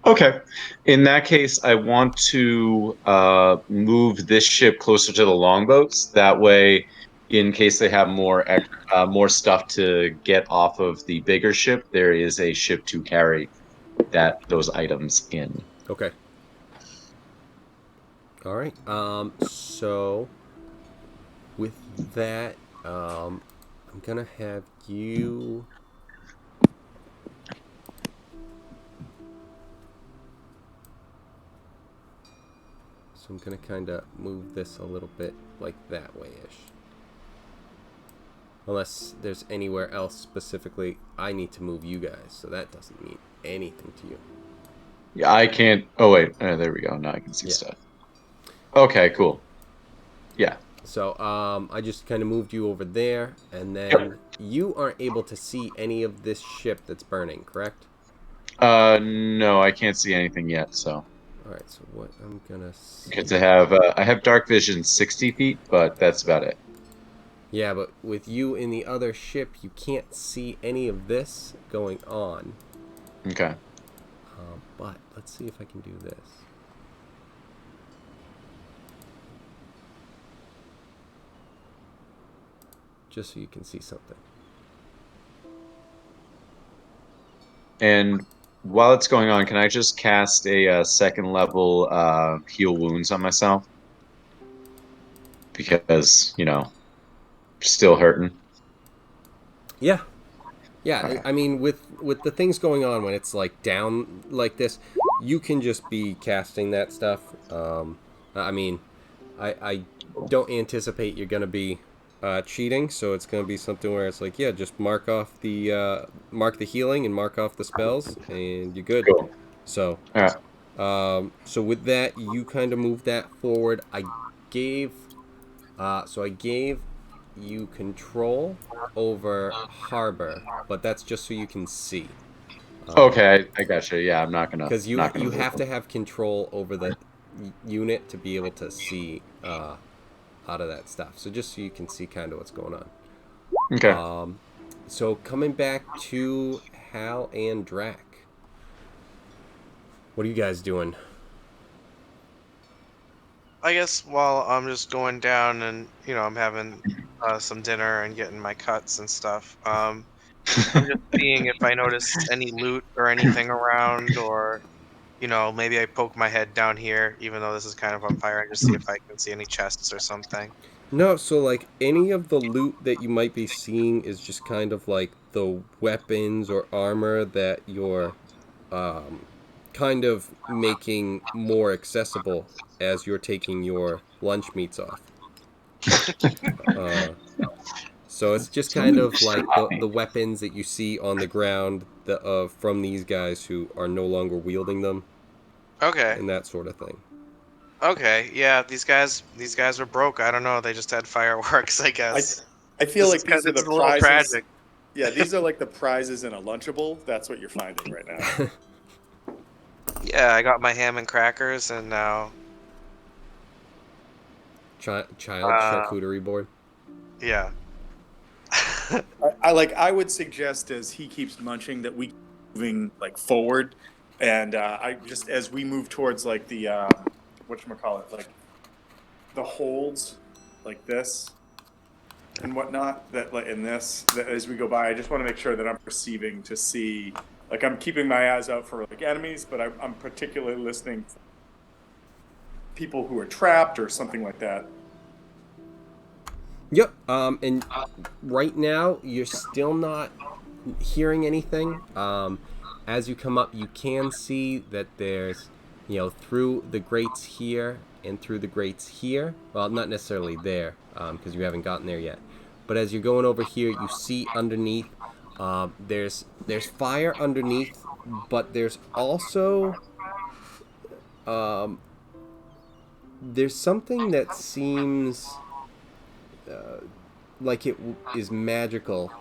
Okay. In that case, I want to move this ship closer to the longboats. That way, in case they have more stuff to get off of the bigger ship, there is a ship to carry those items in. Okay. All right. So with that, I'm gonna have you. So I'm gonna kind of move this a little bit like that way-ish. Unless there's anywhere else specifically I need to move you guys, so that doesn't mean anything to you. Yeah, I can't. Oh wait, there we go. Now I can see Yeah. stuff. Okay, cool. Yeah. So I just kind of moved you over there, and then Yep. you aren't able to see any of this ship that's burning, correct? No, I can't see anything yet. So All right. So what I'm gonna see. because I have dark vision 60 feet, but that's about it. Yeah, but with you in the other ship, you can't see any of this going on. Okay. But let's see if I can do this. Just so you can see something. And while it's going on, can I just cast a second level heal wounds on myself? Because, still hurting. Yeah. Yeah, Okay. I mean, with the things going on when it's like down like this, you can just be casting that stuff. I mean, I don't anticipate you're gonna be cheating, so it's gonna be something where it's like, yeah, just mark the healing and mark off the spells, and you're good. Cool. So, All right. so with that, you kind of move that forward. Gave, I gave you control over harbor, but that's just so you can see. Okay, I gotcha. Yeah, I'm not gonna Because not you gonna have move. to have control over the unit to be able to see out of that stuff. So just so you can see kind of what's going on. Okay. So coming back to Hal and Drac, what are you guys doing? I guess while I'm just going down and I'm having some dinner and getting my cuts and stuff. I'm just seeing if I notice any loot or anything around, or maybe I poke my head down here, even though this is kind of on fire, and just see if I can see any chests or something. No, so like any of the loot that you might be seeing is just kind of like the weapons or armor that you're um, kind of making more accessible as you're taking your lunch meats off. Uh, so it's just kind of like the weapons that you see on the ground from these guys who are no longer wielding them Okay. and that sort of thing. Okay. Yeah, these guys are broke. I don't know. They just had fireworks, I I guess. I feel like It's these are the a little prizes. tragic. Yeah, these are like the prizes in a Lunchable. That's what you're finding right now. Yeah, I got my ham and crackers, and now, Child uh, charcuterie board. yeah. I would suggest as he keeps munching that we keep moving like forward, and I just as we move towards like the whatchamacallit, like the holds, like this and whatnot, that like in this, that as we go by, I just want to make sure that I'm perceiving to see, like I'm keeping my eyes out for like enemies, but I'm particularly listening for people who are trapped or something like that. Yep. And right now you're still not hearing anything. as you come up, you can see that there's, through the grates here and through the grates here. Well, not necessarily there, because you haven't gotten there yet. But as you're going over here, you see underneath, there's fire underneath, but there's also there's something that seems like it is magical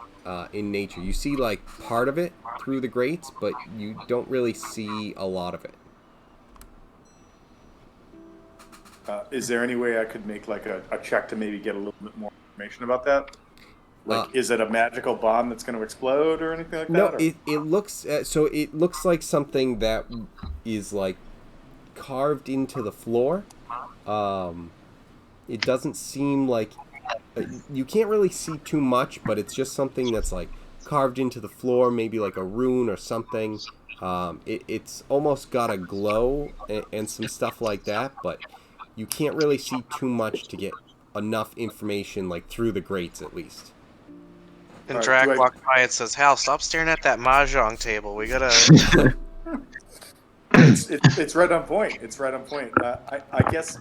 in nature. You see like part of it through the grates, but you don't really see a lot of it. Is there any way I could make like a check to maybe get a little bit more information about that? Like, is it a magical bomb that's going to explode or anything like that? No, it looks it looks like something that is like carved into the floor. It doesn't seem like you can't really see too much, but it's just something that's like carved into the floor, maybe like a rune or something. It's almost got a glow and some stuff like that, but you can't really see too much to get enough information, like through the grates at least. And Drac walks by and says, "Hal, stop staring at that mahjong table. We gotta." It's right on point. It's right on point. I guess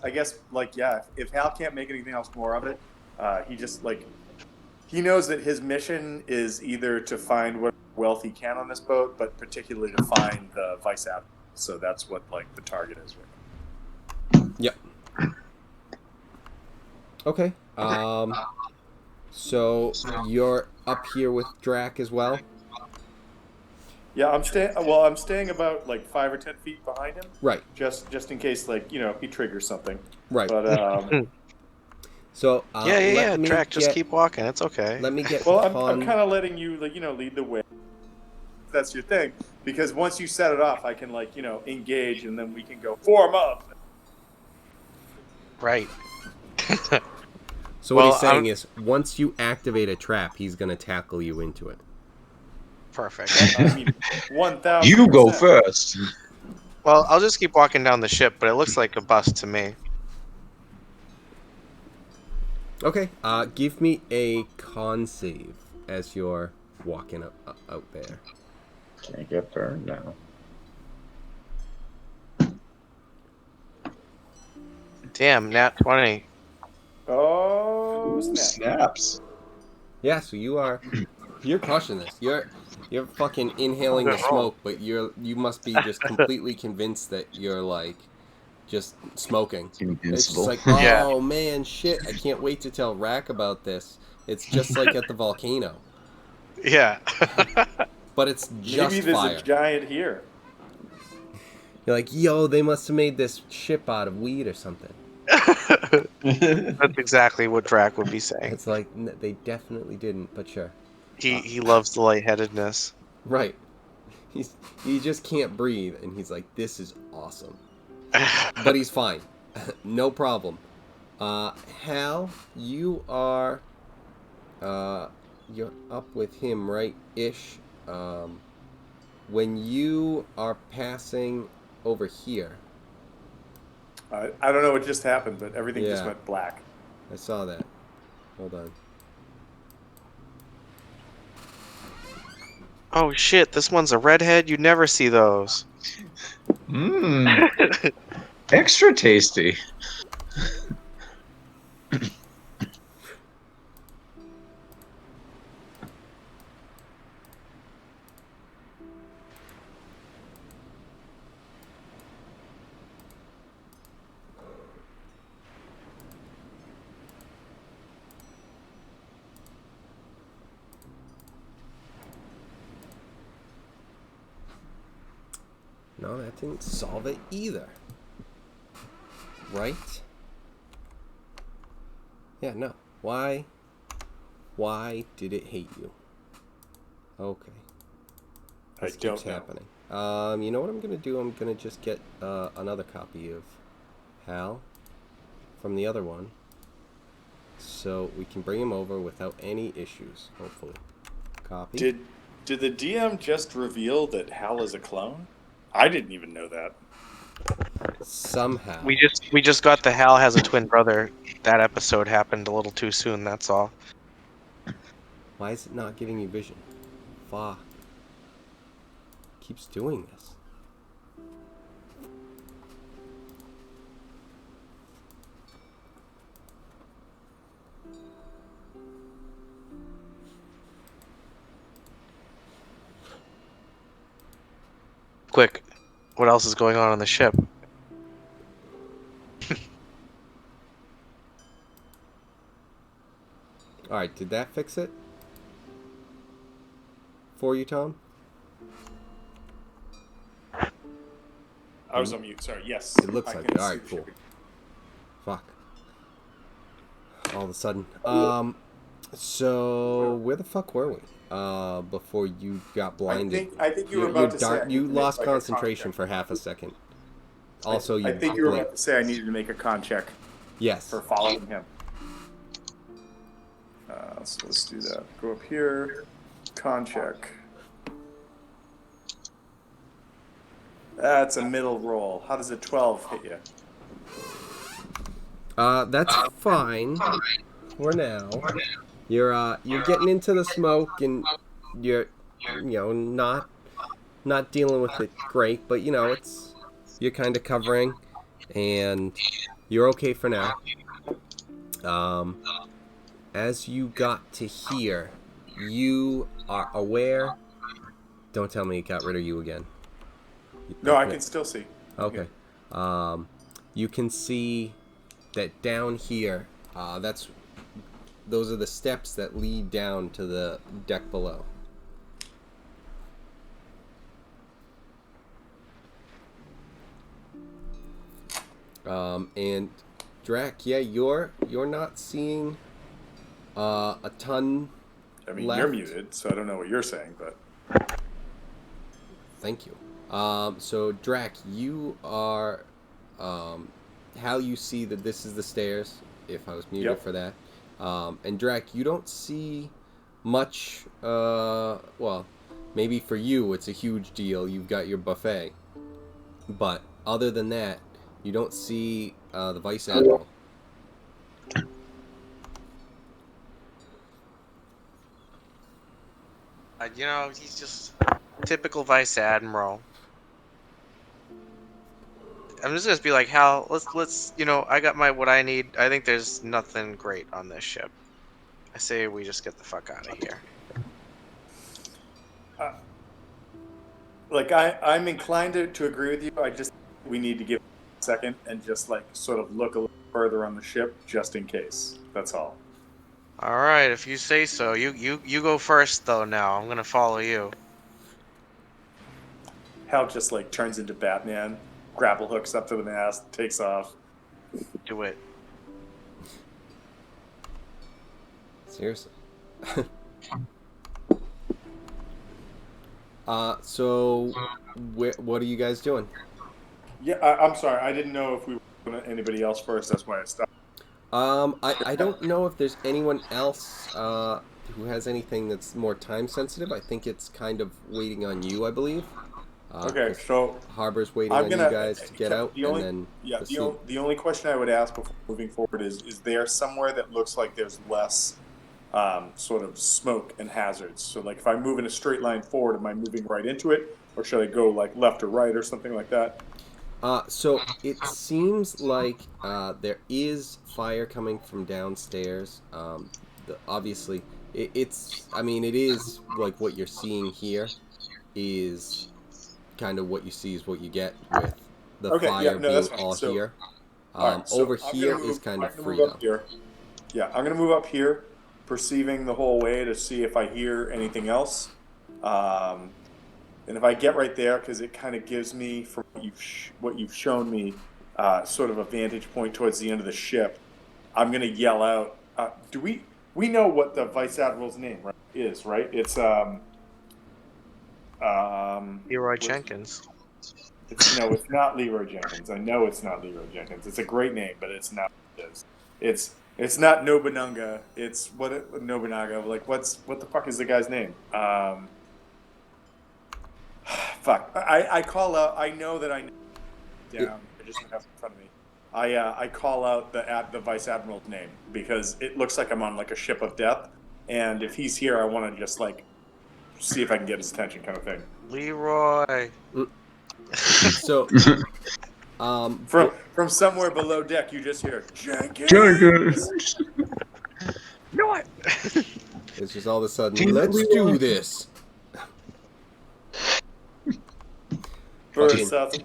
like, yeah, if Hal can't make anything else more of it, he just like, he knows that his mission is either to find what wealth he can on this boat, but particularly to find the vice admiral. So that's what like the target is right now. Yep. Okay. So you're up here with Drac as well? Yeah, I'm staying about like 5 or 10 feet behind him. Right. Just in case, like, he triggers something. Right. But so yeah. Drac, just keep walking. It's okay. Let me get. Well, I'm kind of letting you, like, lead the way. That's your thing, because once you set it off, I can, like, engage, and then we can go form up. Right. So what he's saying is, once you activate a trap, he's going to tackle you into it. Perfect. I mean, 1,000%. You go first. Well, I'll just keep walking down the ship, but it looks like a bust to me. Okay. Give me a con save as you're walking out there. Can't get burned now. Damn, nat 20. Oh, snap. Snaps. Yeah. So you're crushing this. You're fucking inhaling the smoke, but you must be just completely convinced that you're like just smoking. It's just like, oh man, shit! I can't wait to tell Rack about this. It's just like at the volcano. Yeah. But it's just Maybe there's fire. a giant here. You're like, yo, they must have made this ship out of weed or something. That's exactly what Drac would be saying. It's like, they definitely didn't, but sure. He loves the lightheadedness. Right. He just can't breathe, and he's like, this is awesome. But he's fine. No problem. Hal, you are... you're up with him, right? Ish. When you are passing over here... I don't know what just happened, but everything just went black. I saw that. Hold on. Oh shit, this one's a redhead? You never see those. Mmm. Extra tasty. No, that didn't solve it either. Right? Yeah, no. Why did it hate you? Okay. I This don't keeps know. happening. You know what I'm gonna do? I'm gonna just get another copy of Hal from the other one, so we can bring him over without any issues. Hopefully. Copy. Did the DM just reveal that Hal is a clone? I didn't even know that. Somehow. We just got the Hal has a twin brother. That episode happened a little too soon, that's all. Why is it not giving you vision? Fuck. keeps doing this. Quick, what else is going on the ship? All right, did that fix it for you, Tom? I was on mute. Sorry. Yes. It looks I like can it. All see right, the cool. shipping. Fuck. All of a sudden. So where the fuck were we? Before you got blinded. I think you were about to say I need you to make, lost like, a concentration con for half a second. Also, I think you were about to say I needed to make a con check Yes. for following him. So let's do that. Go up here, con check. That's a middle roll. How does a 12 hit you? That's fine for now. You're getting into the smoke and you're not dealing with it great, but you're kind of covering and you're okay for now. As you got to here, you are aware. Don't tell me it got rid of you again. No, I can still see. Okay. You can see that down here, those are the steps that lead down to the deck below. And Drac, yeah, you're not seeing a ton. I mean, left. you're muted, so I don't know what you're saying, but Thank you. So Drac, you are Hal, you see that this is the stairs, if I was muted Yep. for that. And Drac, you don't see much, well, maybe for you it's a huge deal, you've got your buffet. But other than that, you don't see the Vice Admiral. He's just typical Vice Admiral. I'm just gonna be like, Hal, let's I got what I need. I think there's nothing great on this ship. I say we just get the fuck out of here. like I'm inclined to agree with you. I just we need to give it a second and just like sort of look a little further on the ship just in case. That's all. All right, if you say so. You go first though. Now I'm gonna follow you. Hal just like turns into Batman, grapple hooks up to the mast, takes off. Do it. Seriously. So what are you guys doing? Yeah, I'm sorry. I didn't know if we were going to anybody else first. That's why I stopped. I don't know if there's anyone else who has anything that's more time sensitive. I think it's kind of waiting on you, I believe. Okay, so Harbor's waiting I'm on gonna you guys to get out, the only, and then the only question I would ask before moving forward is there somewhere that looks like there's less sort of smoke and hazards? So like if I move in a straight line forward, am I moving right into it, or should I go like left or right or something like that? So it seems like there is fire coming from downstairs. Obviously, it is like what you're seeing here is kind of what you see is what you get with the fire being that's fine. all So, here. all right, so Over I'm here gonna move, is kind of I'm gonna move up freedom. here. Yeah, I'm gonna move up here, perceiving the whole way to see if I hear anything else. And if I get right there, because it kind of gives me, from what you've shown me, sort of a vantage point towards the end of the ship, I'm gonna yell out. Do we know what the Vice Admiral's name is? Right? It's Leroy Jenkins. No, it's not Leroy Jenkins. I know it's not Leroy Jenkins. It's a great name, but it's not what it is. It's not Nobunaga. It's Nobunaga. Like what the fuck is the guy's name? Fuck. I call out. I know that I know down. I just don't have it in front of me. I call out the Vice Admiral's name because it looks like I'm on like a ship of death, and if he's here, I want to just like see if I can get his attention, kind of thing. Leroy. So, From somewhere below deck, you just hear Jenkins. Jenkins. No what? it's just all of a sudden, Damn it, let's Leroy. do this.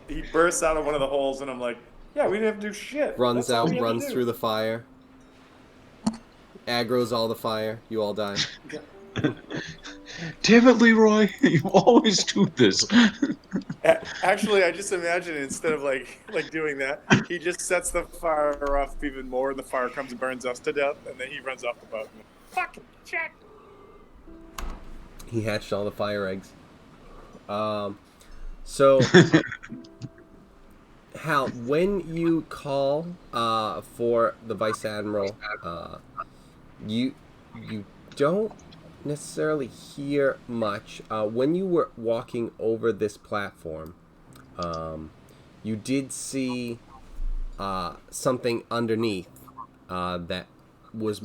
He bursts out of one of the holes, and I'm like, yeah, we didn't have to do shit. Runs That's all out, we had to runs do. through the fire. Aggro's all the fire. You all die. Damn it, Leroy! You always do this. Actually, I just imagine instead of like doing that, he just sets the fire off even more, and the fire comes and burns us to death, and then he runs off the boat. And fucking shit. He hatched all the fire eggs. So, Hal, when you call for the Vice Admiral, you don't necessarily hear much. When you were walking over this platform, you did see something underneath that was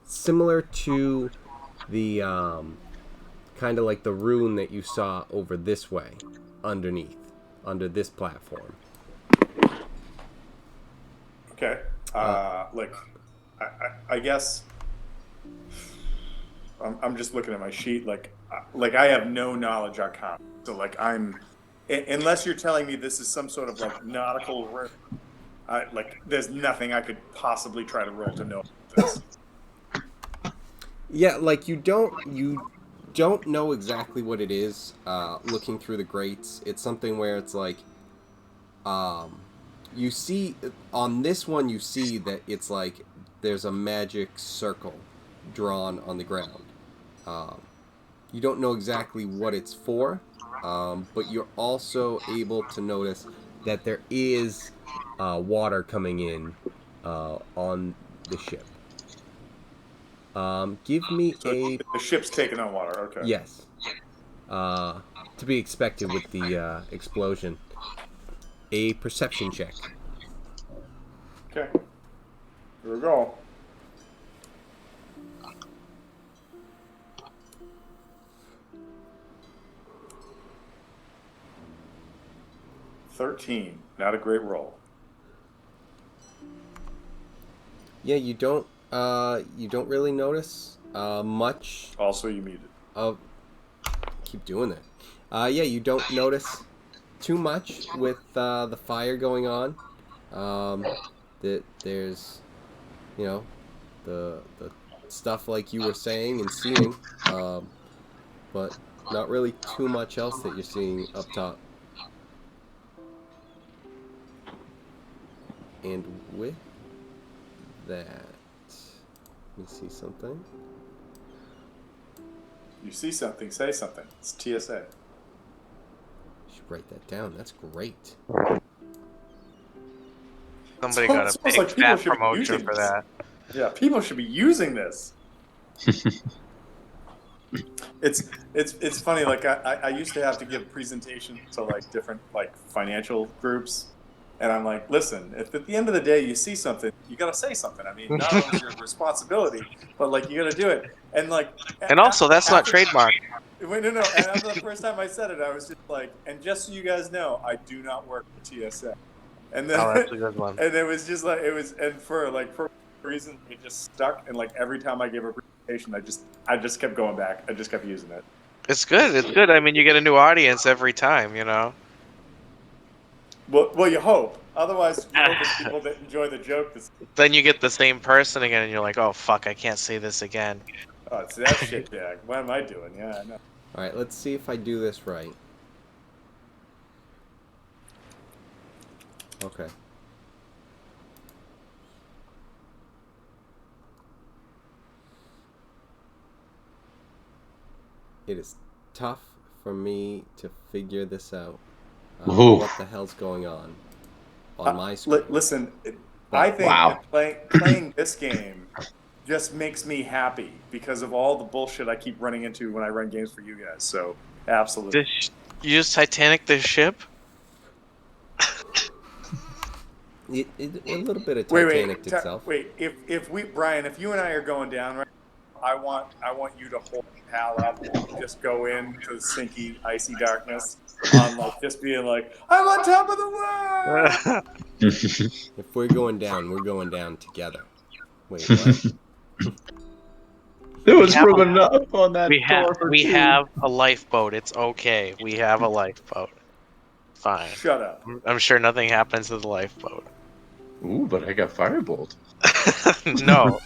similar to the kind of like the rune that you saw over this way, underneath, under this platform. Okay. I guess I'm just looking at my sheet. Like I have no knowledge on combat. So like unless you're telling me this is some sort of like nautical rune, there's nothing I could possibly try to roll to know this. Yeah, like you don't know exactly what it is. Looking through the grates, it's something where it's like, you see on this one, you see that it's like there's a magic circle drawn on the ground. You don't know exactly what it's for, but you're also able to notice that there is water coming in on the ship. Give me So a... the ship's taking on water. Okay. Yes. To be expected with the explosion. A perception check. Okay. Here we go. $13. Not a great roll. Yeah, you don't really notice much Also, you muted. of... Keep doing that. Yeah, you don't notice too much with the fire going on. That there's, you know, the stuff like you were saying and seeing, but not really too much else that you're seeing up top. And with that, let me see something. You see something, say something. It's TSA. Should write that down. That's great. Somebody got It's a almost big like people fat should be promotion using for this. that. Yeah, people should be using this. It's funny. Like I used to have to give presentations to like different like financial groups, and I'm like, listen, if at the end of the day you see something, you got to say something. I mean, not only is your responsibility, but like you got to do it. And like, And also, that's not trademark. Wait, no. And after the first time I said it, I was just like, and just so you guys know, I do not work for TSA. And then, Oh, that's a good one. and it was just like and for a reason, it just stuck. And like every time I gave a presentation, I just kept going back. I just kept using it. It's good. It's good. I mean, you get a new audience every time, you know. Well, you hope. Otherwise, you hope it's people that enjoy the joke. Then you get the same person again, and you're like, oh fuck, I can't say this again. Oh, it's that shit, Jack. What am I doing? Yeah, I know. All right, let's see if I do this right. Okay. It is tough for me to figure this out. What the hell's going on my screen? Listen, I think that playing this game just makes me happy because of all the bullshit I keep running into when I run games for you guys. So, absolutely. You use Titanic this ship? A little bit of Titanic itself. Wait, if Brian, if you and I are going down, right, I want you to hold Hal up and just go into the sinky, icy darkness on like just being like, I'm on top of the world. If we're going down together. Wait, what? There was We have room enough on that we door for we two. have a lifeboat. It's okay. We have a lifeboat. Fine. Shut up. I'm sure nothing happens to the lifeboat. Ooh, but I got firebolt. No.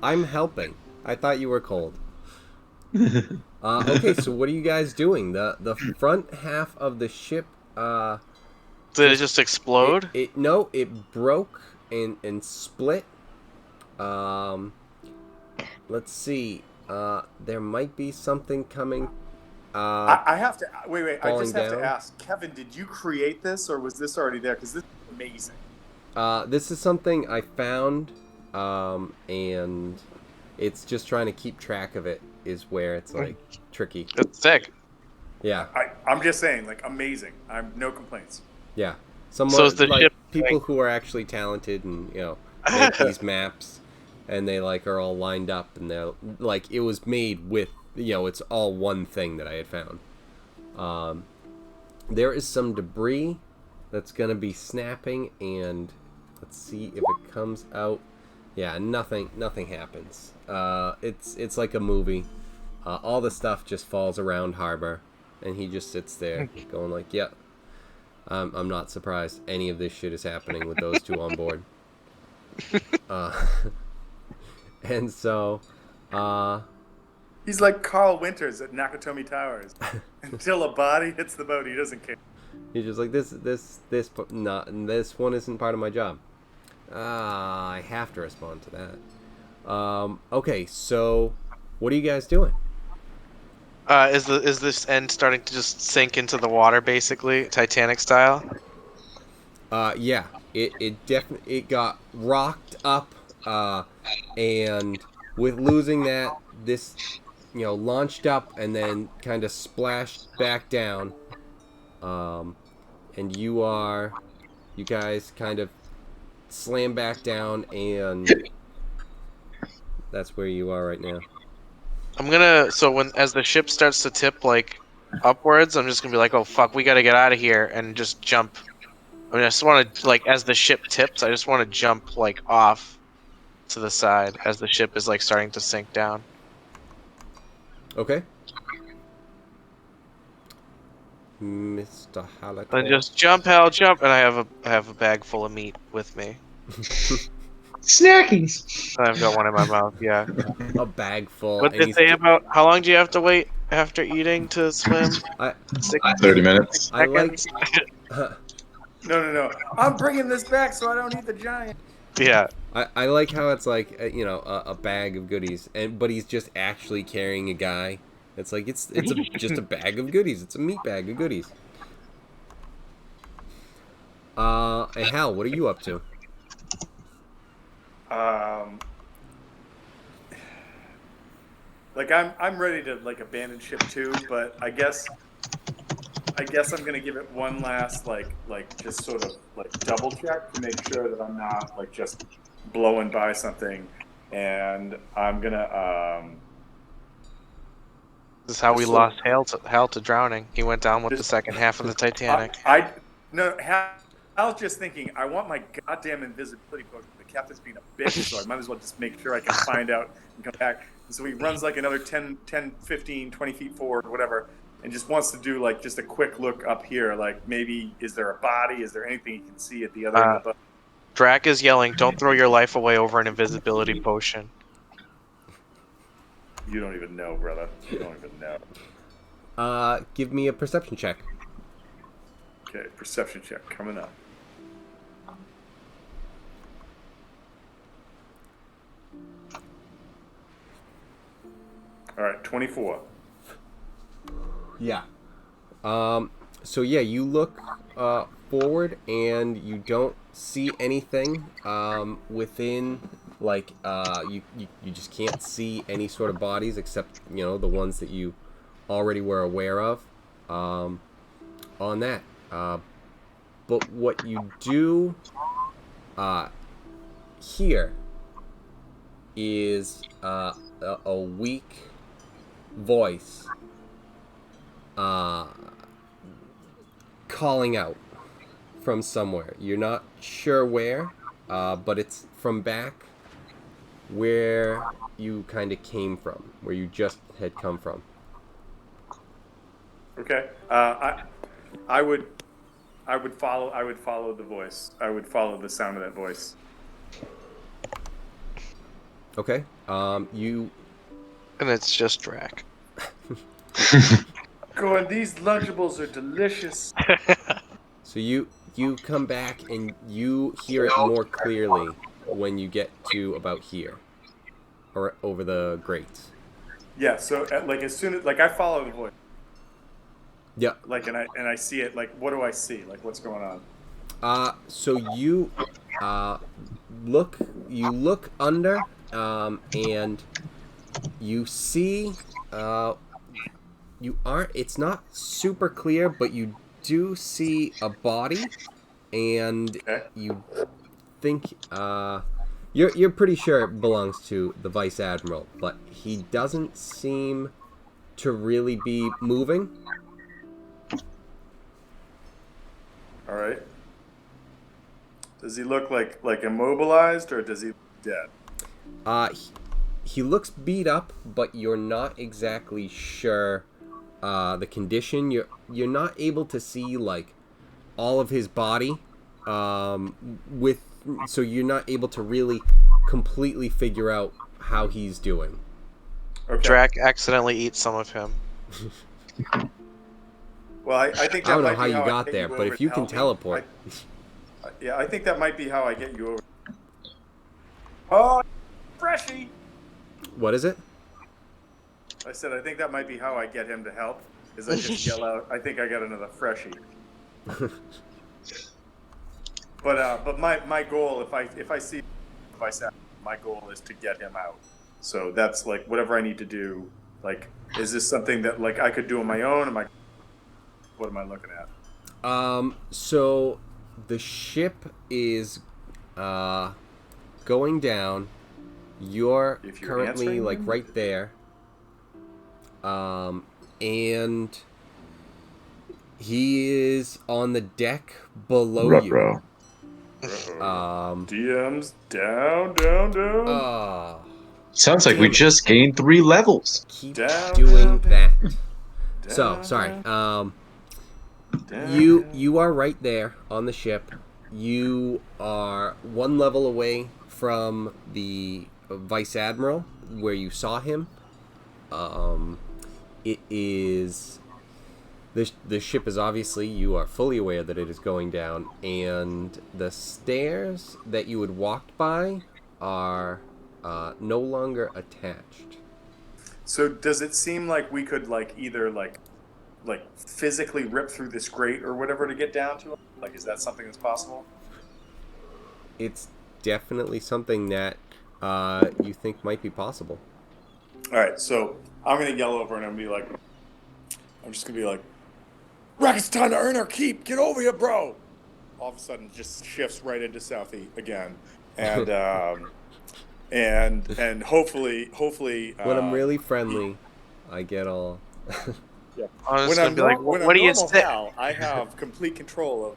I'm helping. I thought you were cold. Okay, so what are you guys doing? The front half of the ship. Did it just explode? No, it broke and split. Let's see. There might be something coming. I have to wait. I just have down. to ask, Kevin, did you create this or was this already there? Because this is amazing. This is something I found, and it's just trying to keep track of it is where it's like tricky. It's sick. Yeah, I'm just saying, like, amazing. I'm no complaints. yeah. Someone So is the like ship people who are actually talented and make these maps, and they like are all lined up, and they're like it was made with it's all one thing that I had found. There is some debris that's gonna be snapping, and let's see if it comes out. Yeah, nothing happens. It's like a movie. All the stuff just falls around Harbor, and he just sits there going like, "Yep, I'm not surprised any of this shit is happening with those two on board." And so, He's like Carl Winters at Nakatomi Towers. Until a body hits the boat, he doesn't care. he's just like this one isn't part of my job. I have to respond to that. Okay, so what are you guys doing? Is this end starting to just sink into the water, basically, Titanic style? Yeah, it definitely got rocked up, and with losing that, this launched up and then kind of splashed back down, and you guys kind of slam back down, and that's where you are right now. I'm gonna as the ship starts to tip like upwards, I'm just gonna be like, oh fuck, we gotta get out of here and just jump. I mean, I just want to like as the ship tips, I just want to jump like off to the side as the ship is like starting to sink down. Okay. Mr. Halleck. And just jump, Hal, jump, and I have a bag full of meat with me. Snackies. I've got one in my mouth. Yeah. A bag full. What and did he's- they say about how long do you have to wait after eating to swim? I 30 minutes. I like. No. I'm bringing this back so I don't eat the giant. Yeah. I like how it's like a bag of goodies, but he's just actually carrying a guy. It's like it's just a bag of goodies. It's a meat bag of goodies. And Hal, what are you up to? Like I'm ready to like abandon ship too, but I guess I'm gonna give it one last like just sort of like double check to make sure that I'm not like just blowing by something, and I'm gonna This is how we So- lost Hal to drowning. He went down with the second half of the Titanic. I was just thinking, I want my goddamn invisibility potion. The captain's being a bitch, so I might as well just make sure I can find out and come back. And so he runs like another 10, 15, 20 feet forward, whatever, and just wants to do like just a quick look up here. Like maybe, is there a body? Is there anything he can see at the other end of the boat? Drac is yelling, "Don't throw your life away over an invisibility potion." You don't even know, brother. You don't even know. Give me a perception check. Okay, perception check coming up. All right, 24. Yeah. So yeah, you look forward and you don't see anything within. Like you just can't see any sort of bodies except the ones that you already were aware of on that. But what you do hear is a weak voice calling out from somewhere. You're not sure where, but it's from back where you kind of came from, where you just had come from. Okay. I would follow the voice. I would follow the sound of that voice. Okay. You. And it's just Drac. Going, these Lunchables are delicious. So you come back and you hear it more clearly when you get to about here, or over the grates. Yeah. So like as soon as like I follow the voice. Yeah. Like and I see it. Like what do I see? Like what's going on? So you look under, and you see, you aren't. It's not super clear, but you do see a body, and Okay. you think you're pretty sure it belongs to the vice admiral, but he doesn't seem to really be moving. All right. Does he look like immobilized or does he look dead? He looks beat up, but you're not exactly sure the condition. You're not able to see like all of his body, so you're not able to really completely figure out how he's doing. Okay. Drac accidentally eats some of him. Well, I think that I don't know might how be you I got get there, you but over if you to can help me. teleport, Yeah, I think that might be how I get you over. Oh, freshie! what is it? I said I think that might be how I get him to help. Is I just yell out, I think I got another freshie. But my goal, if I see, if I say, my goal is to get him out. So that's like whatever I need to do. Like, is this something that like I could do on my own? What am I looking at? So the ship is going down. You're If you're currently answering like them? right there. And he is on the deck below you. Ruh-roh. DMs down. Sounds like we Damn it. just gained 3 levels. Keep Down, doing down, that. down, So sorry. down. You are right there on the ship. You are one level away from the vice admiral where you saw him. It is the ship is obviously, you are fully aware that it is going down, and the stairs that you had walked by are no longer attached. So does it seem like we could like either like physically rip through this grate or whatever to get down to him? Like, is that something that's possible? It's definitely something that you think might be possible. All right, so I'm gonna yell over and I'm just gonna be like, Rack, it's time to earn our keep. Get over here, bro. All of a sudden, just shifts right into Southie again, and and hopefully. When I'm really friendly, I get all. I was When gonna I'm be like, when what I'm do you normal say? Hal, I have complete control of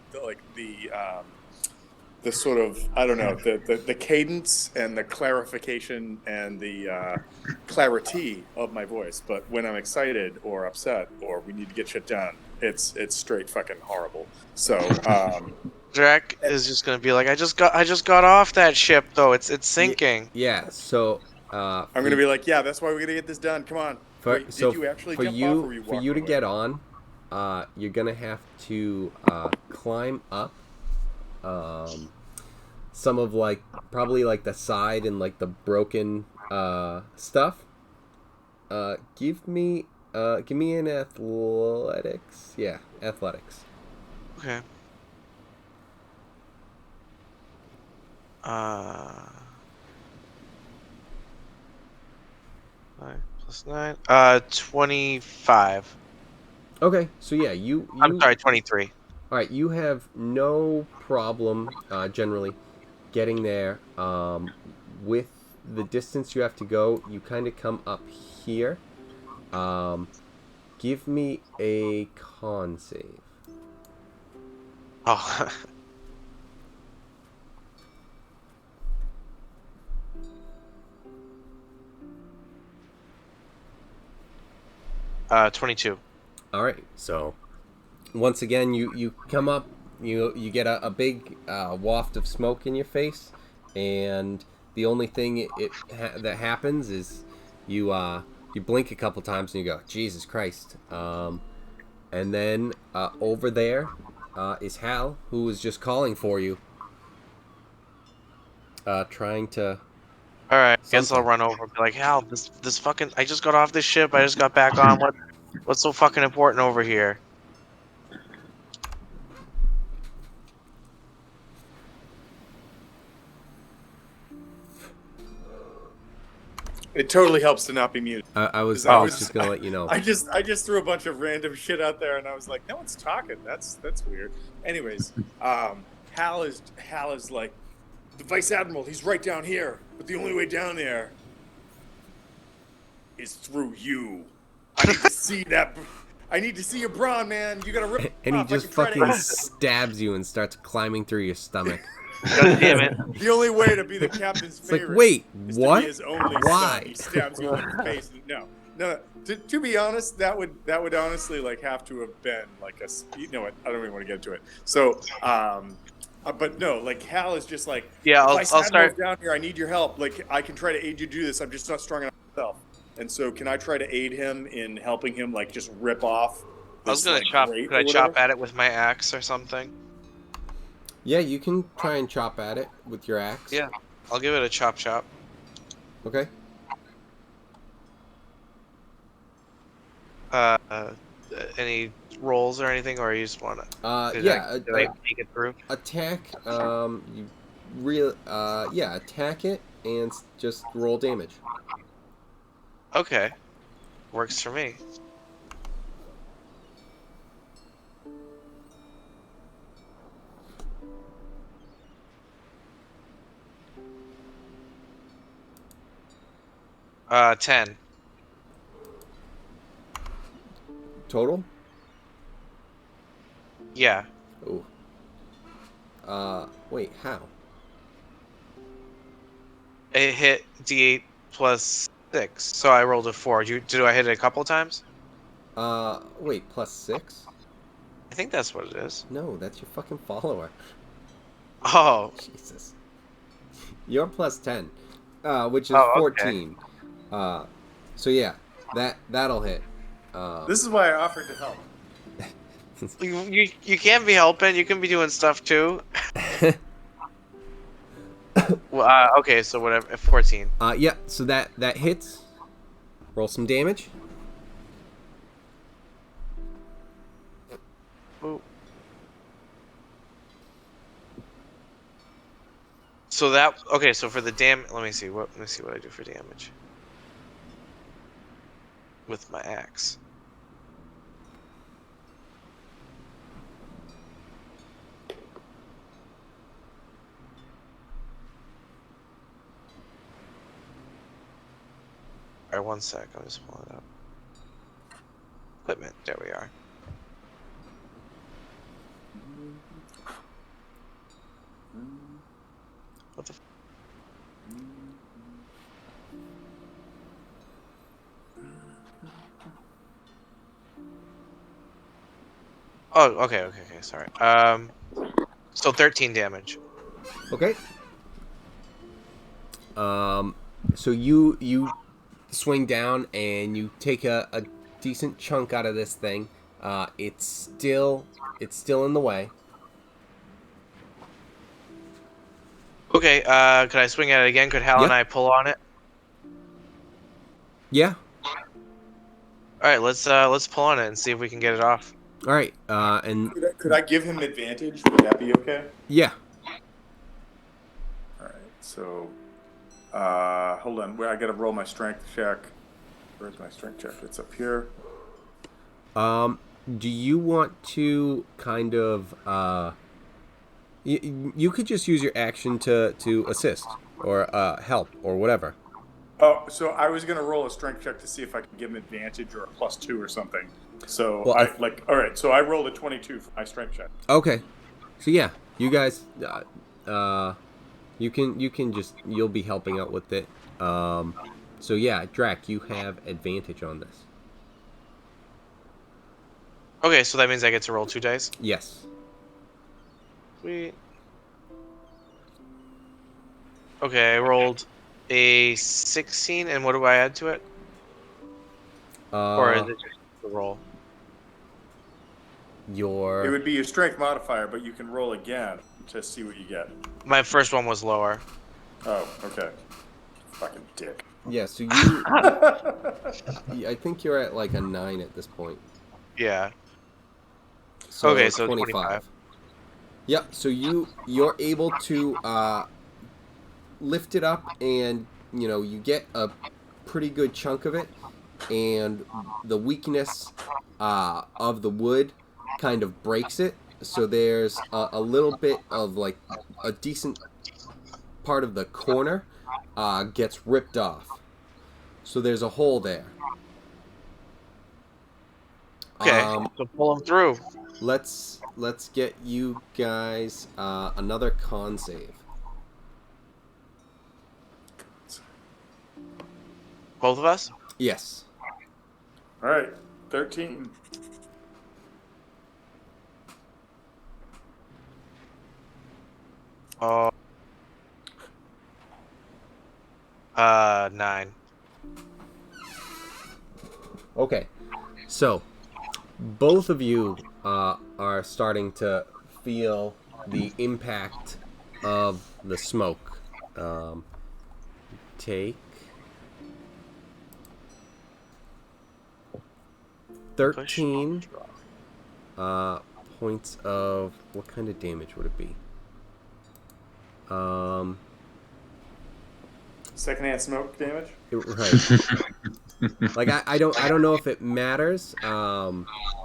the sort of, I don't know, the cadence and the clarification and the clarity of my voice. But when I'm excited or upset or we need to get shit done, it's straight fucking horrible. So Drac is just gonna be like, I just got off that ship though. It's sinking. Yeah. So. I'm gonna be like, yeah, that's why we're gonna get this done. Come on. Wait, did you actually jump off, or were you for walking you to away? get on, you're gonna have to climb up some of like probably like the side and like the broken stuff. Give me an athletics. Yeah, athletics. Okay. 9 plus 9. 25. Okay, so yeah, you I'm sorry, 23. all right, you have no problem generally getting there with the distance you have to go, you kind of come up here. Give me a con save. Oh. 22. All right. So once again, you come up. You get a big waft of smoke in your face, and the only thing that happens is you blink a couple times and you go, Jesus Christ. And then over there is Hal, who is just calling for you, trying to. All right, guess I'll Something. run over and be like, Hal, this fucking. I just got off this ship. I just got back on. What's so fucking important over here? It totally helps to not be muted. I was just gonna let you know. I just threw a bunch of random shit out there, and I was like, no one's talking. That's weird. Anyways, Hal is like, the Vice Admiral. He's right down here, but the only way down there is through you. I need to see that. I need to see your brawn, man. You gotta rip it And he off. just fucking stabs you and starts climbing through your stomach. God damn it! The only way to be the captain's It's like, favorite. wait, is to what? be his only Why? son. He stabs you in the face. No. To be honest, that would honestly like have to have been like a. You know what? I don't even want to get into it. So, but no, like Hal is just like, Yeah, if I'll I start start. down here. I need your help. Like I can try to aid you do this. I'm just not strong enough myself. And so, can I try to aid him in helping him like just rip off? I was gonna like, chop. grate Could I or chop whatever? at it with my axe or something? Yeah, you can try and chop at it with your axe. Yeah, I'll give it a chop. Okay. Any rolls or anything, or you just wanna? Did I make it through? Attack. Attack it and just roll damage. Okay, works for me. Uh, 10. Total. Yeah. Oh. Wait, how? It hit D8 plus 6, so I rolled a 4. Do I hit it a couple times? Wait, plus 6? I think that's what it is. No, that's your fucking follower. Oh. Jesus. You're plus 10, which is Oh, okay. 14. So yeah, that'll hit. This is why I offered to help. You can't be helping. You can be doing stuff too. Well, okay, so whatever. 14. Yeah. So that hits. Roll some damage. Ooh. So that okay. So for the let me see what I do for damage with my axe. All right, 1 sec. I'll just pull it up. Equipment. There we are. What the? Oh, okay. Sorry. So 13 damage. Okay. So you swing down and you take a decent chunk out of this thing. It's still in the way. Okay. Could I swing at it again? Could Hal and I pull on it? Yeah. All right. Let's pull on it and see if we can get it off. All right. And Could I give him advantage? Would that be okay? yeah. All right. So, hold on. I gotta roll my strength check. Where's my strength check? It's up here. Do you want to kind of you could just use your action to assist. or help or whatever. Oh, so I was gonna roll a strength check to see if I could give him advantage or a +2 or something. So Well, all right. So I rolled a 22 for my strength check. Okay, so yeah, you guys, you can just you'll be helping out with it. So yeah, Drac, you have advantage on this. Okay, so that means I get to roll 2 dice. Yes. Sweet. Okay, I rolled a 16, and what do I add to it? Or is it just the roll? It would be your strength modifier, but you can roll again to see what you get. My first one was lower. Oh, okay. Fucking dick. Yeah, so you I think you're at like a 9 at this point. Yeah. So Okay, so 25. Yeah, so you're able to lift it up, and you get a pretty good chunk of it, and the weakness of the wood kind of breaks it, so there's a little bit of like a decent part of the corner gets ripped off, so there's a hole there. Okay, so pull them through. Let's get you guys another con save. Both of us? Yes. All right, 13. Oh. 9. Okay. So, both of you are starting to feel the impact of the smoke. Take 13 points of... What kind of damage would it be? Secondhand smoke damage? Right. Like I don't know if it matters.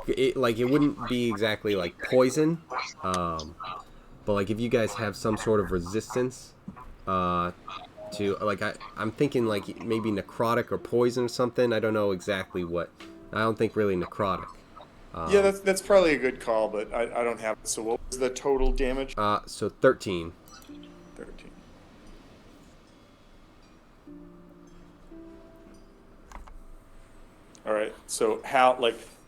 It wouldn't be exactly like poison. But like if you guys have some sort of resistance to like I'm thinking like maybe necrotic or poison or something. I don't know exactly what. I don't think really necrotic. Yeah, that's probably a good call, but I don't have it. So what was the total damage? So 13. 13. All right. So how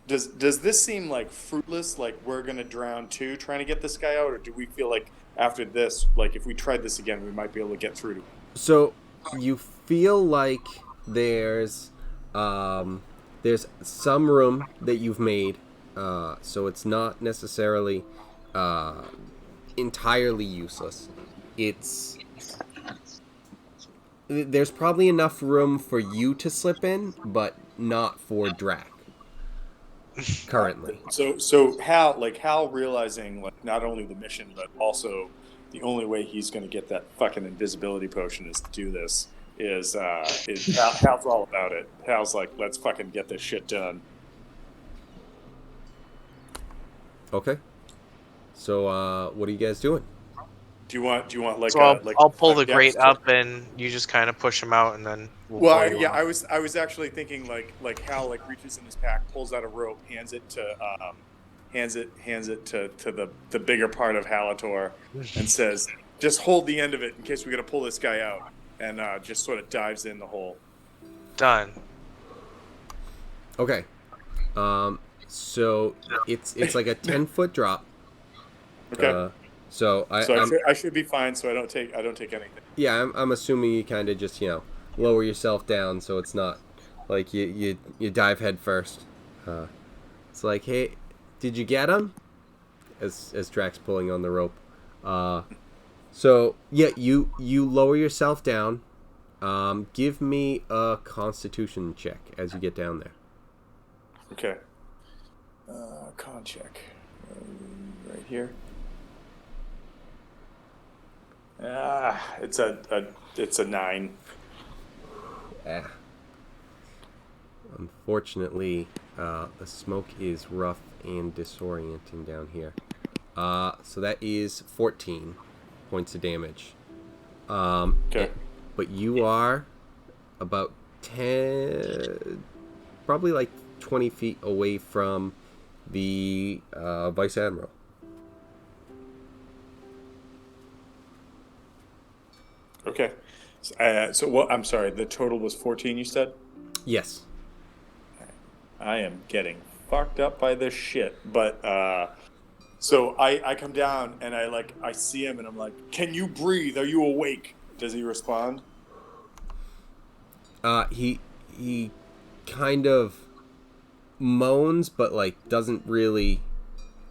does this seem like fruitless? Like we're gonna drown too, trying to get this guy out, or do we feel like after this, like if we tried this again, we might be able to get through to him? So you feel like there's some room that you've made, so it's not necessarily entirely useless. There's probably enough room for you to slip in, but not for Drac currently. So Hal realizing like not only the mission but also the only way he's going to get that fucking invisibility potion is to do this. Is Hal's all about it. Hal's like, let's fucking get this shit done. Okay. So what are you guys doing? Do you want like So I'll pull the grate up and you just kind of push him out, and then I was actually thinking like Hal like reaches in his pack, pulls out a rope, hands it to the bigger part of Halator, and says, "Just hold the end of it in case we got to pull this guy out," and just sort of dives in the hole. Done. Okay. So it's like a 10-foot drop. Okay. So I should be fine. So I don't take anything. Yeah, I'm assuming you kind of just lower yourself down, so it's not like you dive head first. It's like, hey, did you get him? As Drax pulling on the rope. So yeah, you lower yourself down. Give me a Constitution check as you get down there. Okay. Con check. Right here. It's a 9. Unfortunately, the smoke is rough and disorienting down here. So that is 14 points of damage. Okay. But you are about 10, probably like 20 feet away from the Vice Admiral. Okay. So what? I'm sorry. The total was 14. You said. Yes. I am getting fucked up by this shit. But so I come down and I see him and I'm like, "Can you breathe? Are you awake?" Does he respond? He kind of moans, but like doesn't really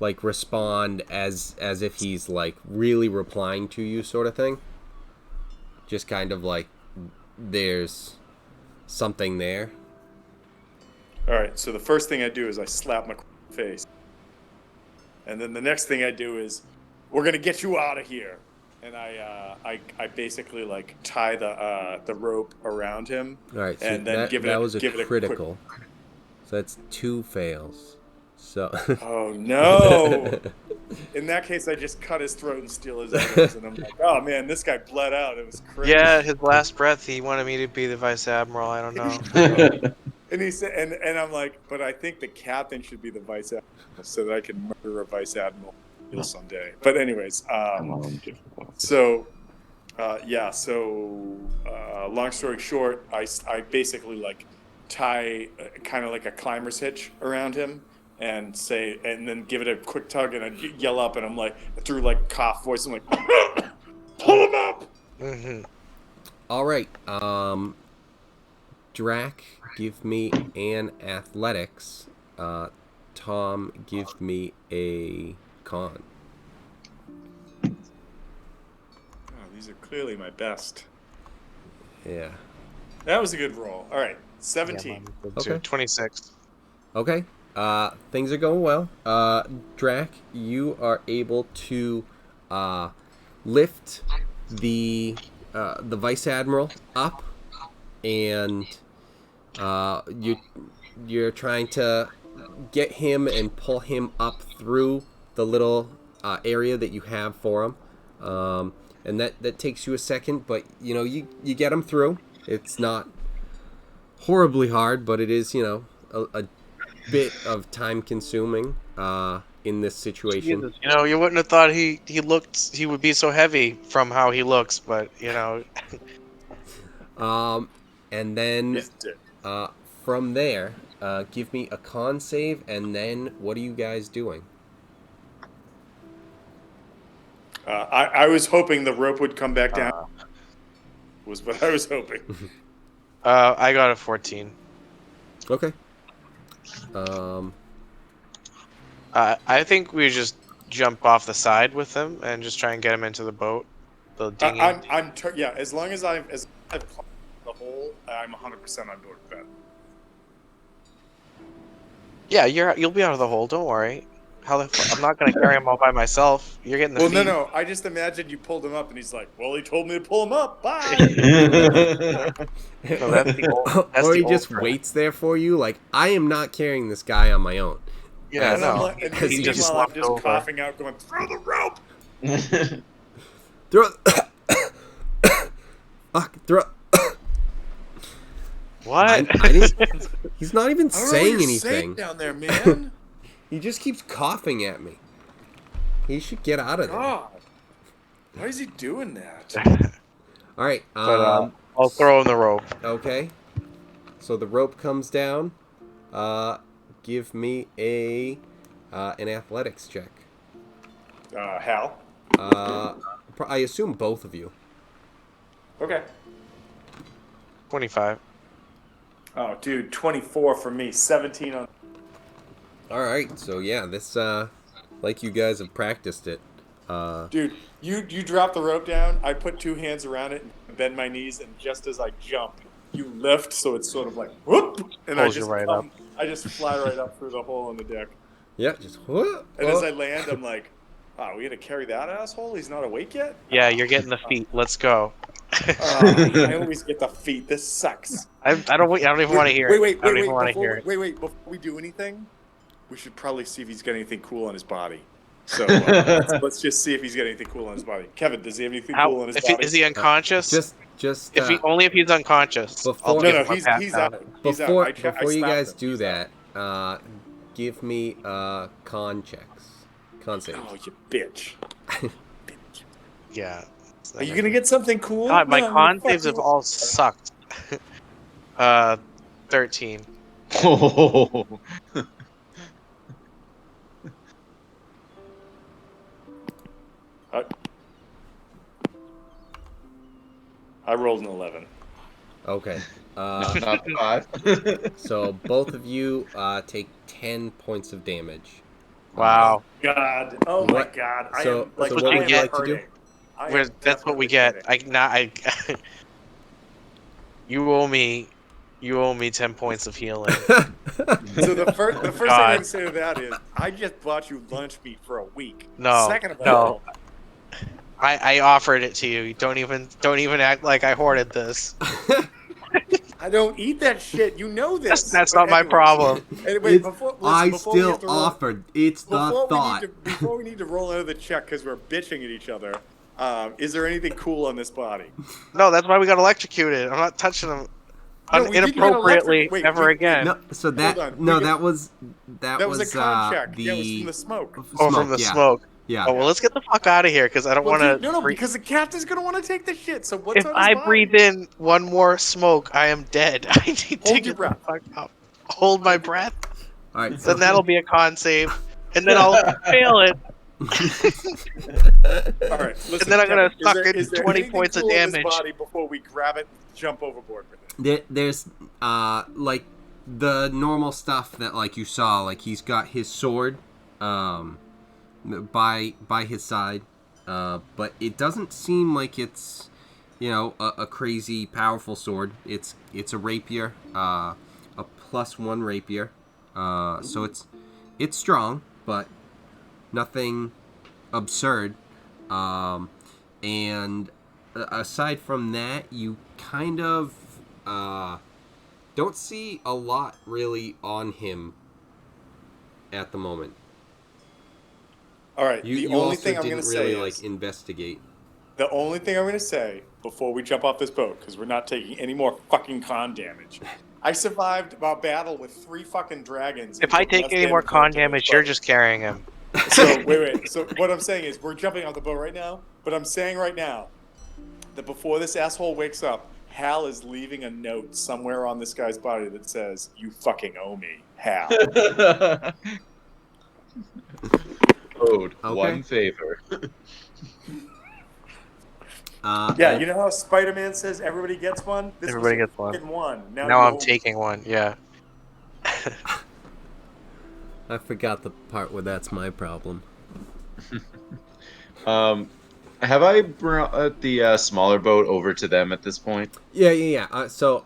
like respond as if he's like really replying to you, sort of thing. Just kind of like there's something there. All right. So the first thing I do is I slap my face, and then the next thing I do is, "We're gonna get you out of here." And I basically like tie the rope around him. All right, so and then that was a give it critical. So that's 2 fails. So. Oh no! In that case, I just cut his throat and steal his items, and I'm like, "Oh man, this guy bled out. It was crazy." Yeah, his last breath, he wanted me to be the vice admiral. I don't know. And he said, and I'm like, "But I think the captain should be the vice admiral, so that I can murder a vice admiral someday." But anyways, so yeah, so long story short, I basically like tie kind of like a climber's hitch around him and say, and then give it a quick tug, and I yell up, and I'm like, through like cough voice, I'm like, "Pull him up!" Mm-hmm. All right, Drac, give me an athletics. Tom, give me a con. Oh, these are clearly my best. Yeah. That was a good roll. All right, 17. Yeah, Okay. 26. Okay. Things are going well. Drac, you are able to lift the Vice Admiral up, and you're trying to get him and pull him up through the little area that you have for him. And that takes you a second, but you get him through. It's not horribly hard, but it is a bit of time consuming in this situation. Jesus, you wouldn't have thought he would be so heavy from how he looks, but And then He's dead. from there, give me a con save, and then what are you guys doing? I was hoping the rope would come back down. Was what I was hoping. I got a 14. Okay. I think we just jump off the side with him and just try and get him into the boat. The dinghy. Yeah. As long as I've climbed the hole, I'm 100% on board with that. Yeah, you'll be out of the hole. Don't worry. I'm not gonna carry him all by myself. You're getting the feed. No. I just imagined you pulled him up, and he's like, "Well, he told me to pull him up. Bye." No, that's the old, that's or the he old just Drac. waits there for you. Like, I am not carrying this guy on my own. Yeah, And I'm like, and Because he just meanwhile, I'm swapped just over. coughing out, going, "Throw the rope." Throw. Fuck. Throw. What? I didn't, he's not even I don't know what saying you're anything. saying down there, man. He just keeps coughing at me. He should get out of there. God, why is he doing that? All right. But I'll throw him the rope. Okay. So the rope comes down. Give me an athletics check. Hal. I assume both of you. Okay. 25. Oh, dude, 24 for me, 17 on. All right. So yeah, this like you guys have practiced it. Dude, you drop the rope down. I put 2 hands around it and bend my knees, and just as I jump, you lift, so it's sort of like whoop, and Pulls you right up. I just fly right up through the hole in the deck. Yeah. Just whoop. And as I land, I'm like, "Oh, we got to carry that asshole? He's not awake yet?" Yeah, you're getting the feet. Let's go. I always get the feet. This sucks. I don't even want to hear it. Wait, I don't even want to hear it. Wait, before we do anything, we should probably see if he's got anything cool on his body. So let's just see if he's got anything cool on his body. Kevin, does he have anything cool on his body? Is he unconscious? Just Only if he's unconscious. Before- I'll No, give him a he's pat he's down. out. He's out. I before you slapped guys him. do He's that, give me con checks. Con saves. Oh, you bitch. Yeah. Are you gonna get something cool? God, my No, I'm con gonna fuck saves have you. all sucked. 13. Oh. I rolled an 11. Okay. Not 5. So both of you take 10 points of damage. Wow. God. Oh my What- God. I so- am like so what I would am you like to do? hurting. I am That's what we definitely get. hurting. You owe me 10 points of healing. So the first thing I'm God. gonna say to that is, I just bought you lunch meat for a week. No, Second of no. all, I offered it to you. You don't even act like I hoarded this. I don't eat that shit. You know this. That's But not my anyways. problem. Anyway, It's- before I we have still to roll- offered. It's the thought. Before we need to roll another check because we're bitching at each other, is there anything cool on this body? No, that's why we got electrocuted. I'm not touching him No, we didn't get inappropriately electric- wait, ever we- again. No, so that on. no, We that was That was a con check. The Yeah, it was from the smoke. Oh, from the yeah. smoke. Yeah. Oh well, let's get the fuck out of here because I don't Well, want dude, no, to. because the captain's gonna want to take the shit. So what's If on his I body? breathe in one more smoke, I am dead. I need to Hold your get the breath. fuck up. Hold my breath. All right. So Then that'll be a con save, and then I'll fail it, All right, listen, and then I'm gonna Kevin, suck in is there 20 anything points of cool on this damage. body before we grab it, and jump overboard with it. there's like the normal stuff that like you saw, like he's got his sword by his side, but it doesn't seem like it's a crazy powerful sword. It's a rapier, a +1 rapier, so it's strong, but nothing absurd. And aside from that, you kind of don't see a lot really on him at the moment. All right, You the also only thing I'm didn't gonna really say like is investigate. the only thing I'm gonna say before we jump off this boat, because we're not taking any more fucking con damage. I survived a battle with 3 fucking dragons. If I and took take less any more damage con than I did damage, with you're butter. just carrying him. So wait. So what I'm saying is we're jumping off the boat right now, but I'm saying right now that before this asshole wakes up, Hal is leaving a note somewhere on this guy's body that says, "You fucking owe me, Hal." Code Okay. 1 favor. Yeah, and- you know how Spider-Man says everybody gets one? This Everybody was gets one. fucking one. Now Now you I'm owe me. taking one. Yeah. I forgot the part where that's my problem. Have I brought the smaller boat over to them at this point? Yeah. So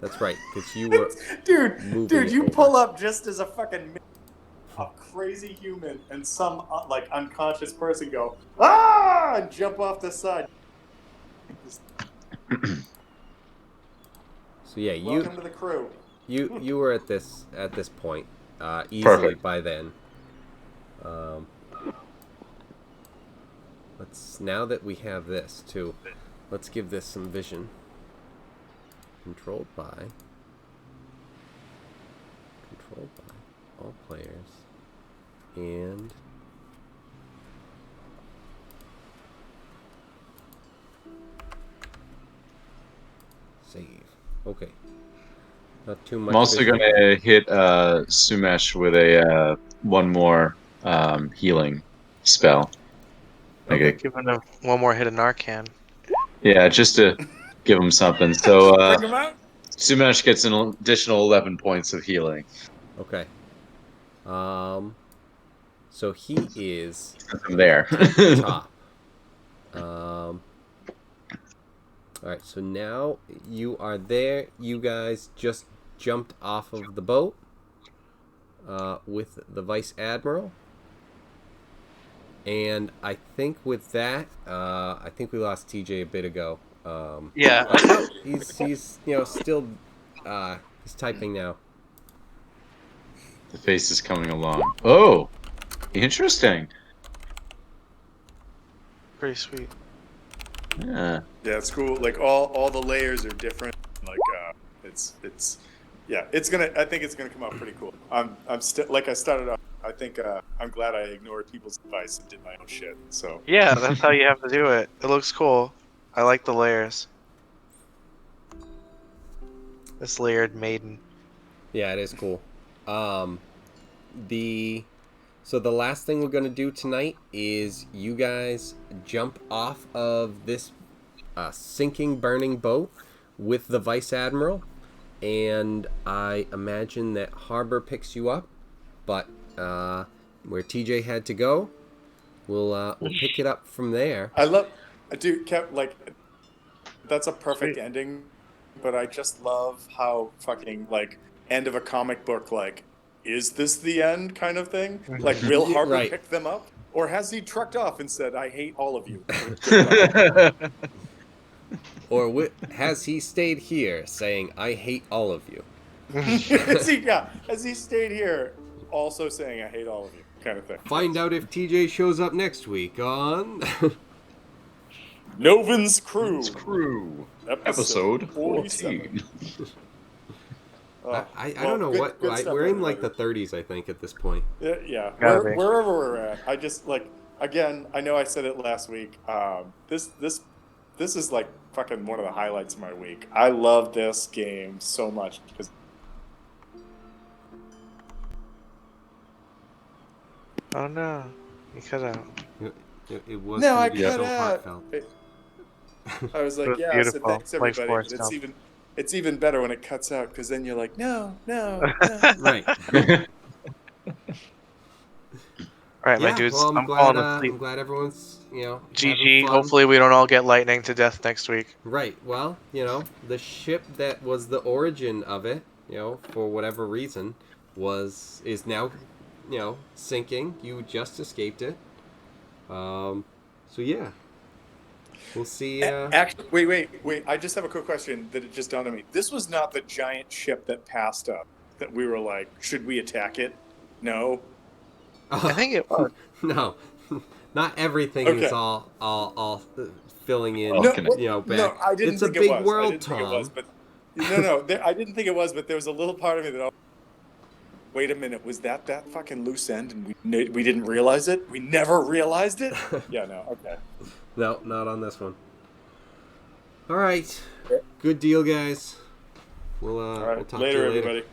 that's right, because you were moving Dude, you over. pull up just as a fucking a crazy human and some like unconscious person go and jump off the side. So yeah, Welcome to the crew. you were at this point easily Perfect. by then. Now that we have this too, let's give this some vision. Controlled by all players, and save. Okay. Not too much. I'm also vision. gonna hit Sumesh with a one more healing spell. Okay. Giving him one more hit of Narcan. Yeah, just to give him something. So Bring him out. Sumesh gets an additional 11 points of healing. Okay. So he is From there. top. All right. So now you are there. You guys just jumped off of the boat with the Vice Admiral. And I think with that, I think we lost TJ a bit ago. Yeah. But no, he's still he's typing now. The face is coming along. Oh! Interesting. Pretty sweet. Yeah. Yeah, it's cool. Like all the layers are different. Like it's yeah, it's gonna. I think it's gonna come out pretty cool. I'm still like I started off. I think I'm glad I ignored people's advice and did my own shit. So Yeah, that's how you have to do it. It looks cool. I like the layers. This layered maiden. Yeah, it is cool. The So the last thing we're gonna do tonight is you guys jump off of this sinking, burning boat with the Vice Admiral, and I imagine that Harbor picks you up. But where TJ had to go, we'll pick it up from there. I love, dude. Kept like that's a perfect Sweet. ending, but I just love how fucking like end of a comic book. Like, is this the end kind of thing? Like, will Harper Right. pick them up, or has he trucked off and said, "I hate all of you"? Goodbye. Or has he stayed here saying, "I hate all of you"? Has he stayed here, also saying, "I hate all of you," kind of thing. Find out if TJ shows up next week on Noven's Crew, Crew. episode Episode 47. 14. I don't know good stuff, we're in like everybody. the 30s, I think, at this point. Yeah. Gotta be. Wherever we're at, I just like again. I know I said it last week. This is like fucking one of the highlights of my week. I love this game so much because Oh no, you cut out. It was no, gonna I be cut so out. heartfelt. I was It like, was yeah. beautiful. So thanks Like everybody. Forrest But Gump. it's even better when it cuts out because then you're like, no. Right. All right, my Yeah, dudes. well, I'm falling asleep. I'm glad everyone's, having GG. fun. Hopefully we don't all get lightning to death next week. Right. Well, the ship that was the origin of it, for whatever reason, is now, sinking. You just escaped it. So yeah, we'll see. Actually, wait. I just have a quick question that it just dawned on me. This was not the giant ship that passed up that we were like, should we attack it? No. I think it was. No, not everything Okay. is all filling in. No, back. No, I didn't It's a think big it was. world, I didn't think it Tom. was, but no, I didn't think it was. But there was a little part of me that, wait a minute, was that fucking loose end, and we didn't realize it? We never realized it? Yeah, no, okay. No, not on this one. All right, good deal, guys. We'll All right, we'll talk later, to you later. everybody.